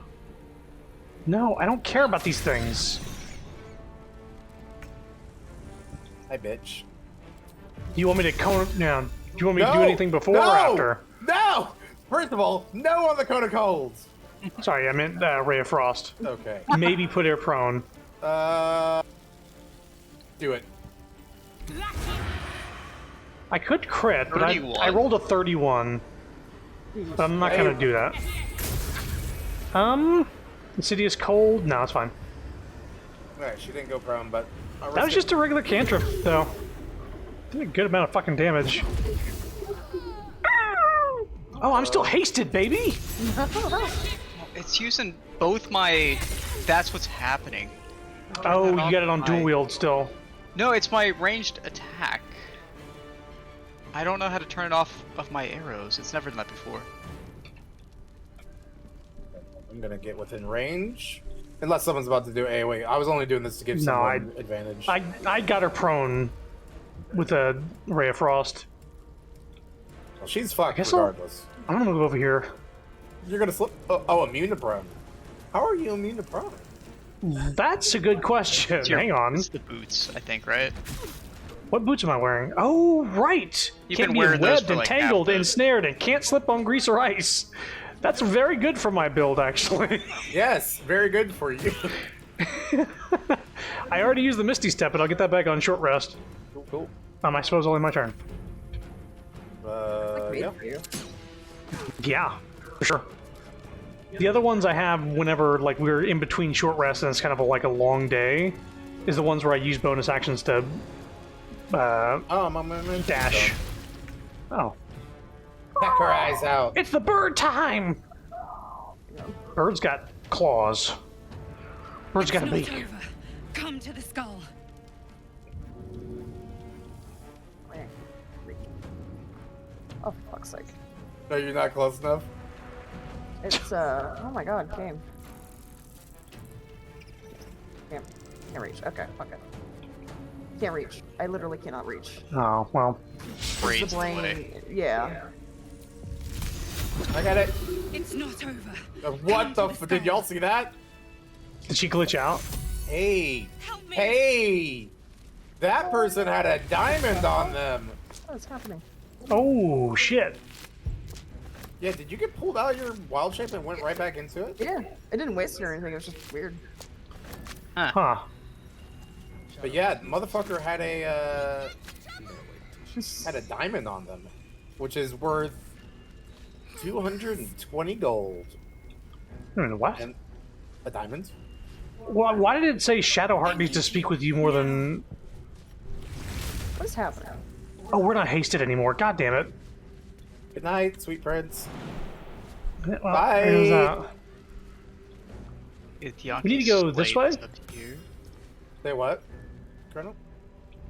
No, I don't care about these things. Hi, bitch. You want me to cone? Yeah. Do you want me to do No! anything before No! or after? No! First of all, no on the cone of colds. Sorry, I meant Ray of Frost. Okay. Maybe put air prone. Do it. I could crit, but I 31. rolled a 31. But I'm not gonna do that. Insidious Cold? No, it's fine. Alright, she didn't go prone, but... That was just a regular cantrip, though. Did a good amount of fucking damage. Oh, I'm still hasted, baby! It's using both my... That's what's happening. Oh, you got it on dual wield still. No, it's my ranged attack. I don't know how to turn it off of my arrows. It's never done that before. I'm gonna get within range. Unless someone's about to do AoE. I was only doing this to give someone advantage. I got her prone with a Ray of Frost. Well, she's fucked guess regardless. I'm gonna move over here. You're gonna slip. Oh, immune to prone. How are you immune to prone? That's a good question. Hang on. It's the boots, I think, right? What boots am I wearing? Oh, right. You've Can't been be wearing those webbed, for, like, half entangled, the- ensnared, and can't slip on grease or ice. That's very good for my build, actually. Yes, very good for you. I already used the Misty Step, but I'll get that back on short rest. Cool. I suppose only my turn. Yeah. Yeah, for sure. The other ones I have whenever like we're in between short rests and it's kind of like a long day, is the ones where I use bonus actions to dash. Oh. Peck her eyes out. It's the bird time! Bird's got claws. Bird's got a beak. Over. Come to the skull. Oh, for fuck's sake. No, you're not close enough. It's, oh my god, game. Can't reach. Okay, fuck it. Can't reach. I literally cannot reach. Oh, well. The blade, yeah. I got it. It's not over. What the f- did y'all see that? Did she glitch out? Hey. Hey. That person had a diamond on them. What's happening? Oh, shit. Yeah, did you get pulled out of your wild shape and went right back into it? Yeah, it didn't waste it or anything. It was just weird. Huh. But yeah, motherfucker had a diamond on them, which is worth 220 gold. What? And a diamond? Well, why did it say Shadowheart needs to speak with you more than... What is happening? Oh, we're not hasted anymore. God damn it. Good night, sweet prince. Well, Bye. there's that. We need to go this way? Say what, Colonel?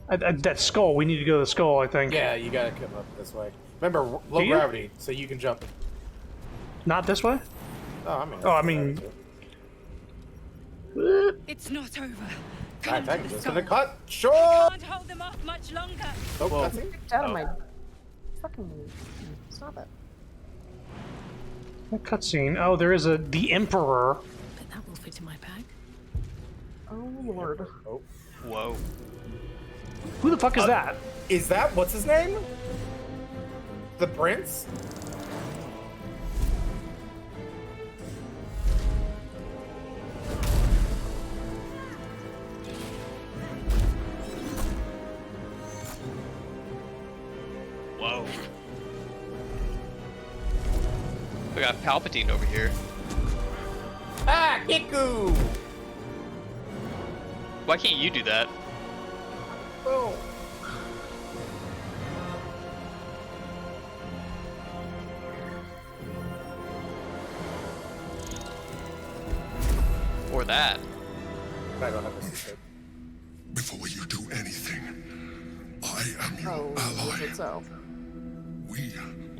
That skull. We need to go to the skull, I think. Yeah, you gotta come up this way. Remember, low Do you? gravity, so you can jump. Not this way? Oh, I mean. It's not over. I think the it's skull. gonna cut short. Can't hold them off much longer. Oh, Well, that's get out of my fucking. Stop it. What cutscene? Oh, there is the Emperor. But that will fit in my bag. Oh lord. Oh. Whoa. Who the fuck is that? Is that what's his name? The prince? Whoa. We got Palpatine over here. Ah, Kiku! Why can't you do that? Oh. Or that. I don't have a secret. Before you do anything, I am your Oh, ally. is it so? We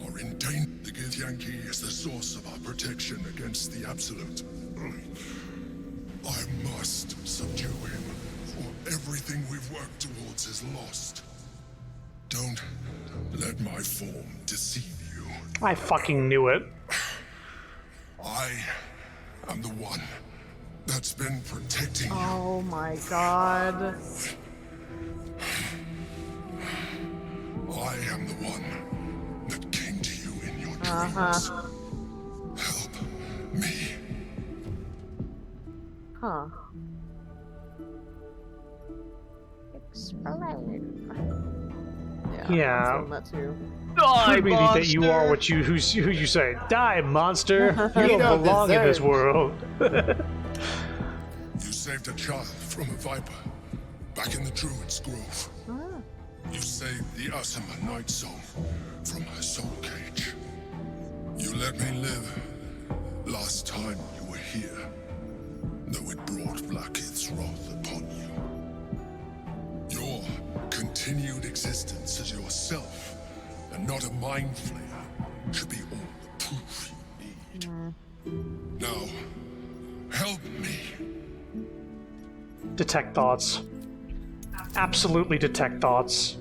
are in danger. The Githyanki is the source of our protection against the Absolute. I must subdue him, or everything we've worked towards is lost. Don't Let my form deceive you. I fucking knew it. I am the one that's been protecting you. Oh my god. I am the one that came to you in your dreams. Uh-huh. Help me. Huh. Explain. Yeah. I'm that too. Prove me that you are what you who you say. Die, monster! You don't belong in this world. You saved a child from a viper back in the Druid's Grove. You saved the Asima Night Soul from her soul cage. You let me live last time you were here, though it brought Blackheath's wrath upon you. Your continued existence as yourself and not a mind flayer should be all the proof you need. Now, help me. Detect thoughts. Absolutely detect thoughts.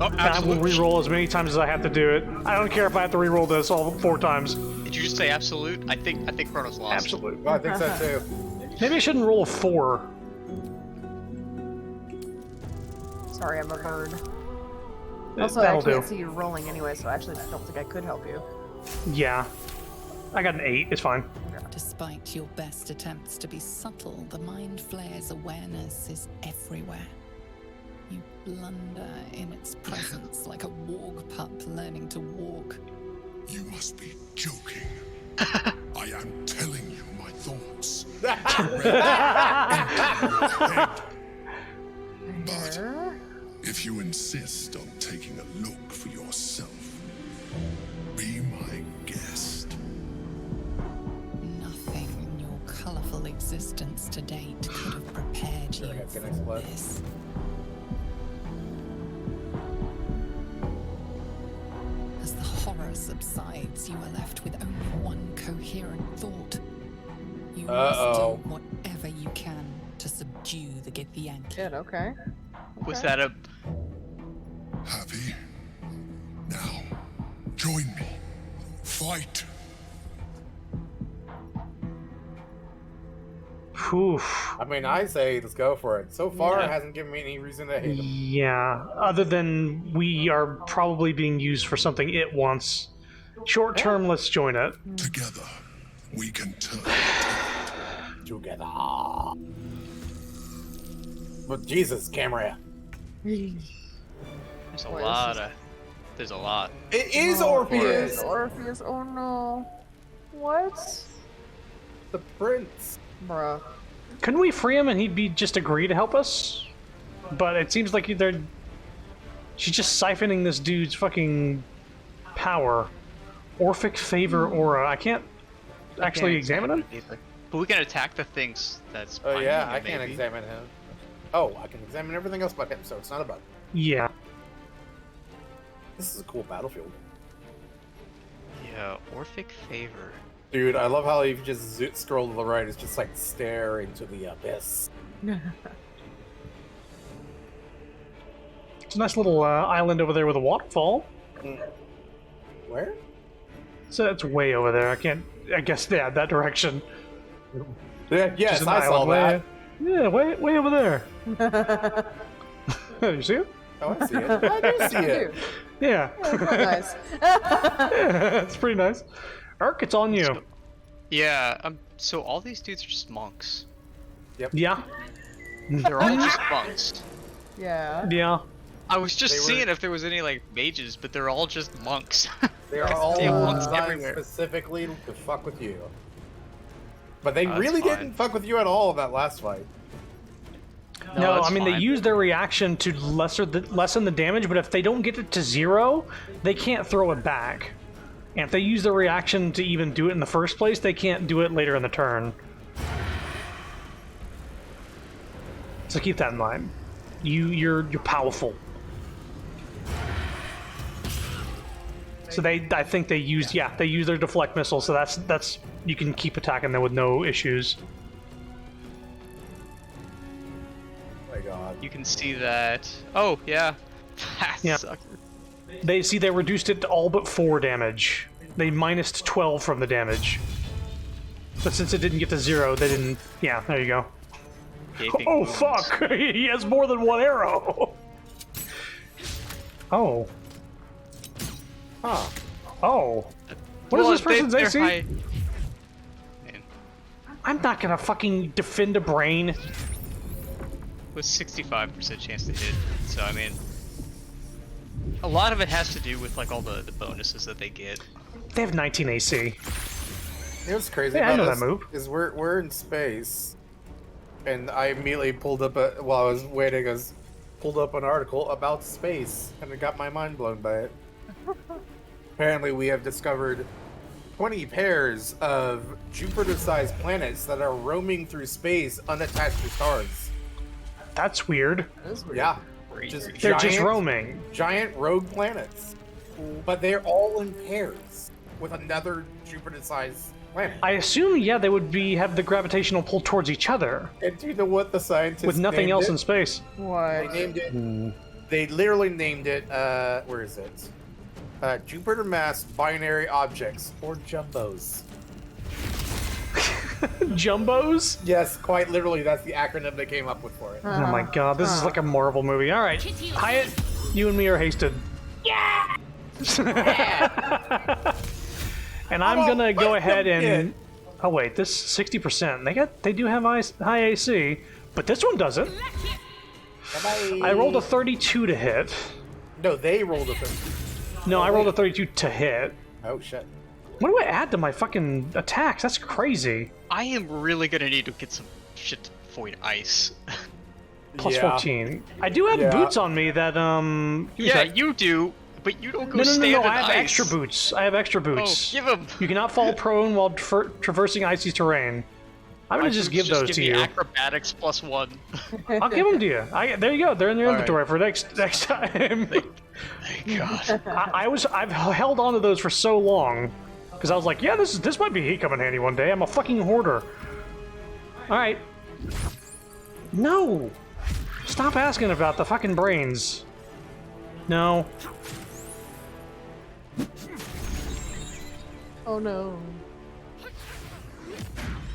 Oh, I will reroll as many times as I have to do it. I don't care if I have to reroll this all 4 times. Did you just say absolute? I think Chronos lost. Absolute. Well, I think so too. Maybe I shouldn't roll a 4. Sorry, I'm a bird. Also, That'll I can't do. see you rolling anyway, so I actually don't think I could help you. Yeah. I got an 8. It's fine. Despite your best attempts to be subtle, the Mind Flayer's awareness is everywhere. You blunder in its presence like a warg pup learning to walk. You must be joking. I am telling you my thoughts. But if you insist on taking a look for yourself, be my guest. Nothing in your colorful existence to date could have prepared you for this. As the horror subsides, you are left with only one coherent thought. You must do whatever you can to subdue the Githyanki. Good, okay. Was that a... Happy? Now, join me. Fight. Oof. I mean, I say let's go for it. So far, it hasn't given me any reason to hate him. Yeah. Other than we are probably being used for something it wants. Short term, let's join it. Together, we can turn Together. But Jesus, camera. There's a lot of... There's a lot. It is Orpheus! Orpheus, oh no. What? The prince. Bruh. Couldn't we free him and he'd be just agree to help us? But it seems like they're... She's just siphoning this dude's fucking power. Orphic favor aura. I can't actually examine him? But we can attack the things that's... Oh yeah, binding I him, can't maybe. examine him. Oh, I can examine everything else but him, so it's not a bug. Yeah. This is a cool battlefield. Yeah, Orphic favor. Dude, I love how you just scroll to the right. It's just like stare into the abyss. It's a nice little island over there with a waterfall. Where? So it's way over there. I can't... I guess, yeah, that direction. Yeah, yes, Just an I saw island that. Yeah, way over there. You see it? Oh, I see it. I do see it. Yeah. Yeah, quite nice. Yeah, it's pretty nice. Ark, it's on you. Yeah, so all these dudes are just monks. Yep. Yeah. They're all just monks. Yeah. Yeah. I was just They were- seeing if there was any, like, mages, but they're all just monks. They are all Damn monks designed everywhere. specifically to fuck with you. But they Oh, that's really fine. didn't fuck with you at all in that last fight. No, that's I mean, they fine. use their reaction to lessen the damage, but if they don't get it to 0, they can't throw it back. And if they use their reaction to even do it in the first place, they can't do it later in the turn. So keep that in mind. You're powerful. So I think they used they use their deflect missile, so that's you can keep attacking them with no issues. Oh my god. You can see that. Oh, yeah. That Yeah. sucker. They reduced it to all but 4 damage. They minused 12 from the damage. But since it didn't get to 0, they didn't... Yeah, there you go. Gaping Oh, wounds. fuck! He has more than 1 arrow! Oh. Huh. Oh. What is this person's they're AC? high- I'm not gonna fucking defend a brain. With 65% chance to hit, so I mean... A lot of it has to do with like all the bonuses that they get. They have 19 AC. You know what's crazy Yeah, I about know this that move. is we're in space, and I immediately pulled up while I was waiting. I pulled up an article about space, and it got my mind blown by it. Apparently, we have discovered 20 pairs of Jupiter-sized planets that are roaming through space unattached to stars. That's weird. Yeah, They're just roaming. Giant rogue planets, but they're all in pairs with another Jupiter-sized planet. I assume, yeah, they would have the gravitational pull towards each other. And do you know what the scientists With nothing named else it? in space. What? They named it. They literally named it. Where is it? Jupiter mass binary objects, or jumbos. Jumbos? Yes, quite literally. That's the acronym they came up with for it. Oh my god, this is like a Marvel movie. All right, Hyatt, you and me are hasted. Yeah. And I'm gonna go ahead and. Oh wait, this 60%. They do have high AC, but this one doesn't. Bye-bye. I rolled a 32 to hit. No, they rolled a 30. No, I rolled a 32 to hit. Oh shit. What do I add to my fucking attacks? That's crazy. I am really gonna need to get some shit to avoid ice. Plus 14. I do have boots on me that Yeah, you do, but you don't go No, stand in I have ice. extra boots. I have extra boots. Oh, give 'em. You cannot fall prone while traversing icy terrain. I'm gonna just give those to me you. Acrobatics +1. I'll give them to you. There you go. They're in your All inventory for next time. Thank God. I've held on to those for so long because I was like, yeah, this might be come in handy one day. I'm a fucking hoarder. All right. No. Stop asking about the fucking brains. No. Oh no.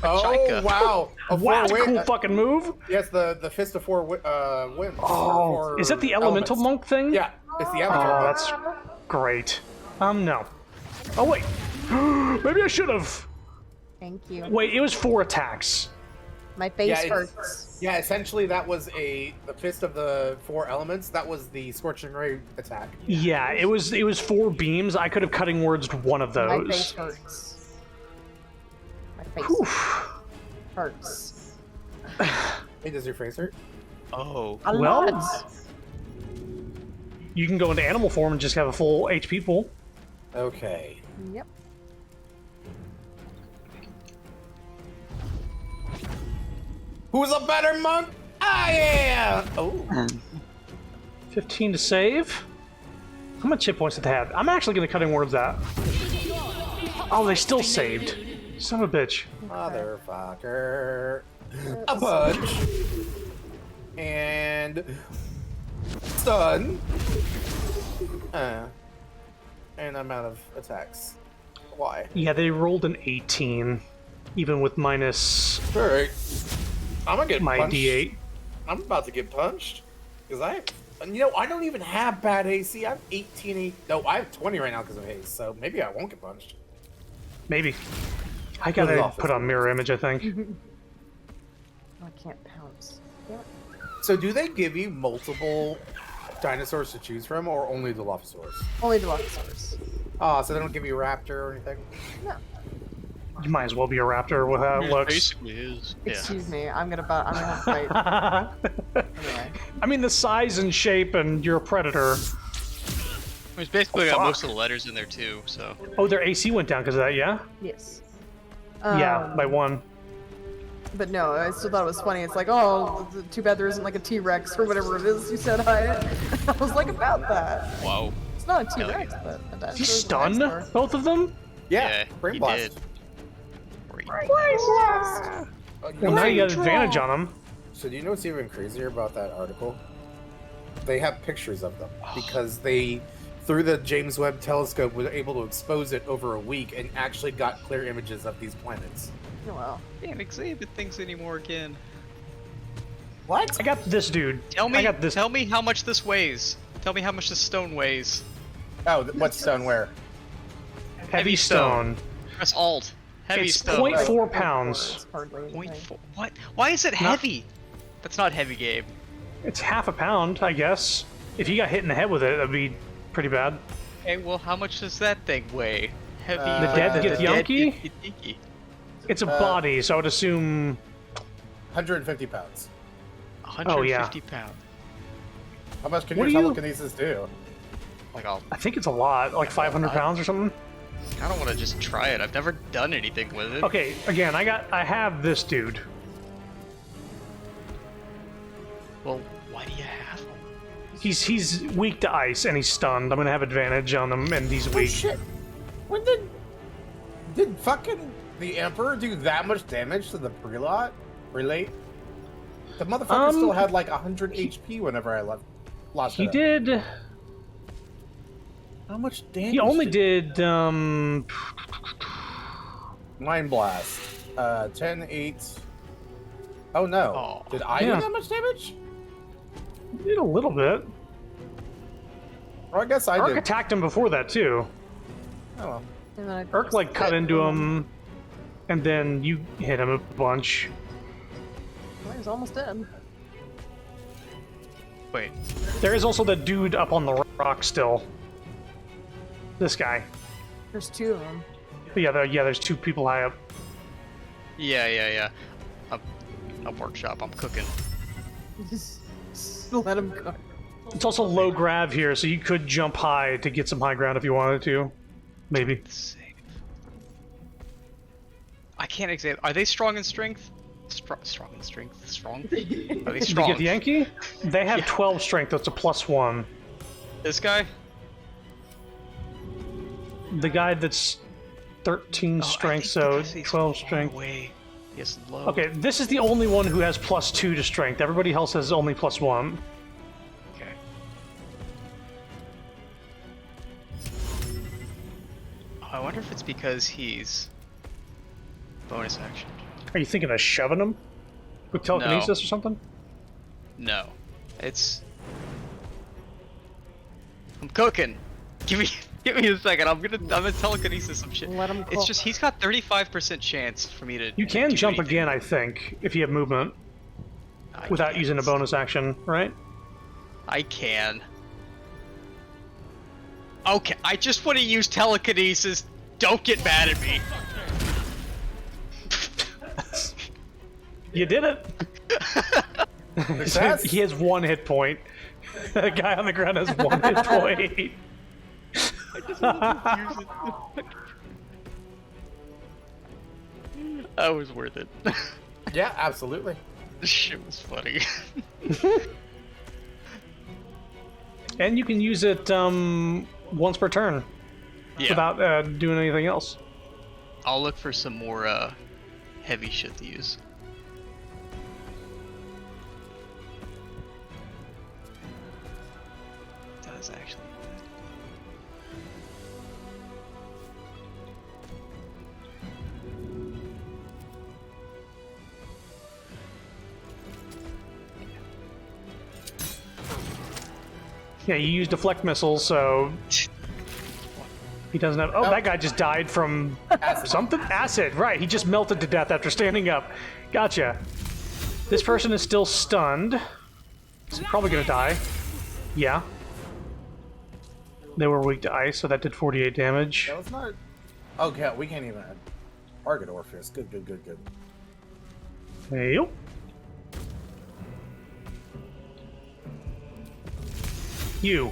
Oh Chika. wow! Wow, that's a cool fucking move. Yes, the fist of 4 winds. Oh, is that the elemental monk thing? Yeah, it's the elemental. Oh, monk. that's great. No. Oh wait, maybe I should have. Thank you. Wait, it was 4 attacks. My face Yeah, hurts. Yeah, essentially that was the fist of the 4 elements. That was the scorching ray attack. Yeah, it was 4 beams. I could have cutting words one of My those. face hurts. My face hurts. Hey, does your face hurt? Oh. A Well, lot. you can go into animal form and just have a full HP pool. Okay. Yep. Who's a better monk? I am! Oh. 15 to save. How much hit points did they have? I'm actually going to cutting words that. Oh, they still saved. Son of a bitch. Motherfucker. A punch. And... stun. And I'm out of attacks. Why? Yeah, they rolled an 18, even with minus Alright. I'm gonna get my punched. D8. I'm about to get punched. Because I don't even have bad AC. I have 18. No, I have 20 right now because of haste. So maybe I won't get punched. Maybe. I gotta put on mirror image, I think. I can't pounce. Damn it. So do they give you multiple dinosaurs to choose from, or only the Dilophosaurus? Only the Dilophosaurus. Oh, so they don't give you a raptor or anything? No. You might as well be a raptor with how it looks. Basically is. Excuse me. I'm gonna have to fight. Anyway. I mean, the size and shape, and you're a predator. It's basically got fuck. most of the letters in there too, so. Oh, their AC went down because of that, yeah? Yes. Yeah, by 1. But no, I still thought it was funny. It's like, oh, too bad there isn't like a T-Rex or whatever it is you said, Hyatt. I was like, about that. Wow. It's not a T-Rex, but a dinosaur. Did you stun both of them? Yeah, brain he blast. did. Brain blast. Well, now you got advantage on them. So do you know what's even crazier about that article? They have pictures of them because they through the James Webb Telescope, was able to expose it over a week and actually got clear images of these planets. Oh, wow. Can't exhibit things anymore again. What? I got this dude. Tell me. I got this. Tell me how much this weighs. Tell me how much this stone weighs. Oh, what stone? Where? Heavy stone. Press Alt. Heavy It's stone. 0.4 pounds. 0.4. What? Why is it heavy? That's not heavy, Gabe. It's half a pound, I guess. If you got hit in the head with it, that'd be pretty bad. Okay, well, how much does that thing weigh? Heavy. The dead get yonky? Yonky? It's a body, so I would assume 150 pounds. 150 pounds. How much can What your do you- telekinesis do? Like, I'll. I think it's a lot, like 500 pounds or something. I don't want to just try it. I've never done anything with it. Okay, again, I have this dude. Well, why do you have him? He's weak to ice and he's stunned. I'm gonna have advantage on him, and he's weak. Shit. When did fucking the Emperor do that much damage to the prelate? The motherfucker still had like 100 HP whenever I lost He it up. did. How much damage? He only did Mind Blast. 10, 8. Oh no. Did I do Yeah. that much damage? He did a little bit. Or I guess I Urk did. attacked him before that too. Oh well. And then Urk like cut into him, and then you hit him a bunch. He's almost dead. Wait. There is also that dude up on the rock still. This guy. There's two of them. Yeah, there's two people high up. Yeah. I'm workshop. I'm cooking. Just let him go. It's also low grav here, so you could jump high to get some high ground if you wanted to. Maybe. I can't examine. Are they strong in strength? Strong in strength. Strong. Are they Did you strong? get the Yankee? They have 12 strength, that's a +1. This guy? The guy that's 13 strength, so 12 strength. Yes, low. Okay, this is the only one who has +2 to strength. Everybody else has only +1. Okay. Oh, I wonder if it's because he's bonus action. Are you thinking of shoving him with telekinesis or something? No, it's. I'm cooking. Give me a second. I'm gonna telekinesis some shit. Let him It's cook. just he's got 35% chance for me to. You can do jump anything. again, I think, if you have movement. Without using a bonus action, right? I can. Okay, I just want to use telekinesis. Don't get mad at me. You did it! Success? He has 1 hit point. The guy on the ground has 1 hit point. That was worth it. Yeah, absolutely. This shit was funny. And you can use it once per turn. Yeah. Without doing anything else. I'll look for some more heavy shit to use. Does actually. Yeah, you use deflect missiles, so he doesn't have. Oh, that guy just died from something. Acid, right? He just melted to death after standing up. Gotcha. This person is still stunned. He's probably gonna die. Yeah. They were weak to ice, so that did 48 damage. That was not. Okay, we can't even target Orpheus. Good. Hey, yo. You.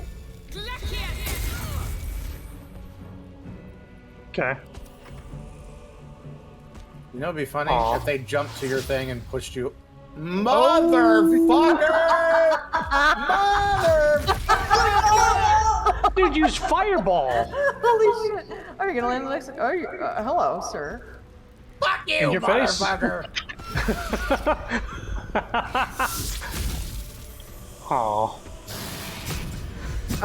Okay. You know, it'd be funny Aw. if they jumped to your thing and pushed you. Motherfucker! Motherfucker! Dude, use fireball. Holy shit! Are you gonna land the next? Oh, hello, sir. Fuck you, In your face. motherfucker! Aw.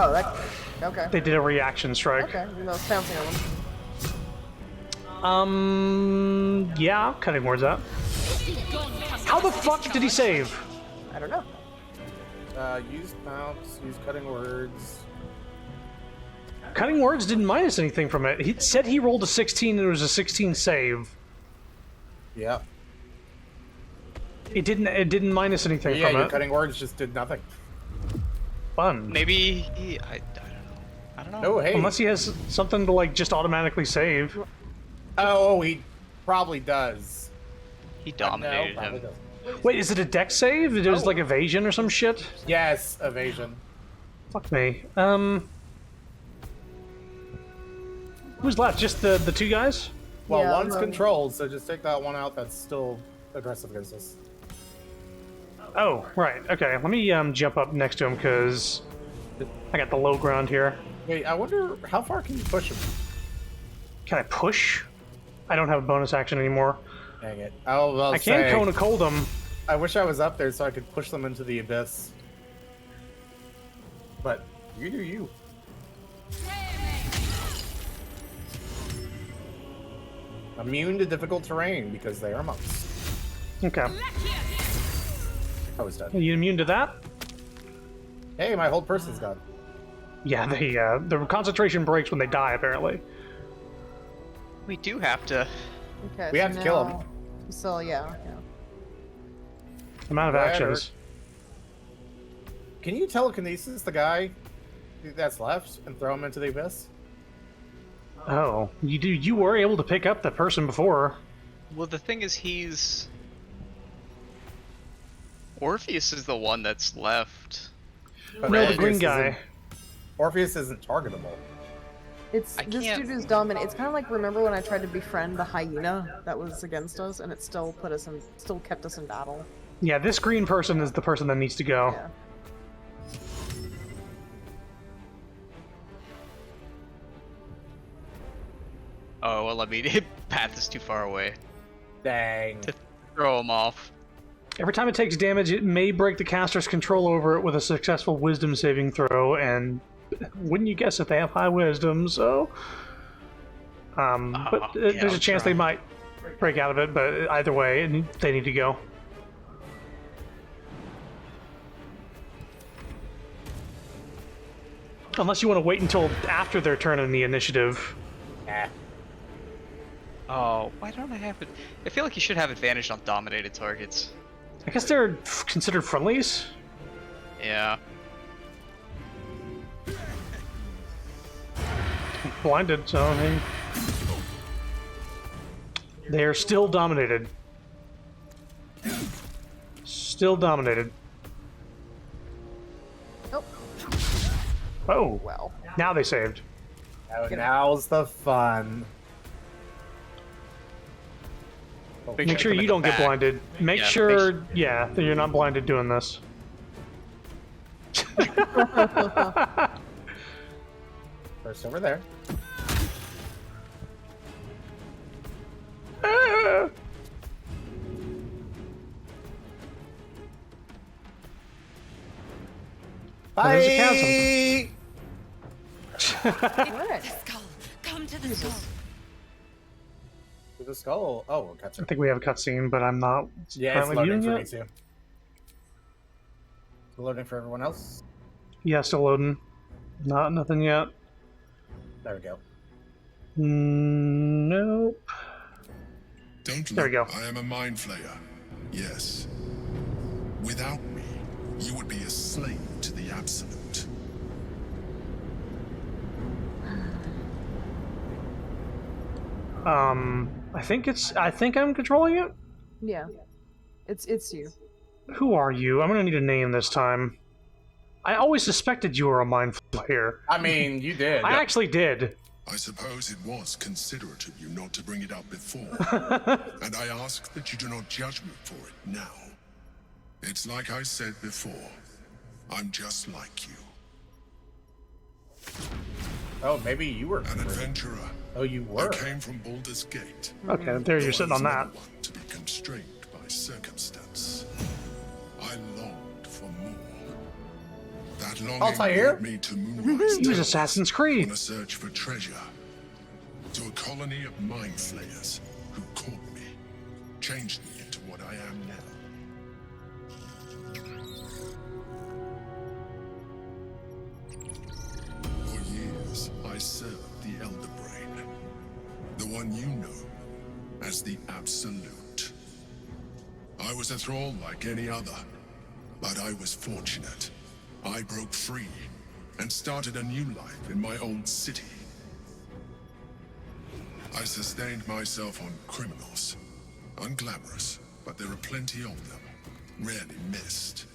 Oh, that. Okay. They did a reaction strike. Okay, no, it's pouncing on them. Yeah, cutting words out. How the fuck did he save? I don't know. Use pounce, use cutting words. Cutting words didn't minus anything from it. He said he rolled a 16 and it was a 16 save. Yeah. It didn't minus anything Yeah, from your it. cutting words just did nothing. Fun. Maybe I don't know. Oh, hey. Unless he has something to like just automatically save. Oh, he probably does. He dominated no, him. doesn't. Wait, is it a dex save? It was like evasion or some shit? Yes, evasion. Fuck me. Who's left? Just the two guys? Well, Yeah, one's controlled, so just take that one out that's still aggressive against us. Oh, right. Okay, let me jump up next to him because I got the low ground here. Wait, I wonder how far can you push him? Can I push? I don't have a bonus action anymore. Dang it. Well, I can cone a cold them. I wish I was up there so I could push them into the abyss. But you do you. Immune to difficult terrain because they are monks. Okay. I was dead. Are you immune to that? Hey, my whole person's gone. Yeah, the concentration breaks when they die, apparently. We do have to. Okay, We so have to kill him. now- So yeah. I'm out of Go ahead, actions. Can you telekinesis the guy that's left and throw him into the abyss? Oh, you were able to pick up the person before. Well, the thing is, Orpheus is the one that's left. But No, the Orpheus green guy. isn't- Orpheus isn't targetable. This dude is dominant. It's kind of like, remember when I tried to befriend the hyena that was against us, and it still kept us in battle. Yeah, this green person is the person that needs to go. Yeah. Oh well, I mean, path is too far away Dang. to throw him off. Every time it takes damage, it may break the caster's control over it with a successful wisdom saving throw, and wouldn't you guess if they have high wisdom, so... but there's a chance they might break out of it, but either way, they need to go. Unless you want to wait until after their turn in the initiative. Oh, why don't I have it? I feel like you should have advantage on dominated targets. I guess they're considered friendlies? Yeah. Blinded, so I mean... They're still dominated. Still dominated. Nope. Oh, well. Now they saved. Now's the fun. Make sure you don't get blinded. Make Yeah, sure, that you're not blinded doing this. First over there. There's a chasm. Alright. Skull. Come to the skull. To the skull. Oh, I cutscene. think we have a cutscene, but I'm not Yeah, it's currently loading viewing for me it. too. It's loading for everyone else. Yeah, still loading. Nothing yet. There we go. Nope. Don't There we look, go. I am a mind flayer. Yes. Without me, you would be a slave to the absolute. I think I'm controlling it. Yeah. It's you. Who are you? I'm gonna need a name this time. I always suspected you were a mind flayer. I mean, you did. I actually did. I suppose it was considerate of you not to bring it up before. And I ask that you do not judge me for it now. It's like I said before. I'm just like you. Oh, maybe you were an adventurer. Oh, you were. I came from Baldur's Gate. Okay, there you're sitting on that. To be constrained by circumstance. I longed for more. That That longing Altair? brought me to Moonrise He was Towers Assassin's Creed. on a search for treasure. To a colony of mind flayers who caught me, changed me into what I am now. For years, I served the Elder Brain, the one you know as the Absolute. I was a thrall like any other, but I was fortunate. I broke free and started a new life in my old city. I sustained myself on criminals. Unglamorous, but there are plenty of them, rarely missed.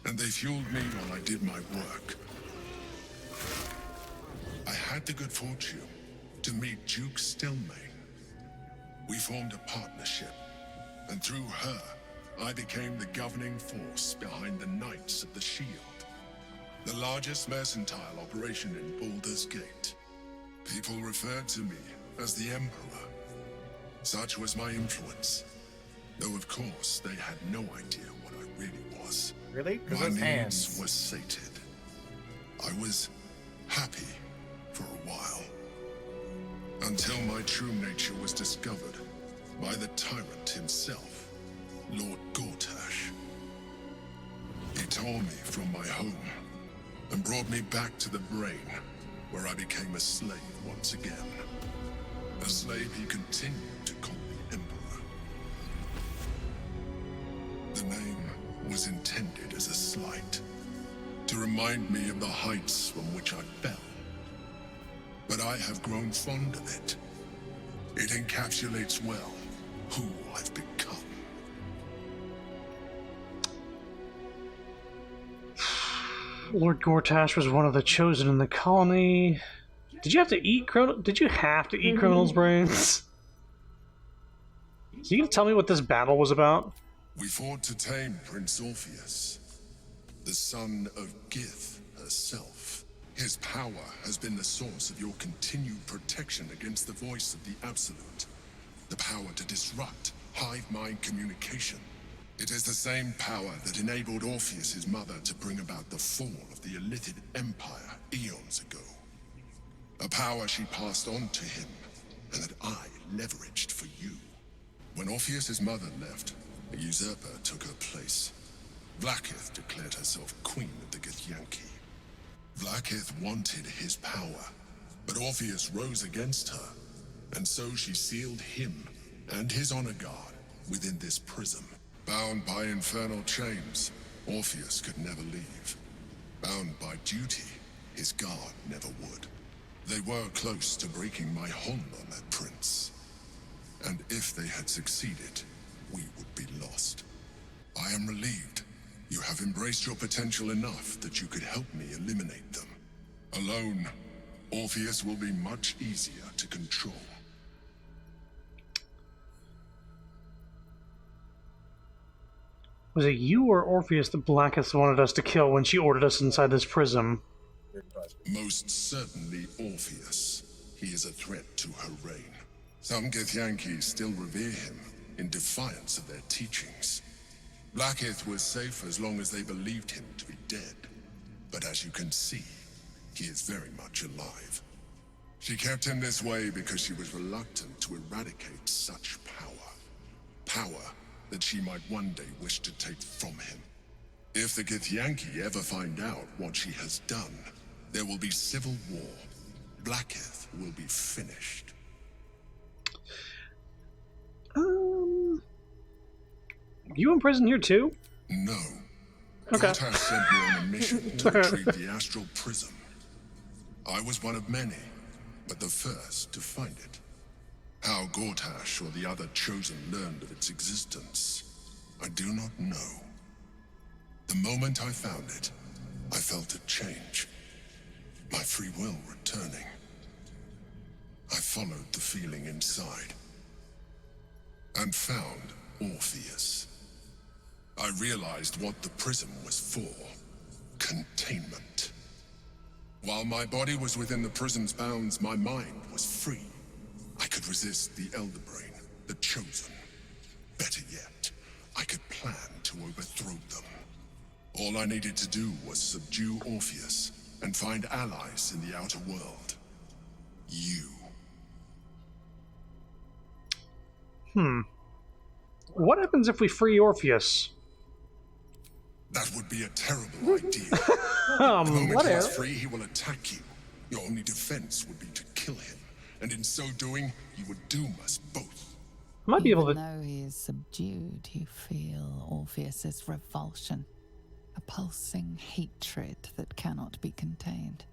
And they fueled me while I did my work. I had the good fortune to meet Duke Stillmain. We formed a partnership, and through her, I became the governing force behind the Knights of the Shield, the largest mercantile operation in Baldur's Gate. People referred to me as the Emperor. Such was my influence, though of course they had no idea what I really was. Really? Because My those needs hands. were sated. I was happy for a while, until my true nature was discovered by the tyrant himself, Lord Gortash. He tore me from my home and brought me back to the Brain, where I became a slave once again. A slave he continued to call the Emperor. The name was intended as a slight, to remind me of the heights from which I fell. But I have grown fond of it. It encapsulates well who I've become. Lord Gortash was one of the chosen in the colony. Did you have to eat criminals' brains? So you can tell me what this battle was about? We fought to tame Prince Orpheus, the son of Gith herself. His power has been the source of your continued protection against the voice of the Absolute. The power to disrupt hive mind communication. It is the same power that enabled Orpheus's mother to bring about the fall of the Illithid Empire eons ago. A power she passed on to him, and that I leveraged for you. When Orpheus's mother left, a usurper took her place. Vlaakith declared herself queen of the Githyanki. Vlaakith wanted his power, but Orpheus rose against her, and so she sealed him and his honor guard within this prism. Bound by infernal chains, Orpheus could never leave. Bound by duty, his guard never would. They were close to breaking my hold on that prince. And if they had succeeded, we would be lost. I am relieved. You have embraced your potential enough that you could help me eliminate them. Alone, Orpheus will be much easier to control. Was it you or Orpheus that Blackest wanted us to kill when she ordered us inside this prism? Most certainly Orpheus. He is a threat to her reign. Some Githyanki still revere him, in defiance of their teachings. Blackith was safe as long as they believed him to be dead. But as you can see, he is very much alive. She kept him this way because she was reluctant to eradicate such power. Power that she might one day wish to take from him. If the Githyanki ever find out what she has done, there will be civil war. Blackith will be finished. You in prison here too? No. Okay. Gortash sent me on a mission to retrieve the Astral Prism. I was one of many, but the first to find it. How Gortash or the other chosen learned of its existence, I do not know. The moment I found it, I felt a change. My free will returning. I followed the feeling inside. And found Orpheus. I realized what the prism was for. Containment. While my body was within the prism's bounds, my mind was free. I could resist the Elder Brain, the Chosen. Better yet, I could plan to overthrow them. All I needed to do was subdue Orpheus and find allies in the outer world. You. What happens if we free Orpheus? That would be a terrible idea. The moment what he is if? free, he will attack you. Your only defense would be to kill him, and in so doing, you would doom us both. Might be able to. Even though he is subdued, you feel Orpheus's revulsion, a pulsing hatred that cannot be contained.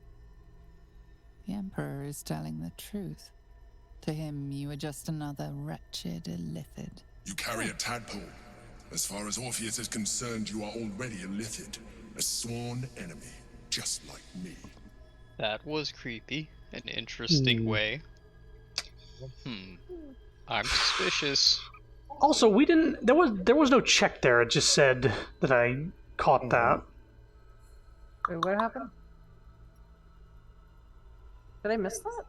The Emperor is telling the truth. To him, you are just another wretched illithid. You carry a tadpole. As far as Orpheus is concerned, you are already a Lithid, a sworn enemy, just like me. That was creepy. An interesting way. I'm suspicious. Also, we didn't. There was no check there. It just said that I caught that. Wait, what happened? Did I miss that?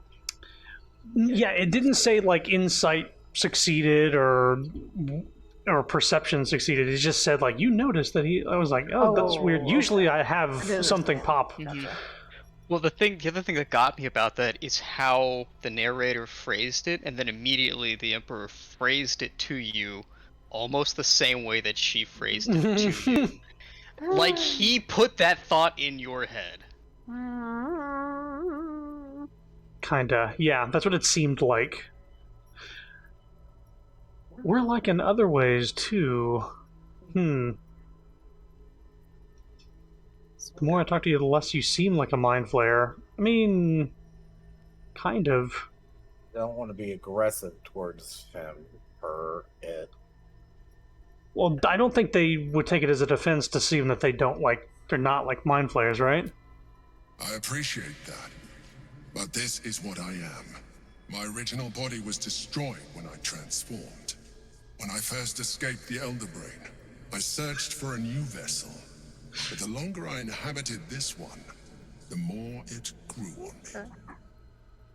Yeah, it didn't say like insight succeeded or perception succeeded. It just said like you noticed that he. I was like, oh, that's weird. Usually I have something pop. Well, the other thing that got me about that is how the narrator phrased it, and then immediately the Emperor phrased it to you almost the same way that she phrased it to you. Like he put that thought in your head. Kinda, yeah. That's what it seemed like. We're like in other ways too. The more I talk to you, the less you seem like a mind flayer. I mean, kind of. I don't want to be aggressive towards him, her, it. Well, I don't think they would take it as a defense to see that they're not like mind flayers, right? I appreciate that. But this is what I am. My original body was destroyed when I transformed. When I first escaped the Elder Brain, I searched for a new vessel. But the longer I inhabited this one, the more it grew on me.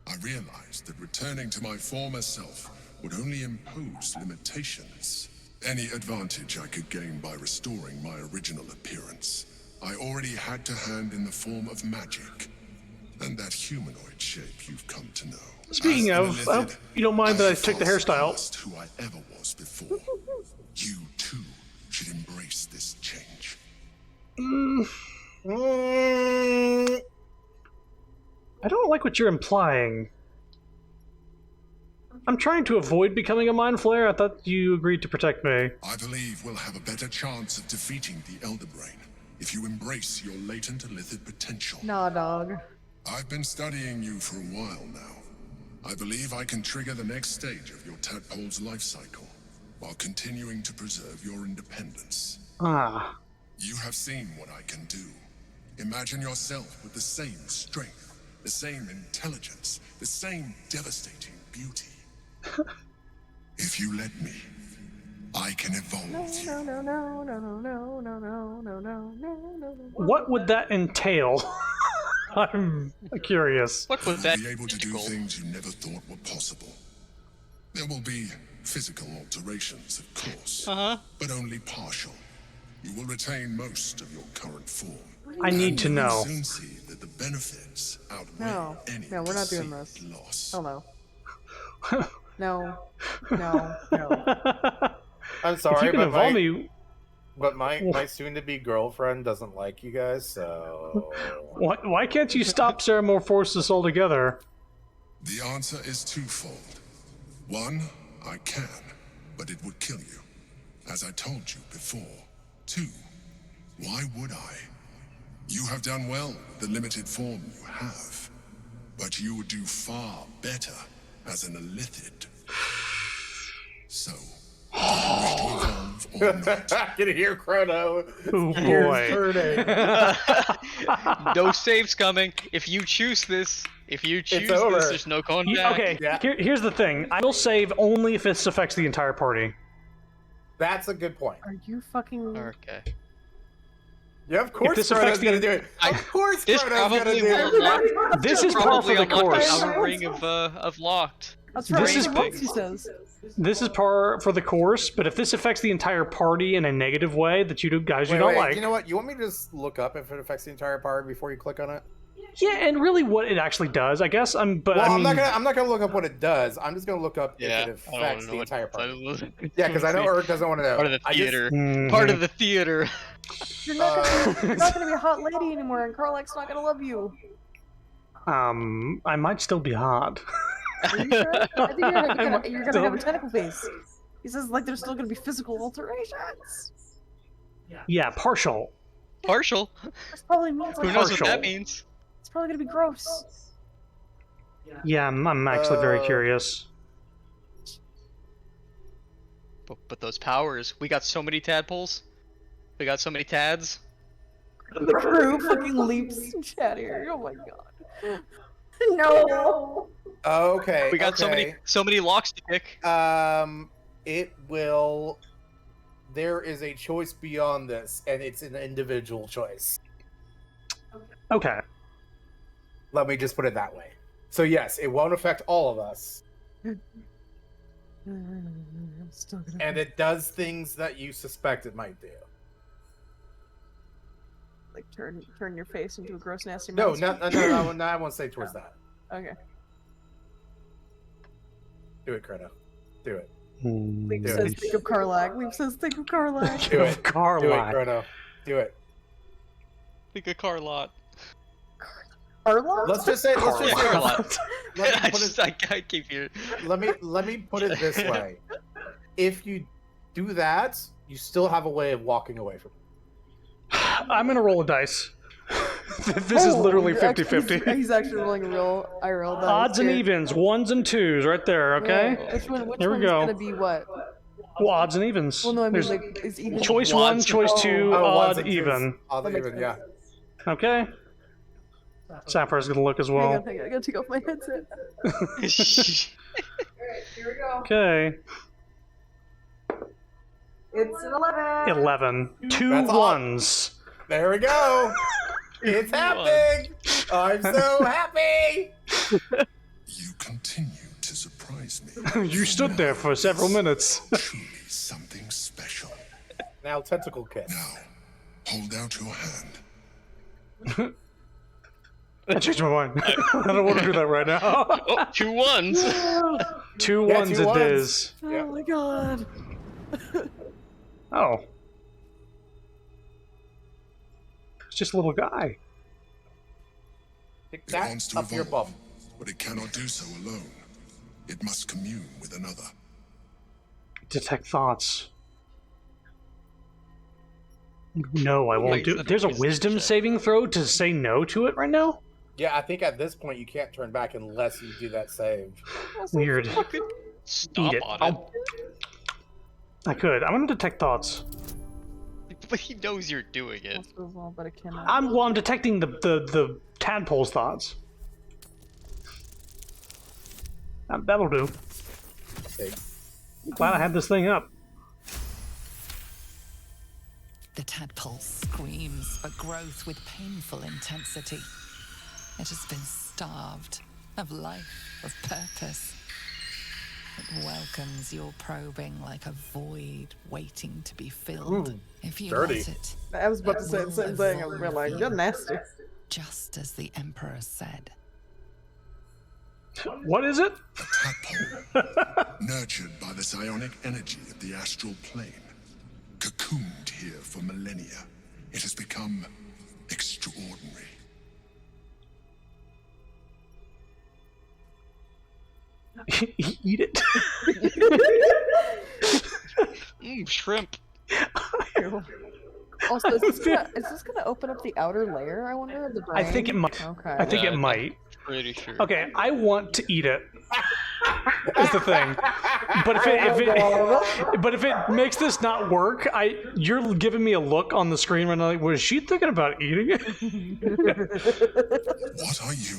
I realized that returning to my former self would only impose limitations. Any advantage I could gain by restoring my original appearance, I already had to hand in the form of magic. And that humanoid shape you've come to know. Speaking of, I hope you don't mind that I took the hairstyle. Who I ever was before. You too should embrace this change. I don't like what you're implying. I'm trying to avoid becoming a mind flayer. I thought you agreed to protect me. I believe we'll have a better chance of defeating the Elder Brain if you embrace your latent illithid potential. Nah, dog. I've been studying you for a while now. I believe I can trigger the next stage of your tadpole's life cycle, while continuing to preserve your independence. You have seen what I can do. Imagine yourself with the same strength, the same intelligence, the same devastating beauty. If you let me, I can evolve you. No. What would that entail? I'm curious. What would that You'll be able to do things you never thought were possible. There will be physical alterations, of course, but only partial. You will retain most of your current form. I need to know. You will soon see that the benefits outweigh any No, we're not doing this. perceived loss. Oh no. No. I'm sorry, If you can but involve me. But my soon-to-be girlfriend doesn't like you guys, so... Why can't you stop Ceramorphosis altogether? The answer is twofold. One, I can, but it would kill you, as I told you before. Two, why would I? You have done well with the limited form you have, but you would do far better as an illithid. So, do you wish to evolve or not? I can hear Chrono. Oh Ears boy. turning. No saves coming. If you choose this, over. there's no going back. Okay, here's the thing. I will save only if this affects the entire party. That's a good point. Are you fucking... Okay. Yeah, of course this Chrono's affects gonna the- do it. Of course This Chrono's gonna probably do it. will. This is par for Probably the unlock course. the outer ring of locked. That's right. This is What he says. This is par for the course, but if this affects the entire party in a negative way that you guys do not like... You know what? You want me to just look up if it affects the entire party before you click on it? Yeah, and really what it actually does, I guess. I'm not gonna look up what it does. I'm just gonna look up if it affects the entire party. Yeah, because I know Eric doesn't want to know. Part of the theater. Mm-hmm. Part of the theater. You're not gonna be a hot lady anymore, and Carlack's not gonna love you. I might still be hot. Are you sure? I think you're gonna have a tentacle face. He says like there's still gonna be physical alterations. Yeah, partial. Partial? This probably means like Who knows what that means? It's probably gonna be gross. Yeah, I'm actually very curious. But those powers, we got so many tadpoles. We got so many tads. The crew fucking leaps in chat here. Oh my god. No. Okay. We got so many locks to pick. It will. There is a choice beyond this, and it's an individual choice. Okay. Let me just put it that way. So yes, it won't affect all of us. And it does things that you suspect it might do. Like turn your face into a gross, nasty No, monster? no, I won't say towards that. Okay. Do it, Kreta. Do it. Leaf says think of Carlack. Leaf says think of Carlack. Do it. Carlack. Do it, Kreta. Do it. Think of Carlot. Carlot? Let's just say. Carlot. I keep hearing. Let me put it this way. If you do that, you still have a way of walking away from it. I'm gonna roll a dice. This is literally 50-50. He's actually rolling a real IRL dice. Odds and here. evens, ones and twos, right there. Okay. Yeah. Which Here we one's go. gonna be what? Well, odds and evens. Well, no, I mean There's like is even choice one, choice two, odd, even. Odd, even, yeah. Okay. Sapphires gonna look as well. I gotta take off my headset. Alright, here we go. Okay. It's an 11. 11. Two That's ones. There we go. It's happening. I'm so happy. You continue to surprise me. You stood there for several minutes. Truly something special. Now tentacle kiss. Hold out your hand. I changed my mind. I don't want to do that right now. Oh, 2 ones. 2 Yeah, ones 2 it ones. is. Oh my god. Oh. It's just a little guy. Pick It that wants to up your evolve, bum. but it cannot do so alone. It must commune with another. Detect thoughts. No, I won't do it. There's a wisdom saving throw to say no to it right now? Yeah, I think at this point you can't turn back unless you do that save. Weird. Stop Eat it. on it. I could. I'm gonna detect thoughts. But he knows you're doing it. But it cannot. I'm detecting the tadpole's thoughts. That'll do. Glad I had this thing up. The tadpole screams for growth with painful intensity. It has been starved of life, of purpose. It welcomes your probing like a void waiting to be filled. If you dirty. let it, I was about to say the will same thing. I was evolve like, you're nasty. just as the Emperor said. What is it? Nurtured by the psionic energy of the astral plane. Cocooned here for millennia, it has become extraordinary. Eat it. Shrimp. Also, is this gonna open up the outer layer? I wonder. Of the brain? I think it might. Okay. I think it might. Pretty sure. Okay, I want to eat it. Is the thing. But if it makes this not work, you're giving me a look on the screen right now. Like, was she thinking about eating it? What are you?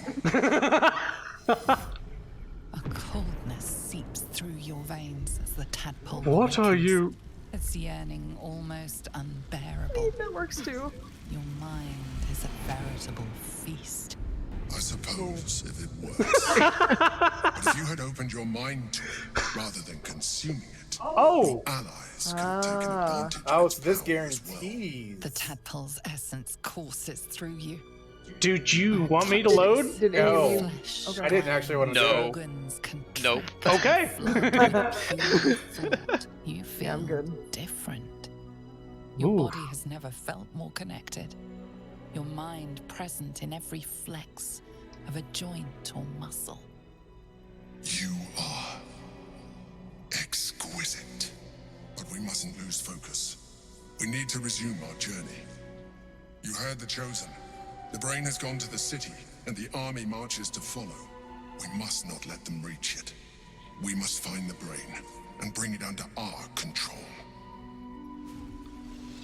A coldness seeps through your veins as the tadpole. What are you? Its yearning almost unbearable. That works too. Your mind is a veritable feast, I suppose if it works. But if you had opened your mind to it rather than consuming it, oh, allies could have taken advantage. Oh, so this guarantees. The tadpole's essence courses through you. Dude, you want me to load? Did any of you? Flesh, I didn't actually want to do it. organs can Nope. Okay. You feel I'm good. different. Your Ooh. body has never felt more connected. Your mind present in every flex of a joint or muscle. You are exquisite. But we mustn't lose focus. We need to resume our journey. You heard the Chosen. The brain has gone to the city, and the army marches to follow. We must not let them reach it. We must find the brain and bring it under our control.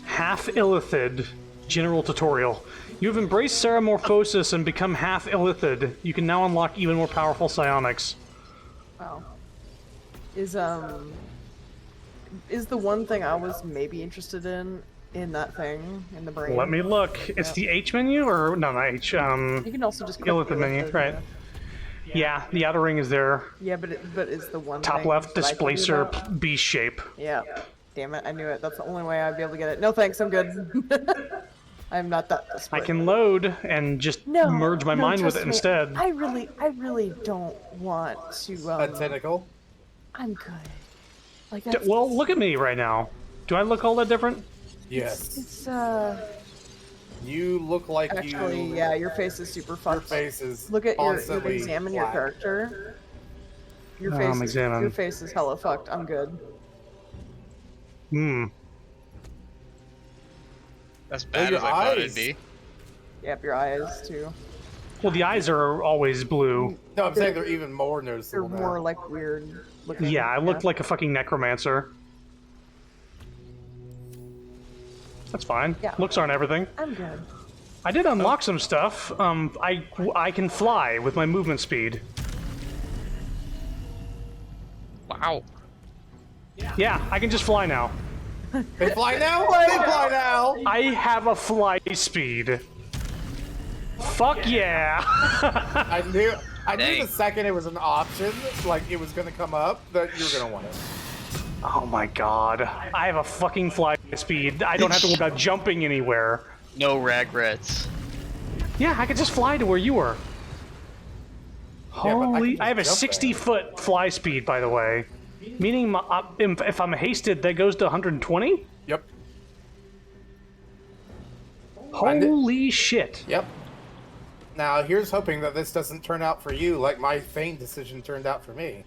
Half Illithid general tutorial. You have embraced Ceramorphosis and become half Illithid. You can now unlock even more powerful psionics. Wow. Is the one thing I was maybe interested in that thing in the brain? Let me look. It's the H menu, or no, not H. You can also just click Illithid menu, right? Yeah, the outer ring is there. Yeah, but it's the one Top thing left that I can do displacer that? B shape. Yeah. Damn it, I knew it. That's the only way I'd be able to get it. No thanks, I'm good. I'm not that desperate. I can load and just merge my mind with it trust me, instead. I really don't want to. A tentacle? I'm good. Like Well, look at me right now. Do I look all that different? Yes. It's You look like actually, you. yeah, your face is super fucked. Your face is Look at your constantly examine your black. character. Your No, face I'm examining. your face is hella fucked. I'm good. Hmm. As bad your as I thought it'd eyes. be. Yep, your eyes too. Well, the eyes are always blue. No, I'm saying they're even more They're noticeable now. more like weird looking. Yeah, I look like a fucking necromancer. That's fine. Yeah. Looks aren't everything. I'm good. I did unlock some stuff. I can fly with my movement speed. Wow. Yeah, I can just fly now. They fly now? They fly now! I have a fly speed. Fuck yeah! I knew the second it was an option, like it was gonna come up, that you were gonna want it. Oh my god. I have a fucking fly speed. I don't have to worry about jumping anywhere. No regrets. Yeah, I could just fly to where you were. Yeah, but Holy, I have a jump there. 60-foot fly speed, by the way. Meaning, if I'm hasted, that goes to 120? Yep. Holy shit. Yep. Now, here's hoping that this doesn't turn out for you like my Thane decision turned out for me.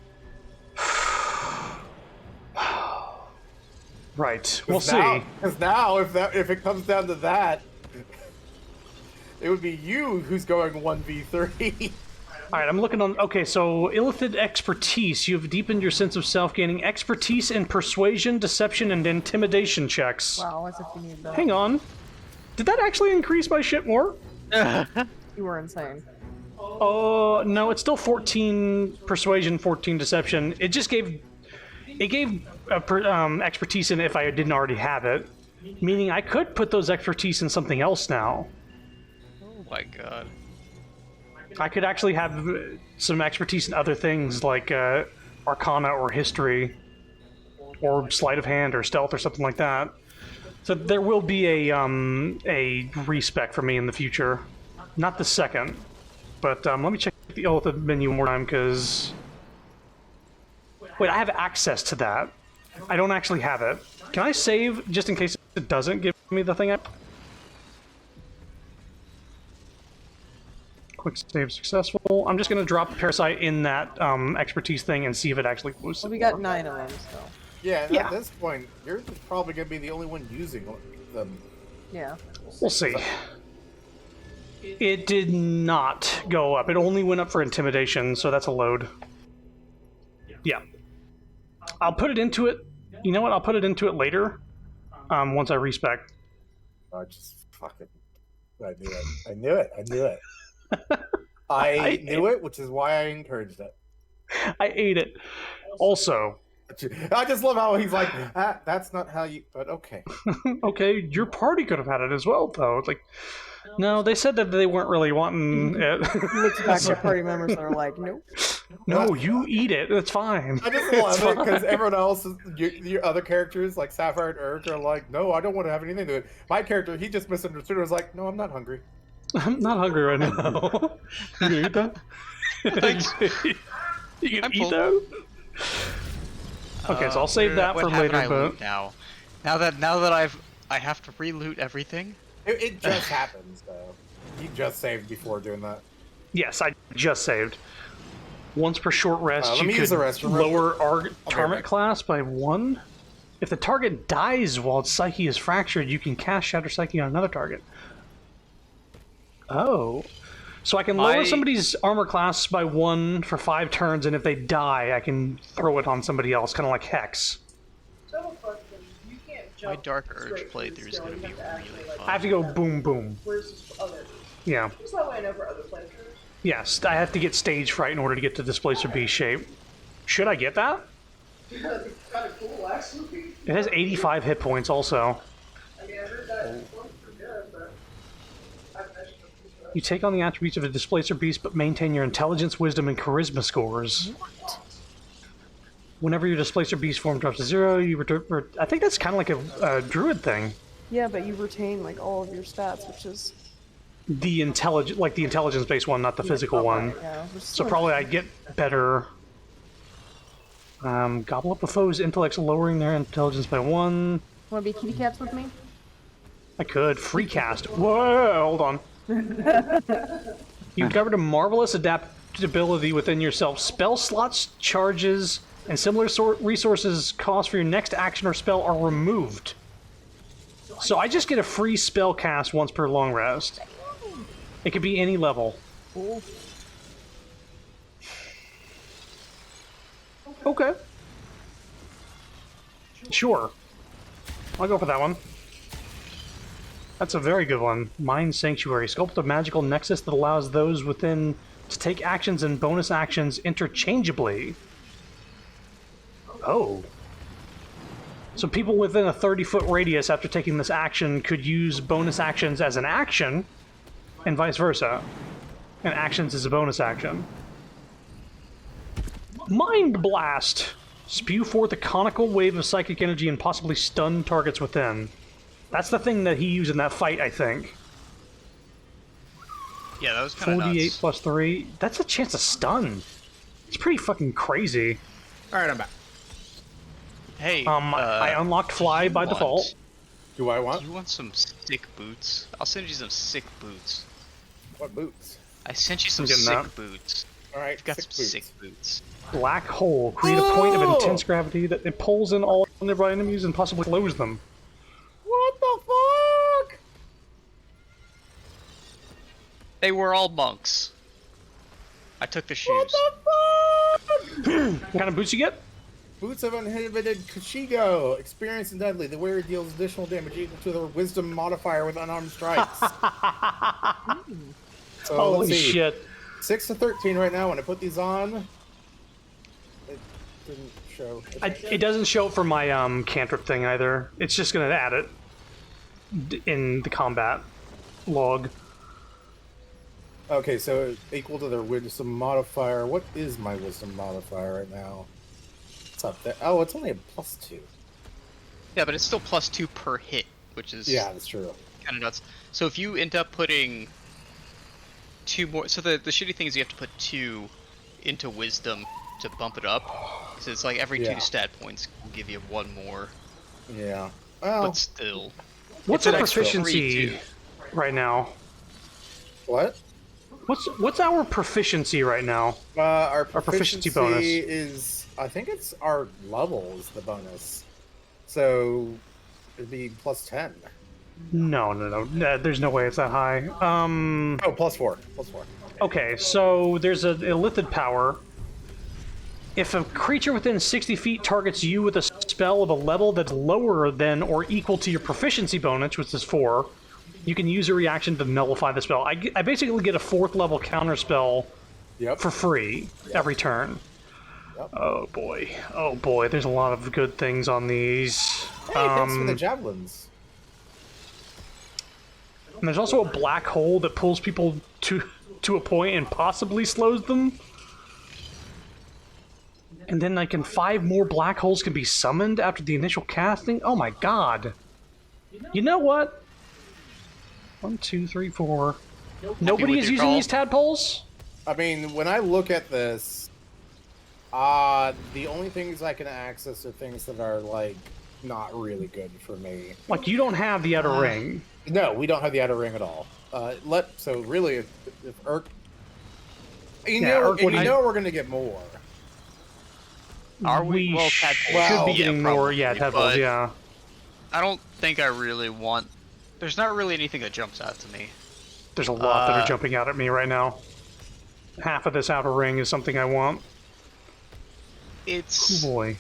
Right, we'll see. Because now, if it comes down to that, it would be you who's going 1v3. Alright, I'm looking on... Okay, so Illithid expertise. You've deepened your sense of self, gaining expertise in persuasion, deception, and intimidation checks. Wow, as if you need that. Hang on. Did that actually increase my shit more? You were insane. Oh, no, it's still 14 persuasion, 14 deception. It just gave... It gave expertise in it if I didn't already have it. Meaning I could put those expertise in something else now. Oh my god. I could actually have some expertise in other things like Arcana or History, or Sleight of Hand or Stealth or something like that. So there will be a respec for me in the future. Not the second, but let me check the Illithid menu one more time because... Wait, I have access to that. I don't actually have it. Can I save just in case it doesn't give me the thing up? Quick save successful. I'm just going to drop Parasite in that expertise thing and see if it actually boosts Well, it. we got 9 of them, so. Yeah, and Yeah. at this point, you're probably going to be the only one using them. Yeah. We'll see. It did not go up. It only went up for intimidation, so that's a load. Yeah. I'll put it into it. You know what? I'll put it into it later. Once I respec. I just fucking... I knew it. I knew it. I knew it. I knew it, which is why I encouraged it. I ate it. Also... I just love how he's like, that's not how you... But okay. Okay, your party could have had it as well, though. It's like... No, they said that they weren't really wanting it. Looks back at party members that are like, nope. No, you eat it. It's fine. I just It's love it because fine. everyone else, your other characters like Sapphire and Urk, are like, no, I don't want to have anything to do with it. My character, he just misunderstood. I was like, no, I'm not hungry. I'm not hungry right now. You gonna eat that? You gonna eat that? Okay, so I'll save that for later. But now that I have to re-loot everything. It just happens though. You just saved before doing that. yes, I just saved. Once per short rest, let you me use could the restroom real lower quick. our I'll be right target back. class by 1. If the target dies while its psyche is fractured, you can cast Shatter Psyche on another target. Oh. So I can lower somebody's armor class by 1 for 5 turns, and if they die, I can throw it on somebody else, kind of like Hex. My Dark Urge playthrough is going to be really fun. I have to go boom boom. Where's this other? Yeah. Is that way I know for other playthroughs? Yes, I have to get stage fright in order to get to Displacer Beast shape. Should I get that? Yeah, it's kind of cool, actually. It has 85 hit points also. I mean, I heard that one's pretty good, but You take on the attributes of a Displacer Beast, but maintain your intelligence, wisdom, and charisma scores. What? Whenever your Displacer Beast form drops to 0, you return. I think that's kind of like a druid thing. Yeah, but you retain like all of your stats, which is The intelligence-based one, not the physical one. yeah, So probably I get better. Gobble up a foe's intellects, lowering their intelligence by 1. Want to be kitty cats with me? I could. Free cast. Whoa, hold on. You've covered a marvelous adaptability within yourself. Spell slots, charges, and similar resources cost for your next action or spell are removed. So I just get a free spell cast once per long rest. It could be any level. Cool. Okay. Sure. I'll go for that one. That's a very good one. Mind Sanctuary. Sculpt a magical nexus that allows those within to take actions and bonus actions interchangeably. Oh. So people within a 30-foot radius after taking this action could use bonus actions as an action, and vice versa. And actions as a bonus action. Mind Blast! Spew forth a conical wave of psychic energy and possibly stun targets within. That's the thing that he used in that fight, I think. Yeah, that was kind of 48 nuts. plus 3. That's a chance to stun. It's pretty fucking crazy. Alright, I'm back. Hey, I unlocked Fly by default. Do I want? Do you want some sick boots? I'll send you some sick boots. What boots? I sent you some I'm getting sick that. boots. Alright, I've got sick some boots. sick boots. Black Hole. Create a point of intense gravity that it pulls in all nearby enemies and possibly close them. What the fuck? They were all monks. I took the shoes. What What kind of boots you get? Boots of Uninhibited Kashigo. Experienced and deadly. The wearer deals additional damage equal to their wisdom modifier with unarmed strikes. So, Holy let's see. shit. 6 to 13 right now. When I put these on, it didn't show. It doesn't show for my cantrip thing either. It's just gonna add it in the combat log. Okay, so equal to their wisdom modifier. What is my wisdom modifier right now? It's up there. Oh, it's only a +2. Yeah, but it's still +2 per hit, which is Yeah, that's true. kind of nuts. So if you end up putting 2 more, so the shitty thing is you have to put 2 into wisdom to bump it up. So it's like every 2 Yeah. stat points will give you 1 more. Yeah. Well, But still, What's it's our an extra 3 proficiency too. right now? What? What's our proficiency right now? Our proficiency proficiency bonus. is, I think it's our level is the bonus. So it'd be +10. No. There's no way it's that high. Oh, +4. +4. Okay, so there's a illithid power. If a creature within 60 feet targets you with a spell of a level that's lower than or equal to your proficiency bonus, which is 4, you can use a reaction to nullify the spell. I basically get a 4th level counter spell for free every turn. Yep. Oh boy, there's a lot of good things on these. Hey, thanks for the javelins. And there's also a black hole that pulls people to a point and possibly slows them. And then like 5 more black holes can be summoned after the initial casting. Oh my god. You know what? 1, 2, 3, 4. Nobody is using these tadpoles? I mean, when I look at this, the only things I can access are things that are, like, not really good for me. Like, you don't have the outer ring. No, we don't have the outer ring at all. So really, if Urk... You know we're going to get more. Are we? Well, should be getting more, tadpoles, yeah. I don't think I really want... There's not really anything that jumps out to me. There's a lot that are jumping out at me right now. Half of this outer ring is something I want. It's... Oh boy.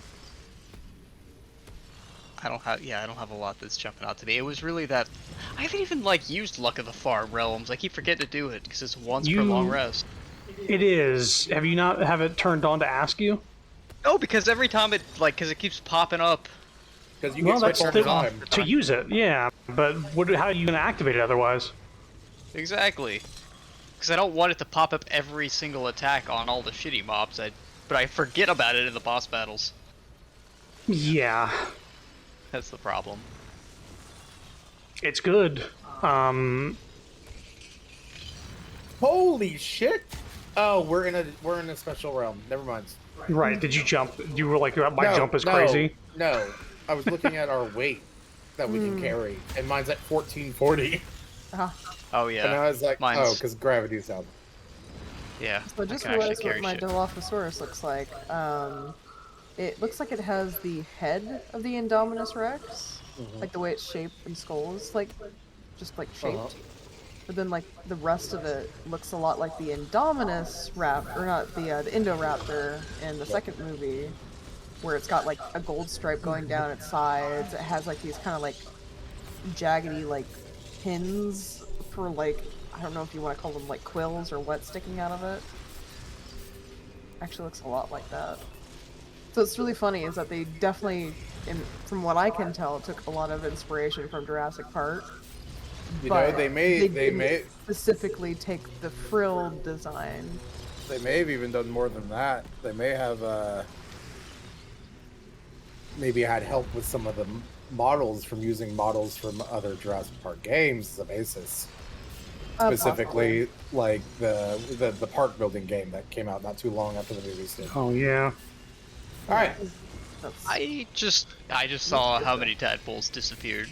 I don't have a lot that's jumping out to me. It was really that... I haven't even, like, used Luck of the Far Realms. I keep forgetting to do it, because it's once per long rest. It is. Have you not have it turned on to ask you? No, because every time it, like, because it keeps popping up. Because you get switched all the time. To use it, yeah. But how are you going to activate it otherwise? Exactly. Because I don't want it to pop up every single attack on all the shitty mobs, but I forget about it in the boss battles. Yeah. That's the problem. It's good. Holy shit! Oh, we're in a special realm. Never mind. Right. Did you jump? You were like, my jump is crazy? No. I was looking at our weight that we can carry, and mine's at 1440. Oh, yeah. And I was like, mine's... because gravity's down. Yeah. So I just realized what my Dilophosaurus looks like. It looks like it has the head of the Indominus Rex, like the way it's shaped and skulls, like just like shaped. But then like the rest of it looks a lot like the Indominus or not the Indoraptor in the second movie, where it's got like a gold stripe going down its sides. It has like these kind of like jaggedy like pins for like, I don't know if you want to call them like quills or what sticking out of it. Actually looks a lot like that. So it's really funny is that they definitely, from what I can tell, took a lot of inspiration from Jurassic Park. You know, they may specifically take the frilled design. They may have even done more than that. They may have maybe had help with some of the models from using models from other Jurassic Park games as a basis. Specifically, like the park building game that came out not too long after the movies did. Oh yeah. All right. I just saw how many tadpoles disappeared.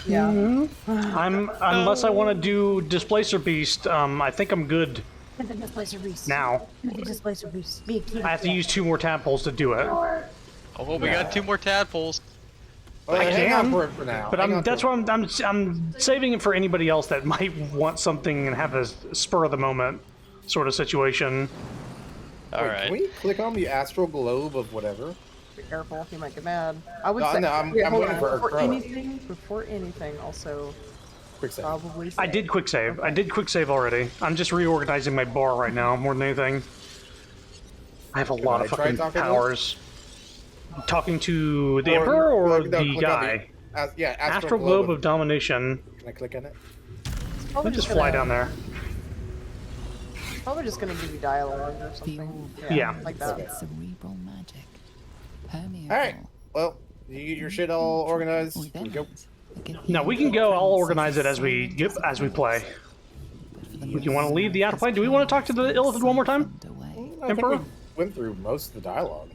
Yeah. Unless I want to do Displacer Beast, I think I'm good. Now. I have to use 2 more tadpoles to do it. Oh, well, we got 2 more tadpoles. Well, I can, for now. But that's why I'm saving it for anybody else that might want something and have a spur of the moment sort of situation. All right. Can we click on the astral globe of whatever? Be careful, you might get mad. I would say. No, I'm waiting for before anything. Also, quick save. Probably. I did quick save. I did quick save already. I'm just reorganizing my bar right now more than anything. I have a lot of fucking powers. Talking to the Emperor or the guy? Astral Globe of Domination. Can I click on it? Let me just fly down there. Probably just gonna give you dialogue or something. Yeah. Like that. Cerebral magic. Permeable. All right. Well, you get your shit all organized. Go. No, we can go. I'll organize it as we play. If you want to leave the outer plane, do we want to talk to the Illithid one more time? I think we went through most of the dialogue.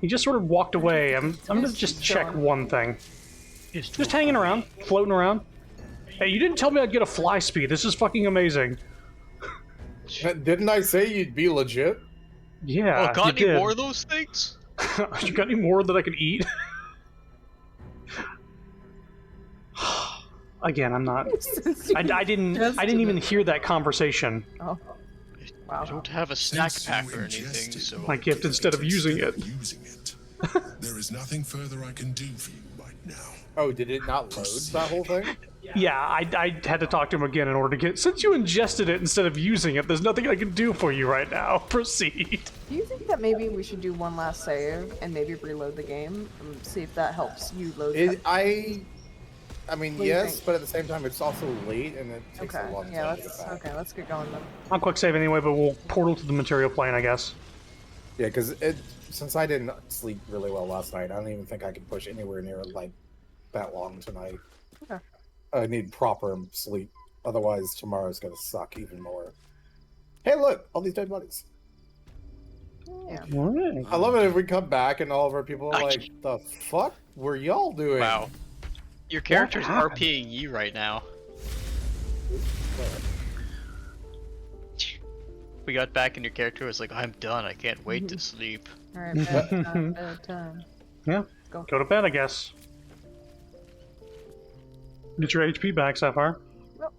He just sort of walked away. I'm gonna just check one thing. Just hanging around, floating around. Hey, you didn't tell me I'd get a fly speed. This is fucking amazing. Didn't I say you'd be legit? Yeah. Oh, got any more of those things? You got any more that I can eat? Again, I'm not. I didn't even hear that conversation. Oh. Wow. I don't have a snack pack or anything, so... My gift instead of using it. There is nothing further I can do for you right now. Oh, did it not load that whole thing? Yeah, I had to talk to him again in order to get... Since you ingested it instead of using it, there's nothing I can do for you right now. Proceed. Do you think that maybe we should do one last save and maybe reload the game and see if that helps you load it? I mean, What do you yes, think? but at the same time, it's also late and it takes a long Yeah, time to get back. let's get going then. I'll quick save anyway, but we'll portal to the material plane, I guess. Yeah, because since I didn't sleep really well last night, I don't even think I can push anywhere near like that long tonight. Okay. I need proper sleep, otherwise tomorrow's gonna suck even more. Hey, look, all these dead bodies. Yeah. I love it if we come back and all of our people are like, "The fuck were y'all doing?" Wow. Your character's RPing you right now. We got back and your character was like, I'm done, I can't wait to sleep. Alright, bedtime. Yeah, go to bed, I guess. Get your HP back, Sapphire. Yep.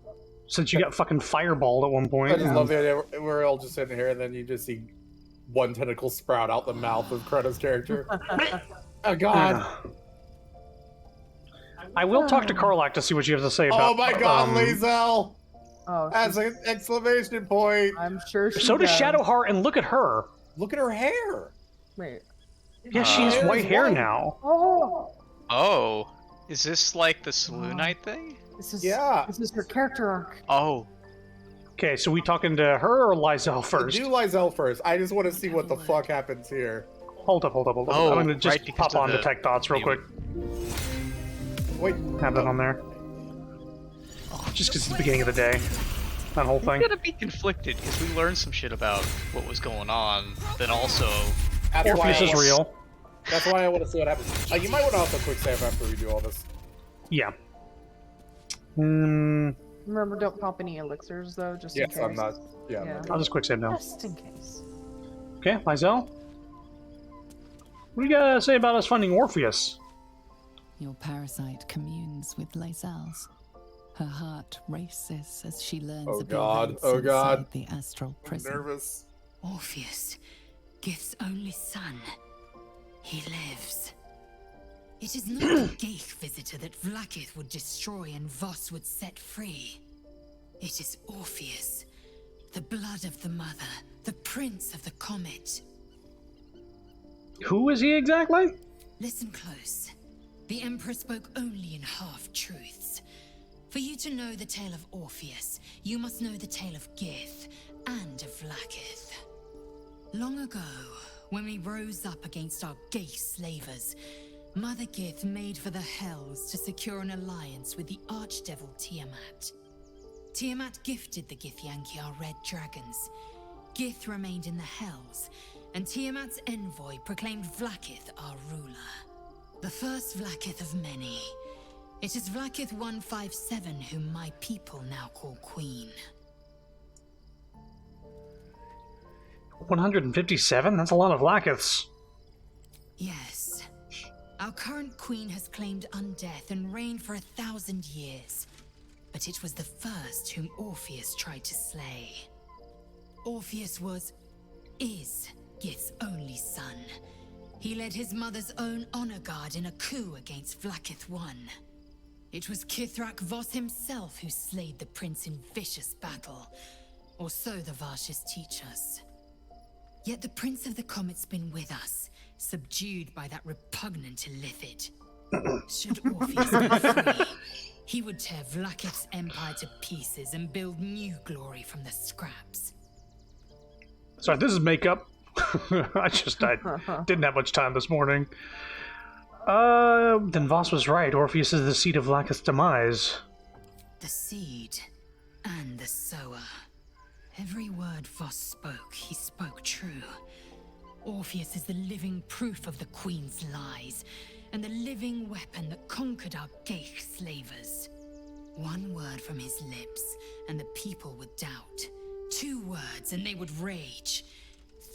Since you got fucking fireballed at one point. I just love the idea we're all just sitting here and then you just see one tentacle sprout out the mouth of Kreta's character. Oh god. I will talk to Karlak to see what you have to say about. Oh my god, Lae'zel! Oh, that's an exclamation point. I'm sure she So does Shadowheart, and look at her. Look at her hair. Wait. Yeah, she has white hair now. Oh. Oh, is this like the Slew Knight thing? This is Yeah. This is her character arc. Oh. Okay, so we talking to her or Lae'zel first? Do Lae'zel first. I just want to see what the fuck happens here. Hold up. Oh, I'm gonna just right, because pop of on the- Detect Thoughts real quick. Wait. Have that on there. Just because it's the beginning of the day. That whole thing. I'm gonna be conflicted because we learned some shit about what was going on. Then also, Orpheus is real. That's why I want to see what happens. You might want to also quick save after we do all this. Yeah. Remember, don't pop any elixirs though, just in Yes, case. I'm not. Yeah, I'm not I'll just quick save now. Just in case. Okay, Lae'zel. What do you gotta say about us finding Orpheus? Your parasite communes with Lae'zel's. Her heart races as she learns Oh of god, events oh god. inside the astral prison. Nervous. Orpheus, Gith's only son. He lives. It is not the Geich visitor that Vlaakith would destroy and Voss would set free. It is Orpheus, the blood of the mother, the prince of the comet. Who is he exactly? Listen close. The Emperor spoke only in half-truths. For you to know the tale of Orpheus, you must know the tale of Gith and of Vlaakith. Long ago, when we rose up against our Geich slavers, Mother Gith made for the Hells to secure an alliance with the Archdevil Tiamat. Tiamat gifted the Githyanki our red dragons. Gith remained in the Hells, and Tiamat's envoy proclaimed Vlaakith our ruler. The first Vlaakith of many. It is Vlaakith 157 whom my people now call Queen. 157? That's a lot of Vlaakiths. Yes. Our current queen has claimed undeath and reigned for 1,000 years. But it was the first whom Orpheus tried to slay. Orpheus is Gith's only son. He led his mother's own honor guard in a coup against Vlaakith I. It was Kithrak Voss himself who slayed the prince in vicious battle, or so the Varshas teach us. Yet the Prince of the Comet's been with us, subdued by that repugnant Illithid. Should Orpheus be free, he would tear Vlaakith's empire to pieces and build new glory from the scraps. Sorry, this is makeup. I didn't have much time this morning. Then Voss was right. Orpheus is the seed of Vlaakith's demise. The seed and the sower. Every word Voss spoke, he spoke true. Orpheus is the living proof of the Queen's lies, and the living weapon that conquered our Geich slavers. One word from his lips, and the people would doubt. 2 words, and they would rage.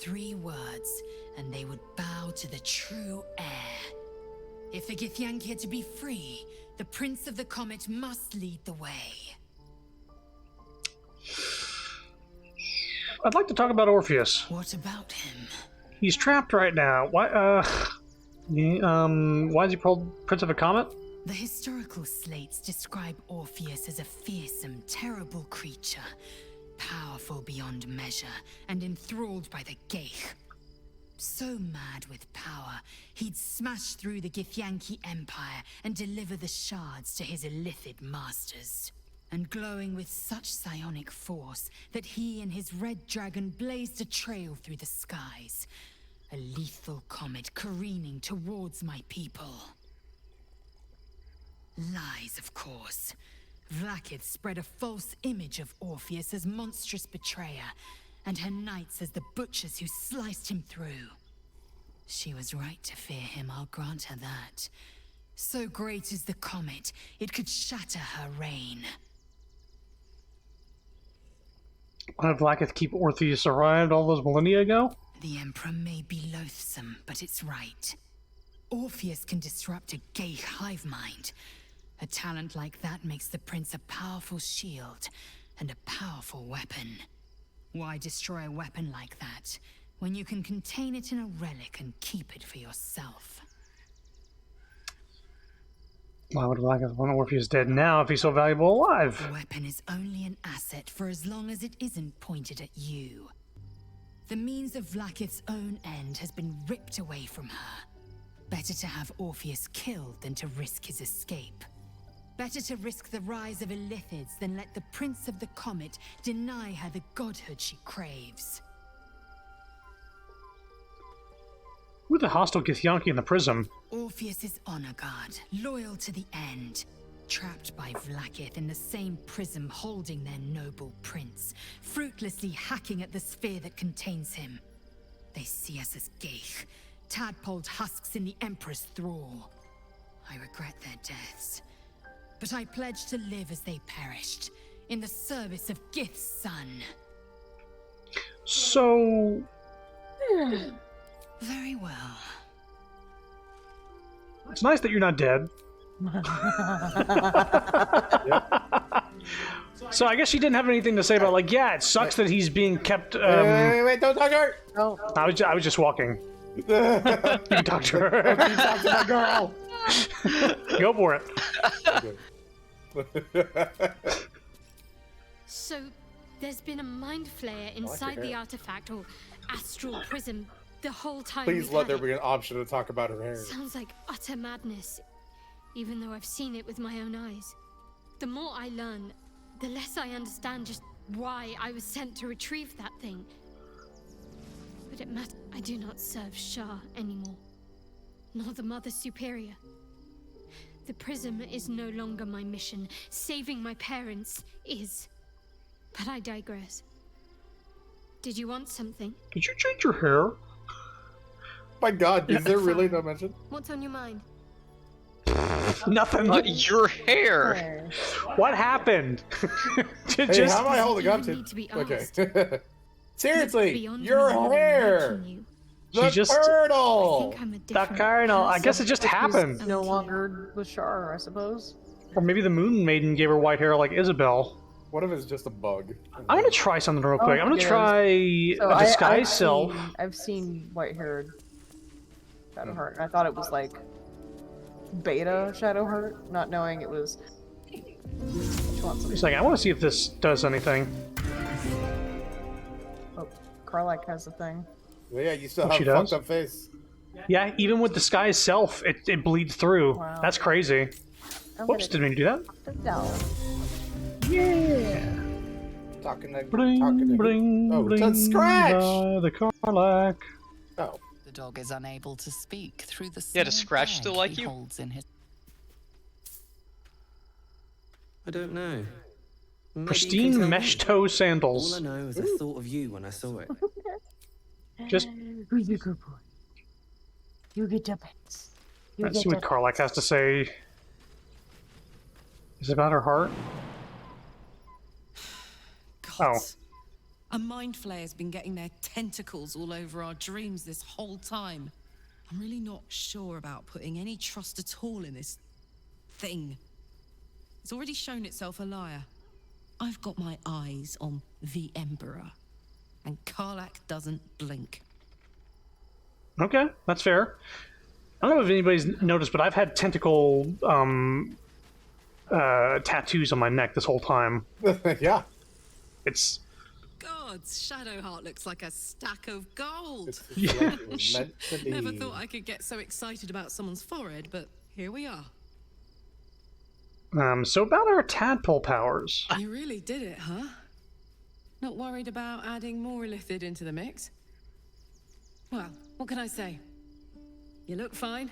3 words, and they would bow to the true heir. If the Githyanki are to be free, the Prince of the Comet must lead the way. I'd like to talk about Orpheus. What about him? He's trapped right now. Why is he called Prince of a Comet? The historical slates describe Orpheus as a fearsome, terrible creature, powerful beyond measure, and enthralled by the Geich. So mad with power, he'd smash through the Githyanki Empire and deliver the shards to his illithid masters. And glowing with such psionic force that he and his red dragon blazed a trail through the skies. A lethal comet careening towards my people. Lies, of course. Vlaakith spread a false image of Orpheus as monstrous betrayer, and her knights as the butchers who sliced him through. She was right to fear him, I'll grant her that. So great is the comet, it could shatter her reign. Why did Vlaakith keep Orpheus arrived all those millennia ago? The Emperor may be loathsome, but it's right. Orpheus can disrupt a gay hive mind. A talent like that makes the prince a powerful shield and a powerful weapon. Why destroy a weapon like that when you can contain it in a relic and keep it for yourself? Why would Vlaakith want Orpheus dead now if he's so valuable alive? The weapon is only an asset for as long as it isn't pointed at you. The means of Vlaakith's own end has been ripped away from her. Better to have Orpheus killed than to risk his escape. Better to risk the rise of Illithids than let the Prince of the Comet deny her the godhood she craves. Who the hostile Githyanki in the prism? Orpheus is honor guard, loyal to the end. Trapped by Vlaakith in the same prism holding their noble prince, fruitlessly hacking at the sphere that contains him. They see us as geich, tadpoled husks in the Emperor's thrall. I regret their deaths, but I pledge to live as they perished, in the service of Gith's son. So... Very well. It's nice that you're not dead. So I guess she didn't have anything to say about, like, yeah, it sucks that he's being kept... Wait, don't talk to her! No. I was just walking. You can talk to her. Don't talk to my girl! Go for it. So, there's been a mind flayer inside the artifact, or astral prism, the whole time. Please let there be an option to talk about her hair. Sounds like utter madness, even though I've seen it with my own eyes. The more I learn, the less I understand just why I was sent to retrieve that thing. But it matters. I do not serve Shah anymore, nor the Mother Superior. The prism is no longer my mission. Saving my parents is. But I digress. Did you want something? Did you change your hair? My God, is there really no mention? What's on your mind? Nothing. Your hair. What happened? Hey, how am I holding on to? Okay. Seriously, your hair. The turtle. The colonel. I guess it just happened. No longer with Shar, I suppose. Or maybe the Moon Maiden gave her white hair like Isabel. What if it's just a bug? I'm gonna try something real quick. I'm gonna yes. try a disguise self. I've seen white-haired Shadowheart. I thought it was like beta Shadowheart, not knowing it was. It's like I want to see if this does anything. Oh, Karlak has a thing. Yeah, you still Oh, have she a fucked does? up face. Yeah, even with disguise self, it bleeds through. Wow. That's crazy. Whoops, didn't mean to do that. Yeah. Talking to Bling, bling, oh, bling, it's a scratch. The Karlak. Oh. The dog is unable to speak through the Yeah, does small Scratch bag still like he you? holds in his... I don't know. Maybe you Pristine can tell mesh me. toe sandals. All I know is I thought of you when I saw it. Just Who's a good boy? You get the pets. let's see what Karlak has to say. Is it about her heart? God. A mind flayer's been getting their tentacles all over our dreams this whole time. I'm really not sure about putting any trust at all in this thing. It's already shown itself a liar. I've got my eyes on the Emperor, and Karlak doesn't blink. Okay, that's fair. I don't know if anybody's noticed, but I've had tentacle tattoos on my neck this whole time. Yeah. It's gods, Shadowheart looks like a stack of gold. Yeah. It's meant to be. Never thought I could get so excited about someone's forehead, but here we are. So about our tadpole powers. You really did it, huh? Not worried about adding more Illithid into the mix? Well, what can I say? You look fine,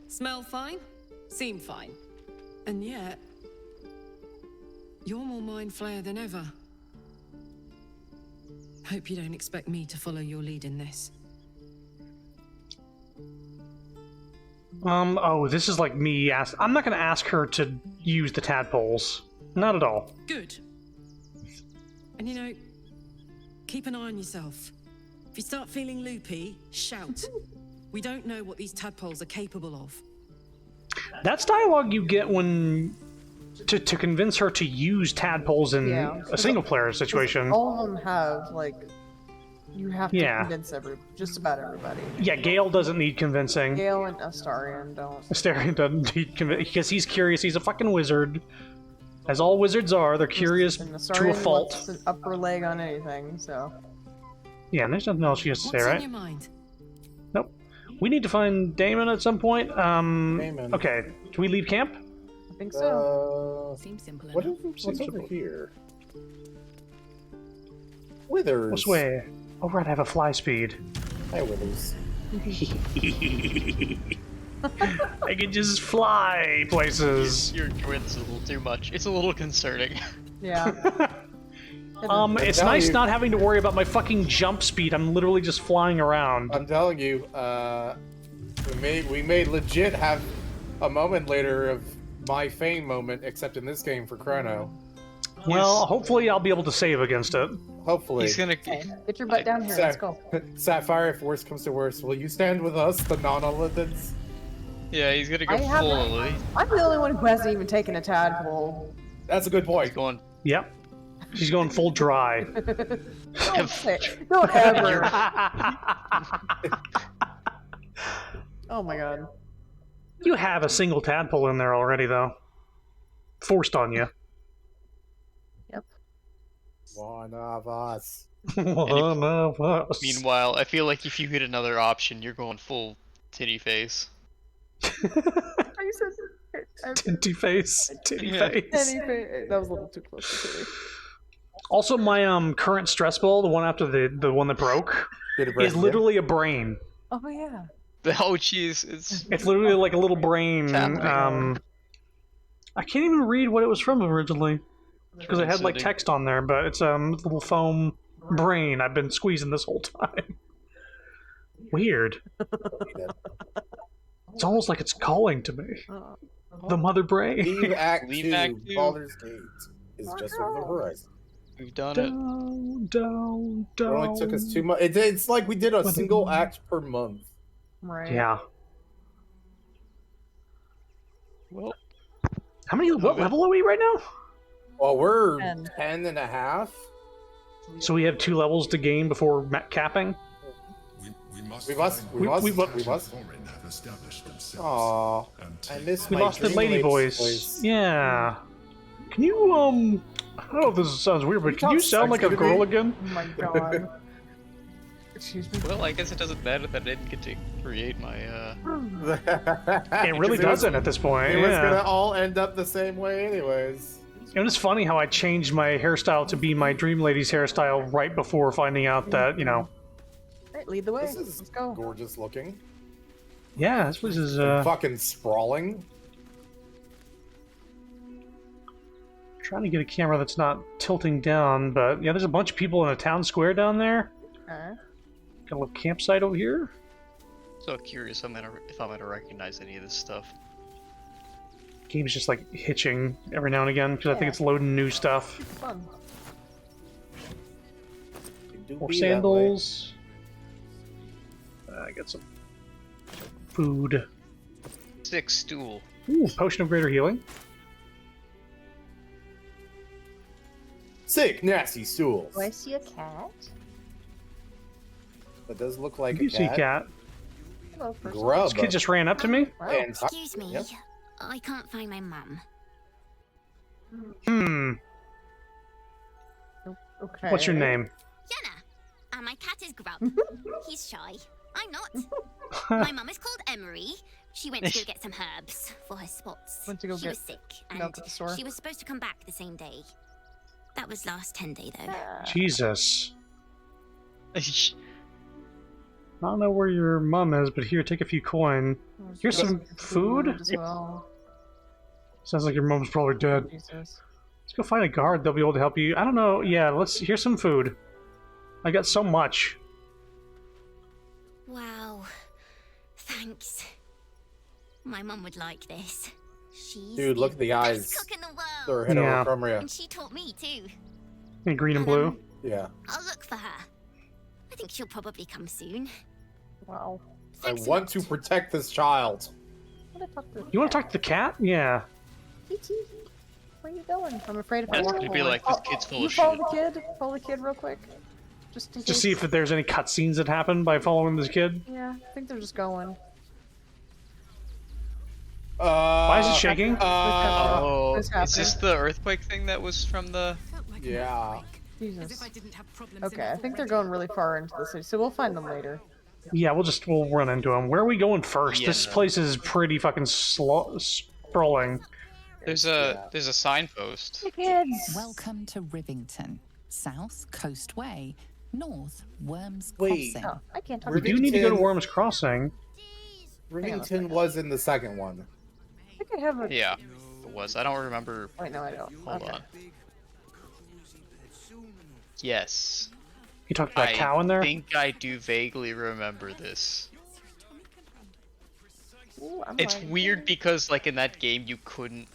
smell fine, seem fine. And yet, you're more mind flayer than ever. Hope you don't expect me to follow your lead in this. Oh, this is like me I'm not gonna ask her to use the tadpoles. Not at all. Good. And you know, keep an eye on yourself. If you start feeling loopy, shout. We don't know what these tadpoles are capable of. That's dialogue you get when to convince her to use tadpoles in a single player situation. All of them have, like, you have to convince just about everybody. Yeah, Gale doesn't need convincing. Gale and Astarion don't. Astarion doesn't need convincing because he's curious. He's a fucking wizard. As all wizards are, they're curious And to a Astarion fault. wants an upper leg on anything, so. Yeah, and there's nothing else she has to say, What's right? in your mind? Nope. We need to find Damon at some point. Damon. Okay. Do we leave camp? I think so. Seems simple What's enough. over here? Withers. What's way? Oh, right, I have a fly speed. Hi, Withers. I can just fly places. Your twin's a little too much. It's a little concerning. Yeah. It's nice not having to worry about my fucking jump speed. I'm literally just flying around. I'm telling you, we may legit have a moment later of my fame moment, except in this game for Chrono. Well, hopefully I'll be able to save against it. Hopefully. He's gonna Okay, get your butt down here. Let's go. Sapphire, if worst comes to worst, will you stand with us, the non-Olympians? Yeah, he's gonna go full elite. I'm the only one who hasn't even taken a tadpole. That's a good point. Going. Yep. She's going full dry. Don't ever. Oh my god. You have a single tadpole in there already, though. Forced on you. Yep. One of us. One of us. Meanwhile, I feel like if you get another option, you're going full titty face. Tinty face. Titty face. That was a little too close to titty. Also, my current stress ball, the one after the one that broke, is literally a brain. Oh yeah. Oh jeez, It's literally like a little brain. I can't even read what it was from originally because I had like text on there, but it's a little foam brain I've been squeezing this whole time. Weird. It's almost like it's calling to me. The mother brain. Leave Act 2, Baldur's Gate is just over the horizon. We've done it. Down. It only took us 2 months. It's like we did a single act per month. Right. Yeah. Well, what level are we right now? Well, we're 10 and a half. So we have 2 levels to gain before capping? We must. Have established themselves. Aww, I miss We my lost the Dream lady Lady's voice. Yeah. Can you, I don't know if this sounds weird, but can you sound like a girl again? Oh my god. Excuse me. Well, I guess it doesn't matter that I didn't get to create my, It really doesn't at this point. It was gonna all end up the same way anyways. It was funny how I changed my hairstyle to be my Dream Lady's hairstyle right before finding out that, Right, lead the way. This is Let's go. gorgeous looking. Yeah, this place is, fucking sprawling. trying to get a camera that's not tilting down, but yeah, there's a bunch of people in a town square down there. Okay. Got a little campsite over here. so curious if I'm gonna recognize any of this stuff. Game's just like hitching every now and again because I think it's loading new stuff. Fun. More sandals. I got some food. 6 stool. Ooh, potion of greater healing. Sick, nasty stools. Do I see a cat? That does look like You a see cat. cat. Hello, person. Grub. This kid just ran up to me. And Excuse me. Yep. I can't find my mum. Hmm. Okay. What's your name? Yenna. And my cat is Grub. He's shy. I'm not. My mum is called Emery. She went to go get some herbs for her spots. Went to go she get was sick, and milk at the store. she was supposed to come back the same day. That was last 10 day, though. Jesus. I don't know where your mom is, but here, take a few coin. Here's some food. As well. Sounds like your mom's probably dead. Jesus. Let's go find a guard. They'll be able to help you. I don't know. Yeah, here's some food. I got so much. Wow. Thanks. My mum would like this. She's Dude, look at the eyes. cook in the world. They're heterochromia. And she taught me too. And green and blue. Yeah. I'll look for her. I think she'll probably come soon. Wow. I want to protect this child. You want to talk to the cat? Yeah. Titi, where you going? I'm afraid if I That's walk gonna be forward- like, this kid's full you of follow shit. the kid. Follow the kid real quick. Just in To case. see if there's any cutscenes that happen by following this kid. Yeah, I think they're just going. Why is it shaking? Oh, What's is happening? this the earthquake thing that was from the... Yeah. Jesus. Okay, I think they're going really far into the city, so we'll find them later. Yeah, we'll run into them. Where are we going first? This place is pretty fucking sprawling. There's a signpost. Welcome to Rivington. South, Coast Way. North, Worms Wait. Crossing. Oh, I can't talk We do need to go to Worms Crossing. Rivington was in the second one. I think I have a... Yeah, it was. I don't remember. Wait, no, I don't. Hold Okay. on. Yes. You talked about cow in there? I think I do vaguely remember this. Ooh, I'm It's lying. weird because, like, in that game, you couldn't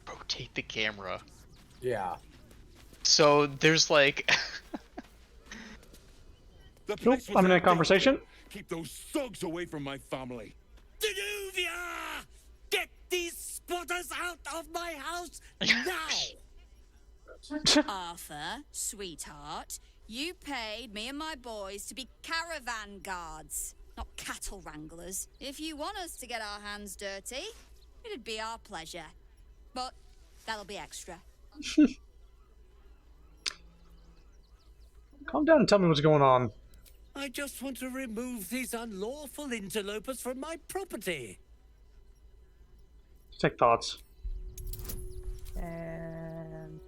rotate the camera. Yeah. So there's like... Nope, I'm in a conversation. Keep those thugs away from my family. Danuvia! Get these spotters out of my house now! Arthur, sweetheart, you paid me and my boys to be caravan guards, not cattle wranglers. If you want us to get our hands dirty, it'd be our pleasure. But that'll be extra. Calm down and tell me what's going on. I just want to remove these unlawful interlopers from my property. Take thoughts. And...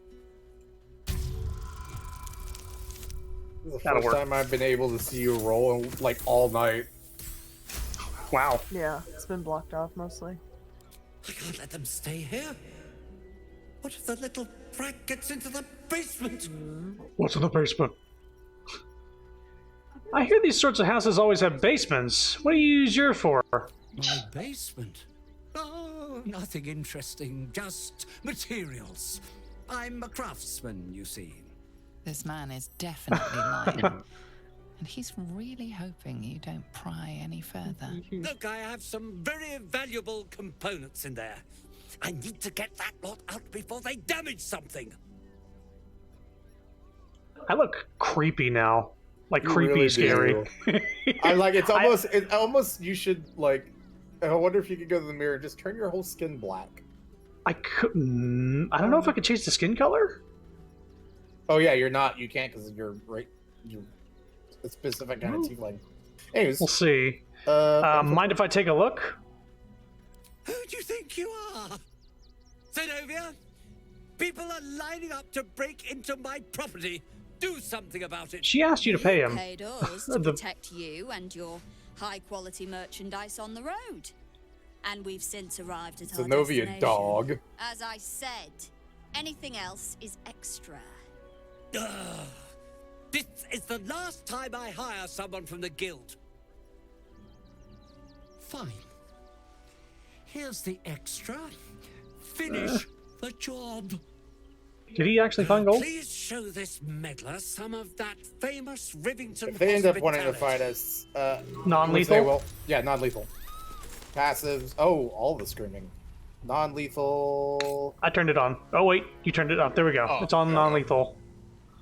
This is the That'll first work. time I've been able to see you roll like all night. Wow. Yeah, it's been blocked off mostly. I can't let them stay here. What if the little brat gets into the basement? What's in the basement? I hear these sorts of houses always have basements. What do you use yours for? My basement? Oh, nothing interesting, just materials. I'm a craftsman, you see. This man is definitely lying. And he's really hoping you don't pry any further. Look, I have some very valuable components in there. I need to get that lot out before they damage something. I look creepy now. Like You creepy really scary. I like it's almost you should like I wonder if you could go to the mirror and just turn your whole skin black. I couldn't. I don't know if I could change the skin color. Oh yeah, you can't because you're a specific kind of tiefling. Anyways, We'll see. Mind if I take a look? Who do you think you are? Zenobia? People are lining up to break into my property. Do something about it. She asked you to pay him. Paid us to protect you and your high-quality merchandise on the road. And we've since arrived at our Zenobia destination. dog. As I said, anything else is extra. Ugh. This is the last time I hire someone from the guild. Fine. Here's the extra. Finish the job. Did he actually find gold? Please show this meddler some of that famous Rivington if they end up wanting to hospitality. fight us, Non-lethal? they will. Yeah, non-lethal. Passives. Oh, all the screaming. Non-lethal. I turned it on. Oh wait, you turned it up. There we go. Oh, It's on non-lethal.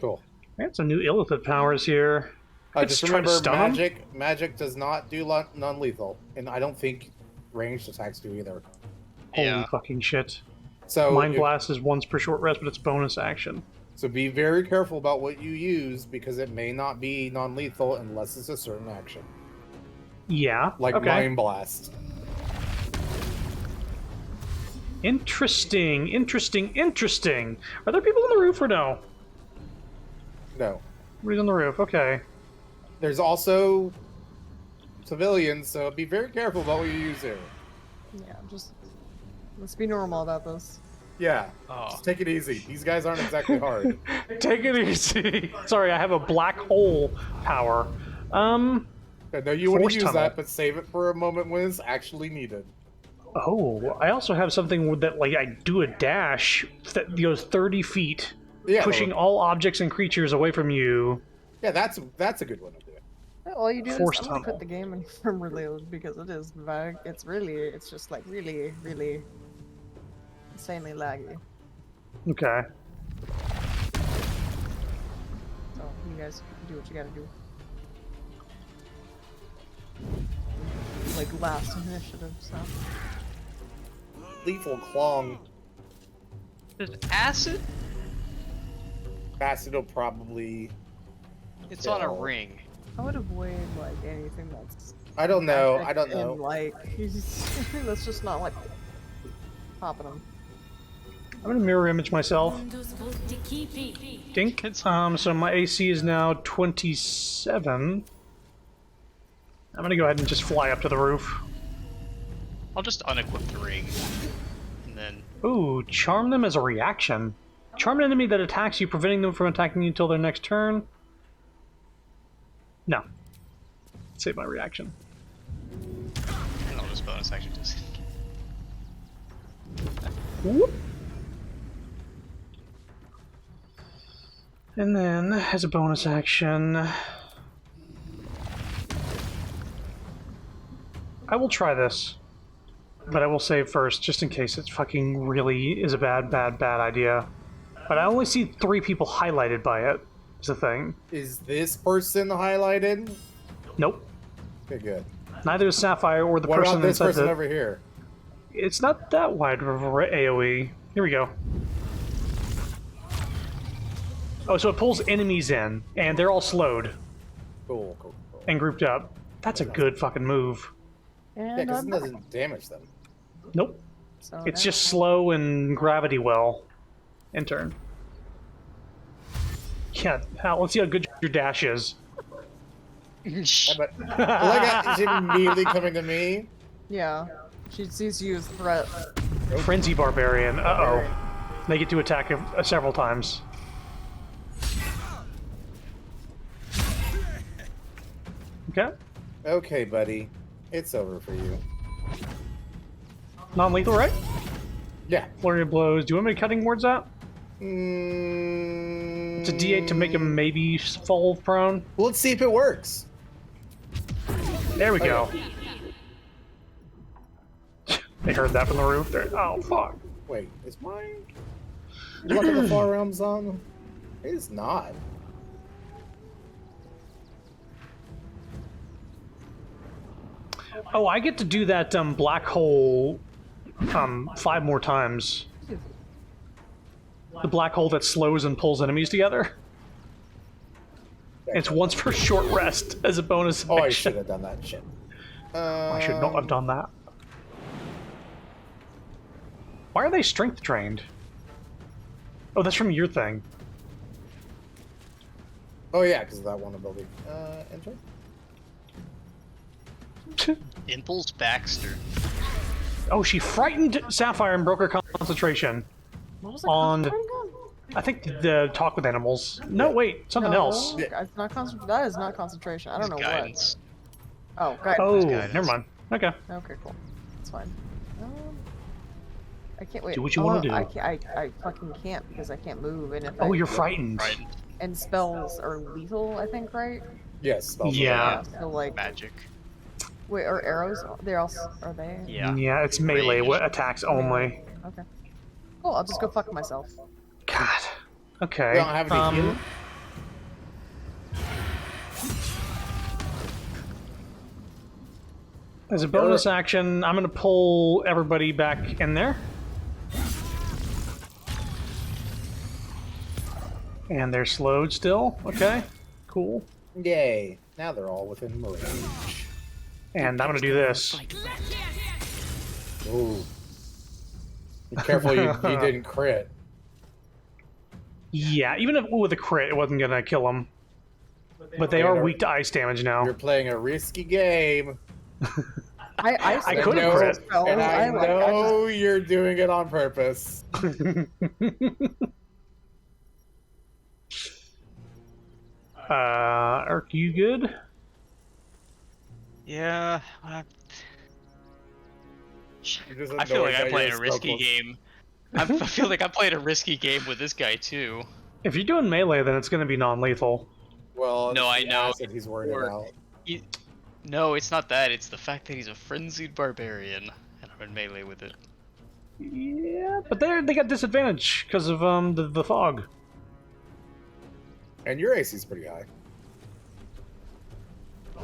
Cool. Got some new illithid powers here. Just try to remember, stun him? magic does not do non-lethal, and I don't think ranged attacks do either. Holy fucking shit. So Mind if- Blast is once per short rest, but it's bonus action. So be very careful about what you use because it may not be non-lethal unless it's a certain action. Yeah. Like okay. Mind Blast. Interesting. Are there people on the roof or no? No. Everybody's on the roof. Okay. There's also civilians, so be very careful about what you use here. Yeah, just let's be normal about this. Yeah. Just take it easy. These guys aren't exactly hard. Take it easy. Sorry, I have a black hole power. I know you want Force to use tunnel. that, but save it for a moment when it's actually needed. Oh, I also have something that, like, I do a dash that goes 30 feet, pushing all objects and creatures away from you. Yeah, that's a good one to do. All you do Force is I'm gonna tunnel. put the game in from reload because it is vague. It's just like really insanely laggy. Okay. So you guys do what you gotta do. Like last initiative, so. Lethal Clong. Does acid? Acid will probably... It's on a kill. ring. I would avoid like anything that's. I don't know. magic I don't know. And, like, let's just not like popping them. I'm gonna mirror image myself. Dink. So my AC is now 27. I'm gonna go ahead and just fly up to the roof. I'll just unequip the ring. And then... Ooh, charm them as a reaction. Charm an enemy that attacks you, preventing them from attacking you until their next turn. No. Save my reaction. And I'll just bonus action just... Whoop. And then, as a bonus action... I will try this. But I will save first, just in case it fucking really is a bad idea. But I only see 3 people highlighted by it, is the thing. Is this person highlighted? Nope. Okay, good. Neither is Sapphire or the What person about this inside person the... over here? It's not that wide of a AoE. Here we go. Oh, so it pulls enemies in, and they're all slowed. Cool. And grouped up. That's a good fucking move. Yeah, because it doesn't damage them. Nope. So It's now- just slow and gravity well. In turn. Yeah, let's see how good your dash is. But like is immediately coming to me. Yeah, she sees you as a threat. Frenzy Barbarian. Uh-oh. They get to attack several times. Okay. Okay, buddy. It's over for you. Non-lethal, right? Yeah. Flurry of blows. Do you want me cutting words out? Mm, It's a D8 to make him maybe fall prone. Well, let's see if it works. There we go. They heard that from the roof. They're, oh, fuck. Wait, is mine? Luck of the Far Realms on? It is not. Oh, I get to do that black hole 5 more times. The black hole that slows and pulls enemies together. It's once per short rest as a bonus Oh, I action. should have done that shit. I should not have done that. Why are they strength trained? Oh, that's from your thing. Oh yeah, because of that one ability. Enter. Impulse Baxter. Oh, she frightened Sapphire and broke her concentration. What was it On, concentrating on? I think the talk with animals. No, wait, something No, else. it's not that is not concentration. I don't know Guidance. what. Oh, guidance. Oh, never mind. Okay. Okay, cool. It's fine. I can't wait. Do what you wanna do. I fucking can't because I can't move. And if Oh, I, you're frightened. And spells are lethal, I think, right? Yes. Spells Yeah. So like Magic. wait, are arrows? They're also are they? Yeah. Yeah, it's melee attacks only. Okay. Cool. I'll just go fuck myself. God. Okay. We don't have any healing? As a bonus action, I'm going to pull everybody back in there. And they're slowed still. Okay, cool. Yay! Now they're all within range. And I'm gonna do this. Ooh. Be careful you didn't crit. Yeah, even if with a crit, it wasn't gonna kill them. But they are weak to ice damage now. You're playing a risky game. I could have crit. And I know you're doing it on purpose. Are you good? Yeah. Just I feel like annoyed I that played you're a risky so close. game. I feel like I played a risky game with this guy too. If you're doing melee, then it's gonna be non-lethal. Well, No, I know. Acid he's worried about. No, it's not that. It's the fact that he's a frenzied barbarian, and I'm in melee with it. Yeah, but they got disadvantage because of the fog. And your AC's pretty high.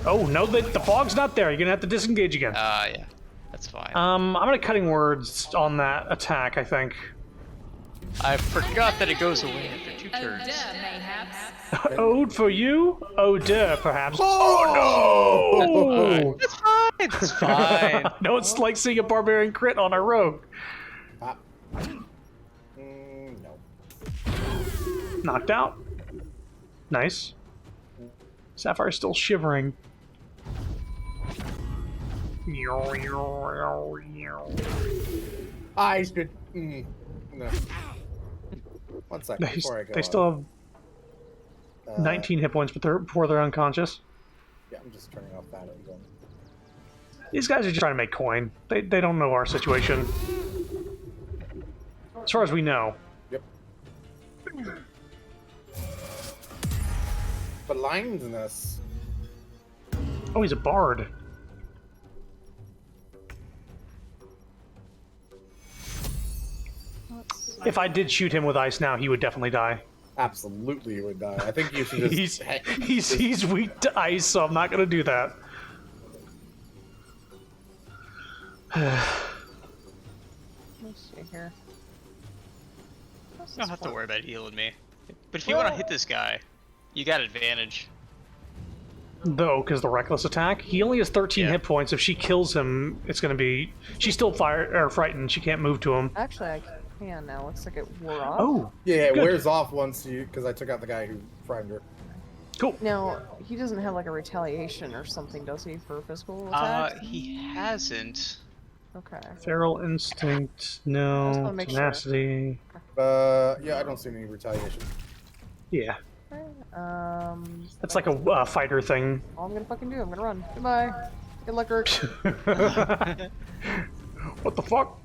Oh no, the fog's not there. You're gonna have to disengage again. Yeah, that's fine. I'm gonna cutting words on that attack. I think. I forgot that it goes away after 2 turns. Ode for you? Oder, perhaps. Oh no! It's fine. It's fine. No, it's like seeing a barbarian crit on a rogue. No. Knocked out. Nice. Sapphire's still shivering. I should. No. 1 second before I go. They still have 19 hit points before they're unconscious. Yeah, I'm just turning off that again. These guys are just trying to make coin. They don't know our situation. As far as we know. Yep. Blindness. Oh, he's a bard. If I did shoot him with ice now, he would definitely die. Absolutely, he would die. I think you should just. he's weak to ice, so I'm not gonna do that. Let's see here. You don't have to worry about healing me. But if you want to hit this guy, you got advantage. Though, because the reckless attack, he only has 13 hit points. If she kills him, it's gonna be. She's still frightened. She can't move to him. Actually, I can now. Looks like it wore off. Oh, Yeah, it good. wears off once you because I took out the guy who frightened her. Cool. Now he doesn't have like a retaliation or something, does he, for physical attacks? He hasn't. Okay. Feral instinct, just no. wanna make sure. Tenacity. Yeah, I don't see any retaliation. Yeah. Okay, That's like a fighter thing. all I'm gonna fucking do, I'm gonna run. Goodbye. Good luck, Urk. What the fuck?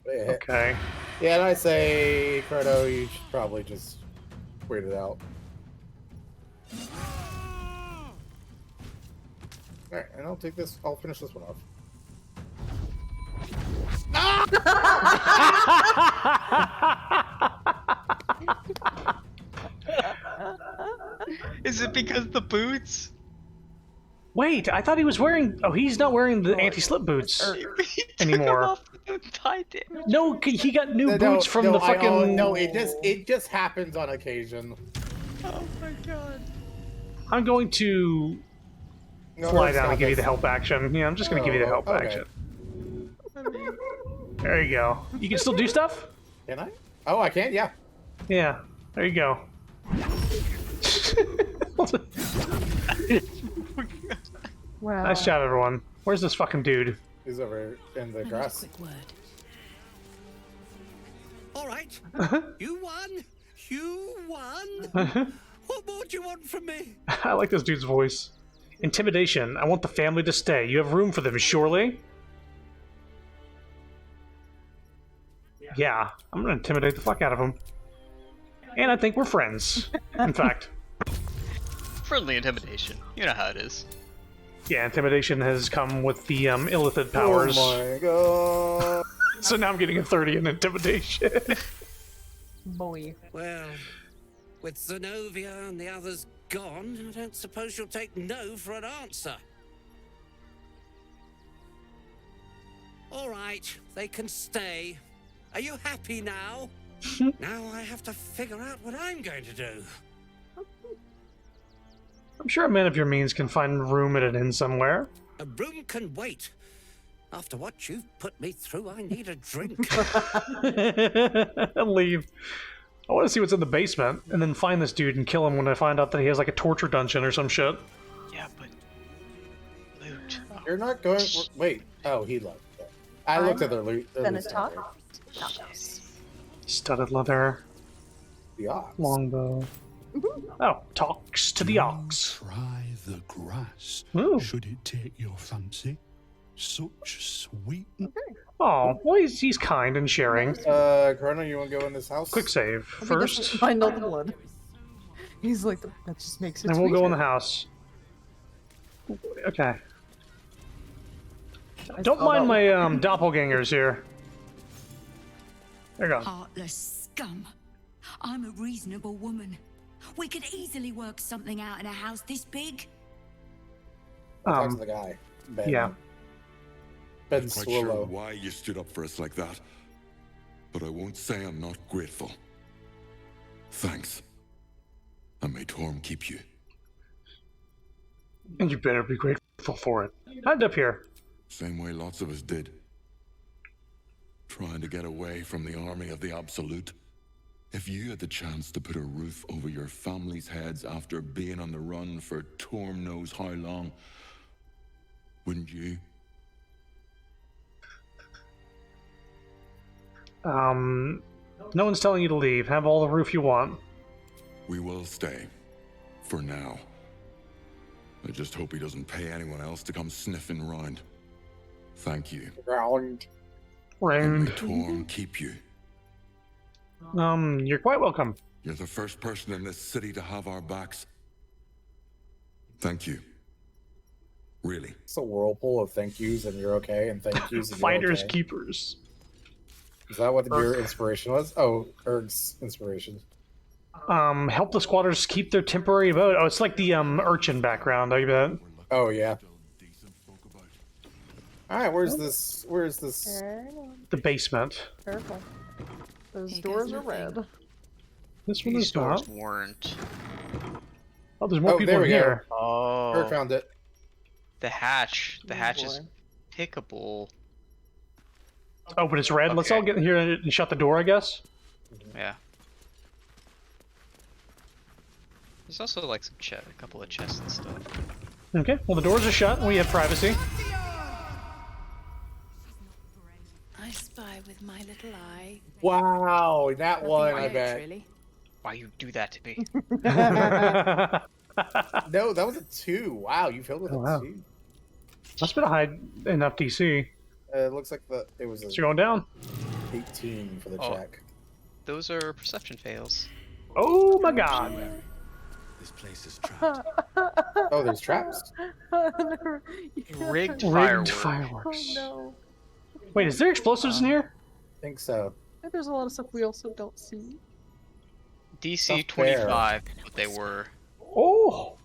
Yeah. Okay. Yeah, and I say, Credo, you should probably just wait it out. Alright, and I'll take this, I'll finish this one off. Is it because the boots? Wait, I thought he was wearing. Oh, he's not wearing the anti-slip boots anymore. No, he got new boots from the fucking. No, it just happens on occasion. Oh my god. I'm going to fly down and give you the help action. Yeah, I'm just going to give you the help action. There you go. You can still do stuff? Can I? Oh, I can, yeah. Yeah, there you go. Wow. Nice shot, everyone. Where's this fucking dude? He's over in the grass. All right. You won. You won. What more do you want from me? I like this dude's voice. Intimidation. I want the family to stay. You have room for them, surely? Yeah, I'm gonna intimidate the fuck out of him. And I think we're friends. In fact. Friendly intimidation. You know how it is. Yeah, intimidation has come with the illithid powers. Oh my god. So now I'm getting a 30 in intimidation. Boy. Well, with Zenobia and the others gone, I don't suppose you'll take no for an answer. All right, they can stay. Are you happy now? Now I have to figure out what I'm going to do. I'm sure a man of your means can find room at an inn somewhere. A room can wait. After what you've put me through, I need a drink. Leave. I want to see what's in the basement, and then find this dude and kill him when I find out that he has like a torture dungeon or some shit. Yeah, but loot. You're not going. Wait. Oh, he left. I looked at their loot. Gonna talk. Studded leather. The ox. Longbow. Oh, talks to the ox. Try the grass. Ooh. Should it take your fancy? Such sweet. Oh, well, he's kind and sharing. Chrono, you want to go in this house? Quick save He first. doesn't find all the blood. He's like, that just makes it And we'll go in sweeter." the house. Okay. Don't mind my doppelgangers here. There you go. Heartless scum. I'm a reasonable woman. We could easily work something out in a house this big. Talk to the guy. Ben. Yeah. Ben Not quite Swallow. sure why you stood up for us like that, but I won't say I'm not grateful. Thanks. And may Torm keep you. And you better be grateful for it. Head up here. Same way lots of us did. Trying to get away from the army of the Absolute. If you had the chance to put a roof over your family's heads after being on the run for Torm knows how long, wouldn't you? No one's telling you to leave. Have all the roof you want. We will stay. For now. I just hope he doesn't pay anyone else to come sniffing round. Thank you. Round. And may Torm keep you. You're quite welcome. You're the first person in this city to have our backs. Thank you. Really. It's a whirlpool of thank yous and you're okay, and thank yous and you're Finders okay. keepers. Is that what your inspiration was? Oh, Erg's inspiration. Help the squatters keep their temporary abode. Oh, it's like the urchin background, I bet. Oh yeah. Alright, where's this? The basement. Careful. Those doors are red. This one These is not. doors weren't. Oh, there's more people there in we here. Oh. Erg found it. The hatch. The Oh, hatch is boy. pickable. Oh, but it's red. Let's all get in here and shut the door, I guess. Yeah. There's also like some a couple of chests and stuff. Okay, well the doors are shut and we have privacy. I spy with my little eye. Wow, that Nothing one, I much, bet. really. Why you do that to me? No, that was a 2. Wow, you filled with Oh, a wow. 2. Must have been a high enough DC. It looks like it was a So you're going down? 18 for the Oh. check. Those are perception fails. Oh my god. This place is trapped. Oh, there's traps. Rigged Rigged fireworks. fireworks. Oh no. Wait, is there explosives in here? I think so. I think there's a lot of stuff we also don't see. DC Stuff there. 25, what they were. Oh!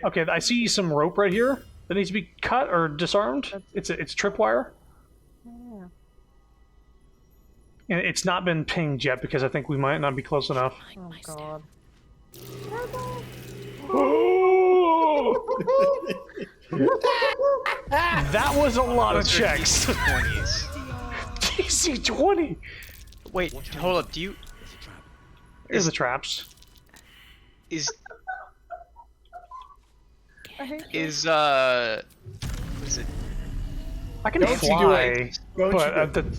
Okay, I see some rope right here that needs to be cut or disarmed. It's tripwire. Yeah. And it's not been pinged yet because I think we might not be close enough. Oh god. That was a lot of Those are checks. DC 20s. DC 20! Wait, hold up. Do you Here's the traps. is I hate is what is it? I can Don't you do fly, it. Don't but you do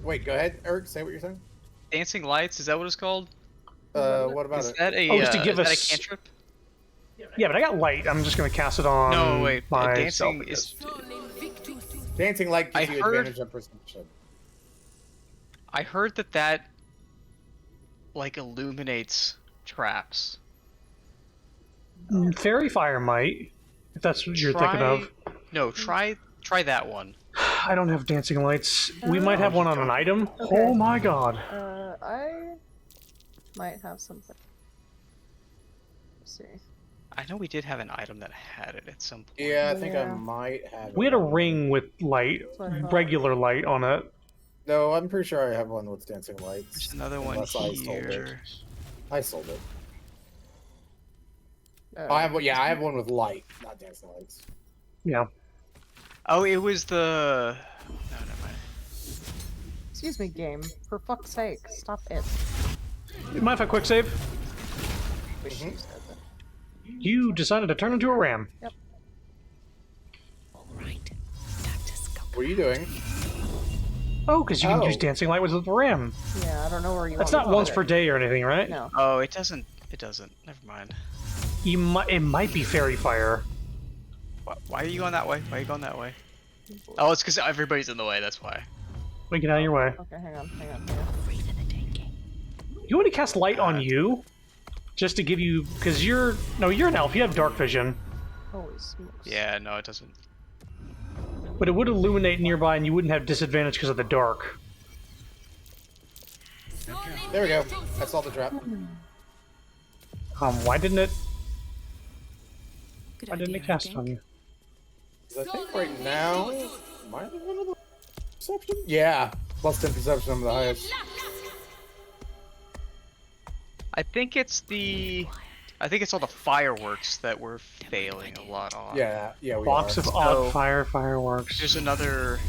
Wait, go ahead, Erg. Say what you're saying. Dancing lights? Is that what it's called? What about Is it? that a Oh, just to give is that us- a cantrip? yeah, but I got light. I'm just gonna cast it on. No, wait. myself. Dancing is. Dancing light gives I you heard- advantage on perception. I heard that like illuminates traps. Fairy fire might, if that's what you're thinking of. No, try that one. I don't have dancing lights. We might have Oh, one you on an don't. item. Okay. Oh my god. I might have something. Let's see. I know we did have an item that had it at some point. Yeah, I think I Yeah. might have. We had a ring with light, what I thought. regular light on it. No, I'm pretty sure I have one with dancing lights. There's another one unless I sold it. here. I sold it. I have one with light, not dancing lights. Yeah. Oh, it was the. No, never mind. Excuse me, game. For fuck's sake, stop it. You mind if I quick save? You decided to turn into a ram. Yep. What are you doing? Oh, because you can use dancing light with the ram. Yeah, I don't know where you. That's want not to once put per it. day or anything, right? No. Oh, it doesn't. It doesn't. Never mind. It might be fairy fire. Why are you going that way? Why are you going that way? Oh, it's because everybody's in the way. That's why. Wait, get out of your way. Okay, hang on. You want to cast light on you? Just to give you, because you're an elf. You have dark vision. Holy smokes. Yeah, no, it doesn't. But it would illuminate nearby, and you wouldn't have disadvantage because of the dark. There we go. I saw the trap. Why didn't it? Why didn't it cast on you? I think right now, am I the one of the perception? Yeah, plus 10 perception. I'm the highest. I think it's all the fireworks that we're failing a lot on. Yeah, we Box are. of odd fireworks. There's another.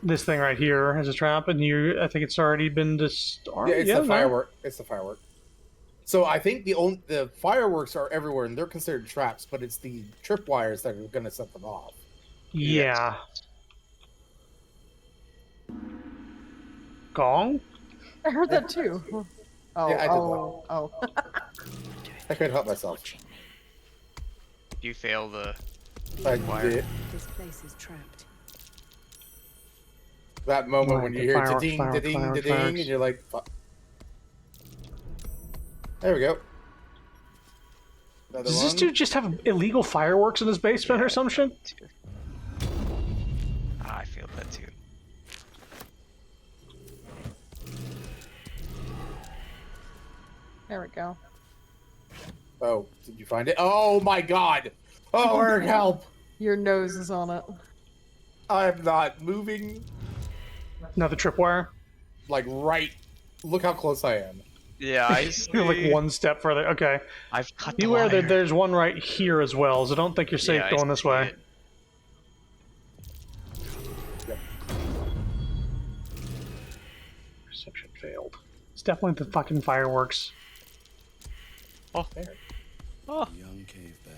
This thing right here is a trap, and I think it's already been disarmed. Yeah, it's the firework. It's the firework. So I think the fireworks are everywhere, and they're considered traps, but it's the tripwires that are going to set them off. Yeah. Gong? I heard that too. Oh, Yeah, I did oh. I couldn't help myself. You fail the I wire. did. This place is trapped. That moment when Right, you the hear fireworks, da-ding, fireworks, da-ding, fireworks, da-ding, fireworks. and you're like, fuck. There we go. Another Does this one. dude just have illegal fireworks in his basement or some shit? I feel that too. There we go. Oh, did you find it? Oh my god! Oh, Eric, help! Your nose is on it. I'm not moving. Another tripwire? Like, right. Look how close I am. Yeah, I see. You're like one step further. Okay. I've cut the Beware wire. that there's one right here as well, so don't think you're safe Yeah, I going this see way. it. Perception failed. It's definitely the fucking fireworks. Oh. There. Oh. Young cave bear,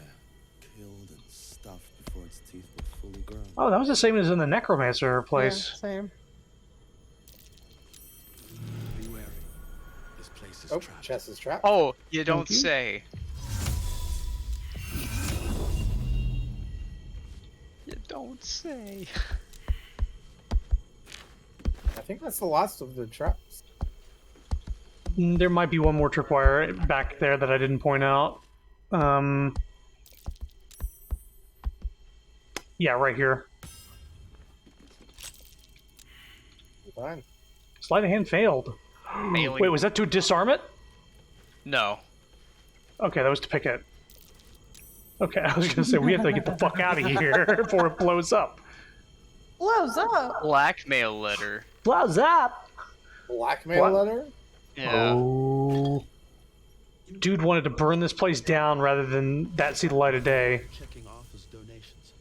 killed and stuffed before its teeth were fully grown. Oh, that was the same as in the necromancer place. Yeah, same. Be wary. This place is Oh, trapped. chest is trapped. Oh, you don't Thank you. say. You don't say. I think that's the last of the traps. There might be one more tripwire back there that I didn't point out. Yeah, right here. Fine. Sleight of hand failed. Failing. Wait, was that to disarm it? No. Okay, that was to pick it. Okay, I was gonna say we have to get the fuck out of here before it blows up. Blows up. Blackmail letter. Blows up. Blackmail What? letter? Yeah. Oh. Dude wanted to burn this place down rather than that see the light of day. Checking offers donations.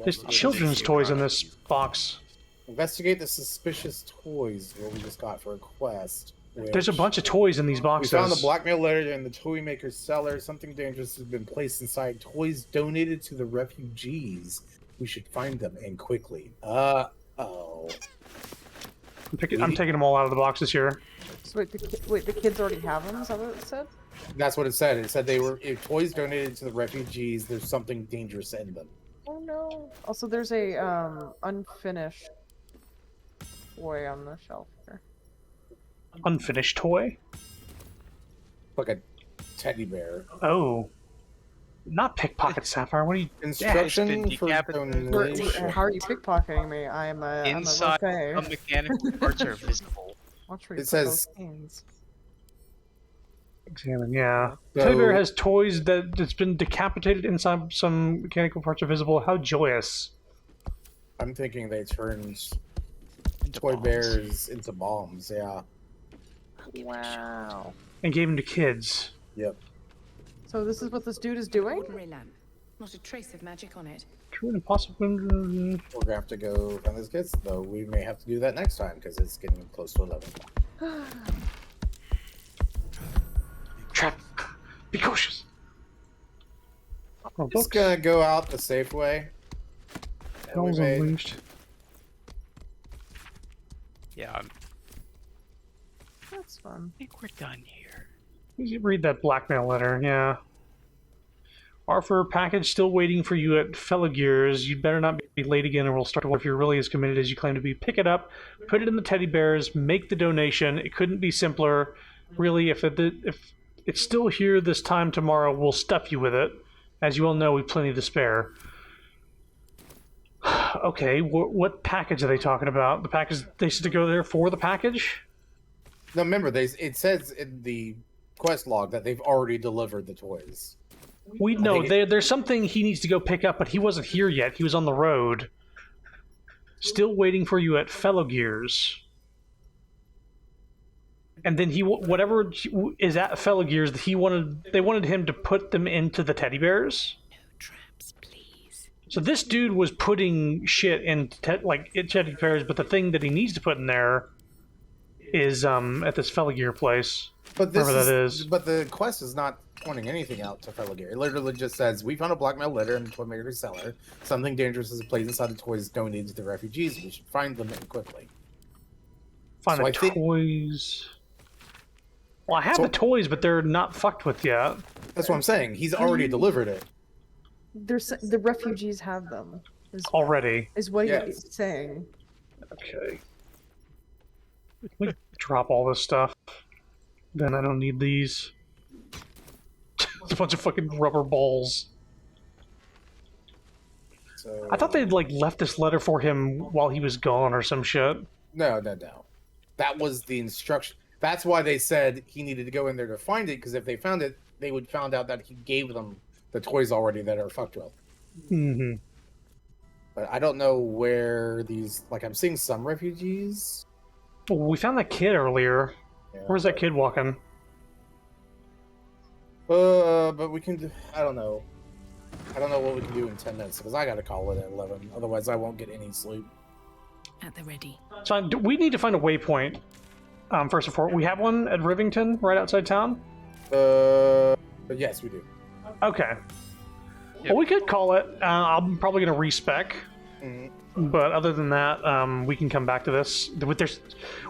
There's children's toys in this box. Investigate the suspicious toys what we just got for a quest. There's a bunch of toys in these We boxes. found the blackmail letter in the toy maker's cellar. Something dangerous has been placed inside toys donated to the refugees. We should find them and quickly. Oh. I'm taking them all out of the boxes here. So wait, the kids already have them? Is that what it said? That's what it said. It said they were toys donated to the refugees. There's something dangerous in them. Oh no. Also, there's a unfinished toy on the shelf here. Unfinished toy? Like a teddy bear. Oh. Not pickpocket Sapphire. What are you... Instruction for How donation. are you pickpocketing me? I'm a Inside I'm a some mechanical parts are visible. Watch where you It put says- those things. Examine, yeah. So- Teddy bear has toys that's been decapitated inside some mechanical parts are visible. How joyous. I'm thinking they turned Into toy bombs. bears into bombs. Yeah. Wow. And gave them to kids. Yep. So this is what this dude is doing? Ordinary lamp. Not a trace of magic on it. True and impossible. We're gonna have to go find those kids, though. We may have to do that next time because it's getting close to 11. Trap. Be cautious. I'm just gonna go out the safe way. Hell's unleashed. Yeah, That's fun. I think we're done here. You read that blackmail letter, yeah. Arthur, package still waiting for you at Fellogears. You'd better not be late again or we'll start to wonder if you're really as committed as you claim to be. Pick it up, put it in the teddy bears, make the donation. It couldn't be simpler. Really, if it's still here this time tomorrow, we'll stuff you with it. As you all know, we've plenty to spare. Okay, what package are they talking about? The package, they said to go there for the package? No, remember, it says in the quest log that they've already delivered the toys. We know there's something he needs to go pick up, but he wasn't here yet. He was on the road. Still waiting for you at Fellogears. And then whatever is at Fellogears, they wanted him to put them into the teddy bears. No traps, please. So this dude was putting shit in teddy bears, but the thing that he needs to put in there is at this Fellogear place. But wherever that is. But the quest is not pointing anything out to Fellogear. It literally just says, we found a blackmail letter in the toy maker's cellar. Something dangerous is placed inside the toys donated to the refugees. We should find them quickly. Find the toys. Well, I have the toys, but they're not fucked with yet. That's what I'm saying. He's already delivered it. The refugees have them. Already. Is what he's saying. Okay. Let me drop all this stuff. Then I don't need these. It's a bunch of fucking rubber balls. So... I thought they'd left this letter for him while he was gone or some shit. No. That was the instruction. That's why they said he needed to go in there to find it, because if they found it, they would found out that he gave them the toys already that are fucked with. Mm-hmm. But I don't know where these... I'm seeing some refugees. Well, we found that kid earlier. Yeah, where's that kid walking? But we can... I don't know. I don't know what we can do in 10 minutes, because I gotta call it at 11. Otherwise, I won't get any sleep. At the ready. So we need to find a waypoint. First and foremost, we have one at Rivington, right outside town? Yes, we do. Okay. Yep. Well, we could call it. I'm probably going to respec. Mm-hmm. But other than that, we can come back to this.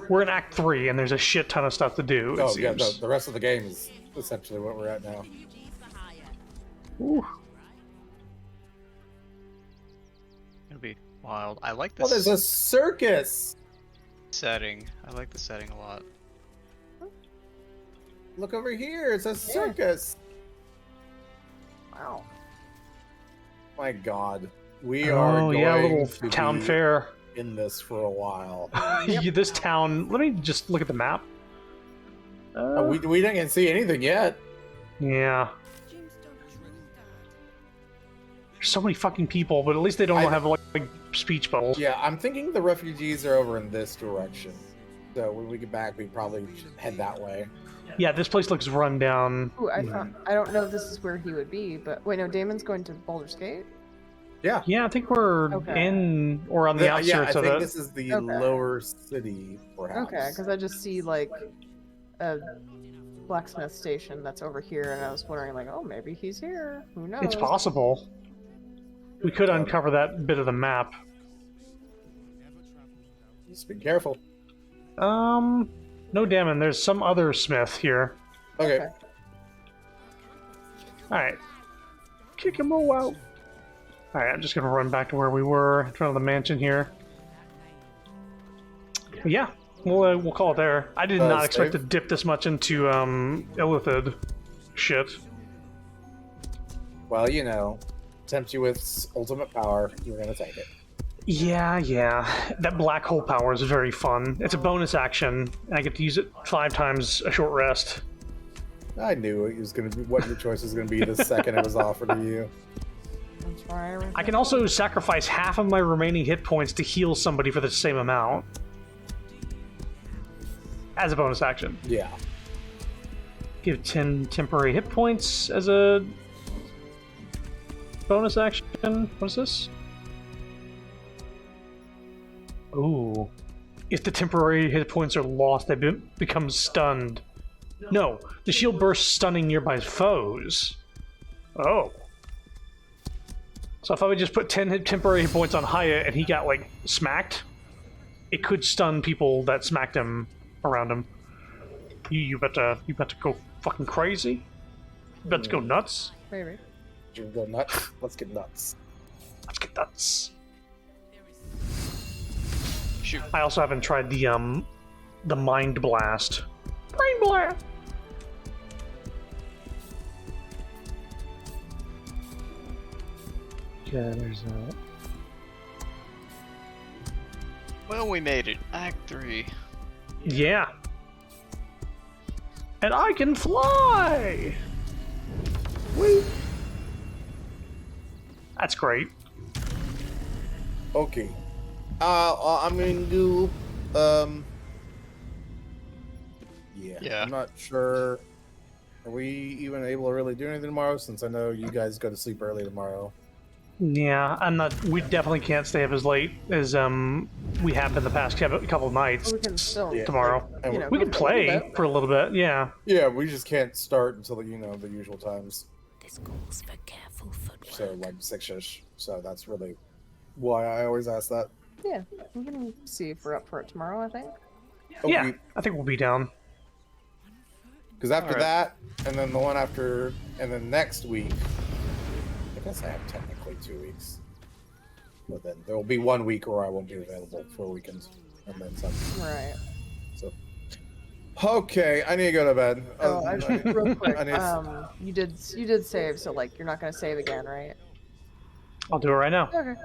We're in Act 3, and there's a shit ton of stuff to do. Oh, yeah, the rest of the game is essentially what we're at now. Ooh. It'll be wild. I like this. Oh, there's a circus! Setting. I like the setting a lot. Look over here, it's a circus. Wow. My God, we are going a little to town be fair in this for a while. This town. Let me just look at the map. We didn't see anything yet. Yeah. There's so many fucking people, but at least they don't have speech bubbles. Yeah, I'm thinking the refugees are over in this direction. So when we get back, we probably should head that way. Yeah, this place looks run down. Ooh, I don't know if this is where he would be, but wait, no, Damon's going to Baldur's Gate? Yeah. Yeah, I think we're in or on the outskirts of it. I think this is the lower city, perhaps. Okay, because I just see a blacksmith station that's over here, and I was wondering oh, maybe he's here. Who knows? It's possible. We could uncover that bit of the map. Just be careful. No, Damon, there's some other smith here. Okay. Alright. Kick him all out. Alright, I'm just gonna run back to where we were, in front of the mansion here. But yeah, we'll call it there. I did not expect to dip this much into, Illithid shit. Well, tempt you with ultimate power, you're gonna take it. Yeah. That black hole power is very fun. It's a bonus action, and I get to use it 5 times a short rest. I knew it was gonna be what your choice was gonna be the second it was offered to you. Try everything. I can also sacrifice half of my remaining hit points to heal somebody for the same amount. As a bonus action. Yeah. Give 10 temporary hit points as a bonus action. What is this? Ooh. If the temporary hit points are lost, they become stunned. No, the shield bursts, stunning nearby foes. Oh. So if I would just put 10 temporary hit points on Hyatt and he got, like, smacked, it could stun people that smacked him around him. You better go fucking crazy? You better go nuts? Maybe. You go nuts? Let's get nuts. Let's get nuts. Shoot. I also haven't tried the Mind Blast. Brain Blast! Okay, there's that. Well, we made it. Act 3. Yeah. And I can fly! Wait. That's great. Okay. I'm gonna do, yeah. I'm not sure. Are we even able to really do anything tomorrow, since I know you guys go to sleep early tomorrow? Yeah, I'm not. We definitely can't stay up as late as we have been the past couple of nights. We can still tomorrow. you know, We can play for a little bit. Yeah. Yeah, we just can't start until the usual times. This calls for careful footwork. So like 6ish. So that's really why I always ask that. Yeah, we can see if we're up for it tomorrow, I think. Yeah, I think we'll be down. Because after Alright. that, and then the one after, and then next week, I guess I have technically 2 weeks. But then there will be 1 week where I won't be available for weekends, and then some. Right. So, okay, I need to go to bed. Oh, actually, real quick, I need- you did save, so like you're not gonna save again, right? I'll do it right now. Okay.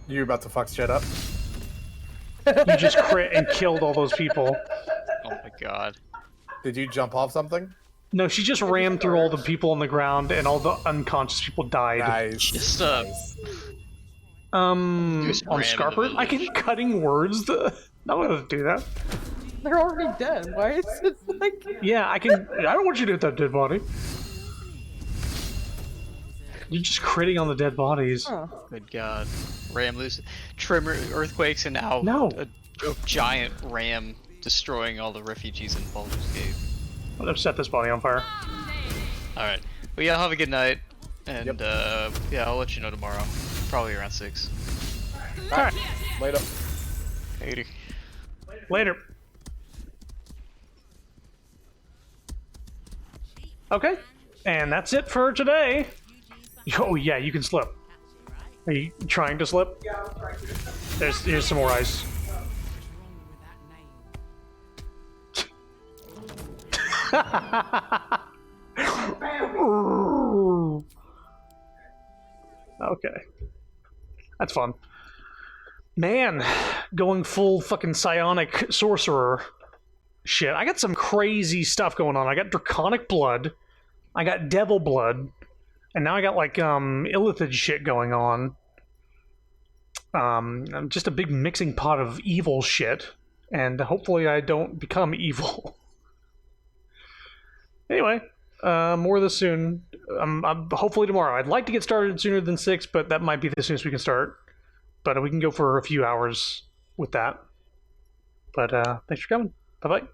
You're about to fuck shit up. You just crit and killed all those people. Oh my god. Did you jump off something? No, she just rammed through all the people on the ground, and all the unconscious people died. Nice. Just, on Just ram in the Scarper? I can cutting words. Not gonna do that. They're already dead. Why is it like? Yeah, I can. I don't want you to hit that dead body. You're just critting on the dead bodies. Oh. Good god. Ram loose. Tremor, earthquakes, and now a giant ram destroying all the refugees in Baldur's Gate. I'm gonna set this body on fire. Alright. Well, yeah, have a good night. And, yeah, I'll let you know tomorrow. Probably around 6. Alright. Later. Later. Later. Okay. And that's it for today. Oh, yeah, you can slip. Are you trying to slip? Yeah, I'm trying to. Here's some more ice. Okay. That's fun. Man, going full fucking psionic sorcerer shit. I got some crazy stuff going on. I got draconic blood. I got devil blood. And now I got like illithid shit going on. I'm just a big mixing pot of evil shit. And hopefully I don't become evil. Anyway, more of this soon. Hopefully tomorrow. I'd like to get started sooner than 6, but that might be the soonest we can start. But we can go for a few hours with that. But thanks for coming. Bye-bye.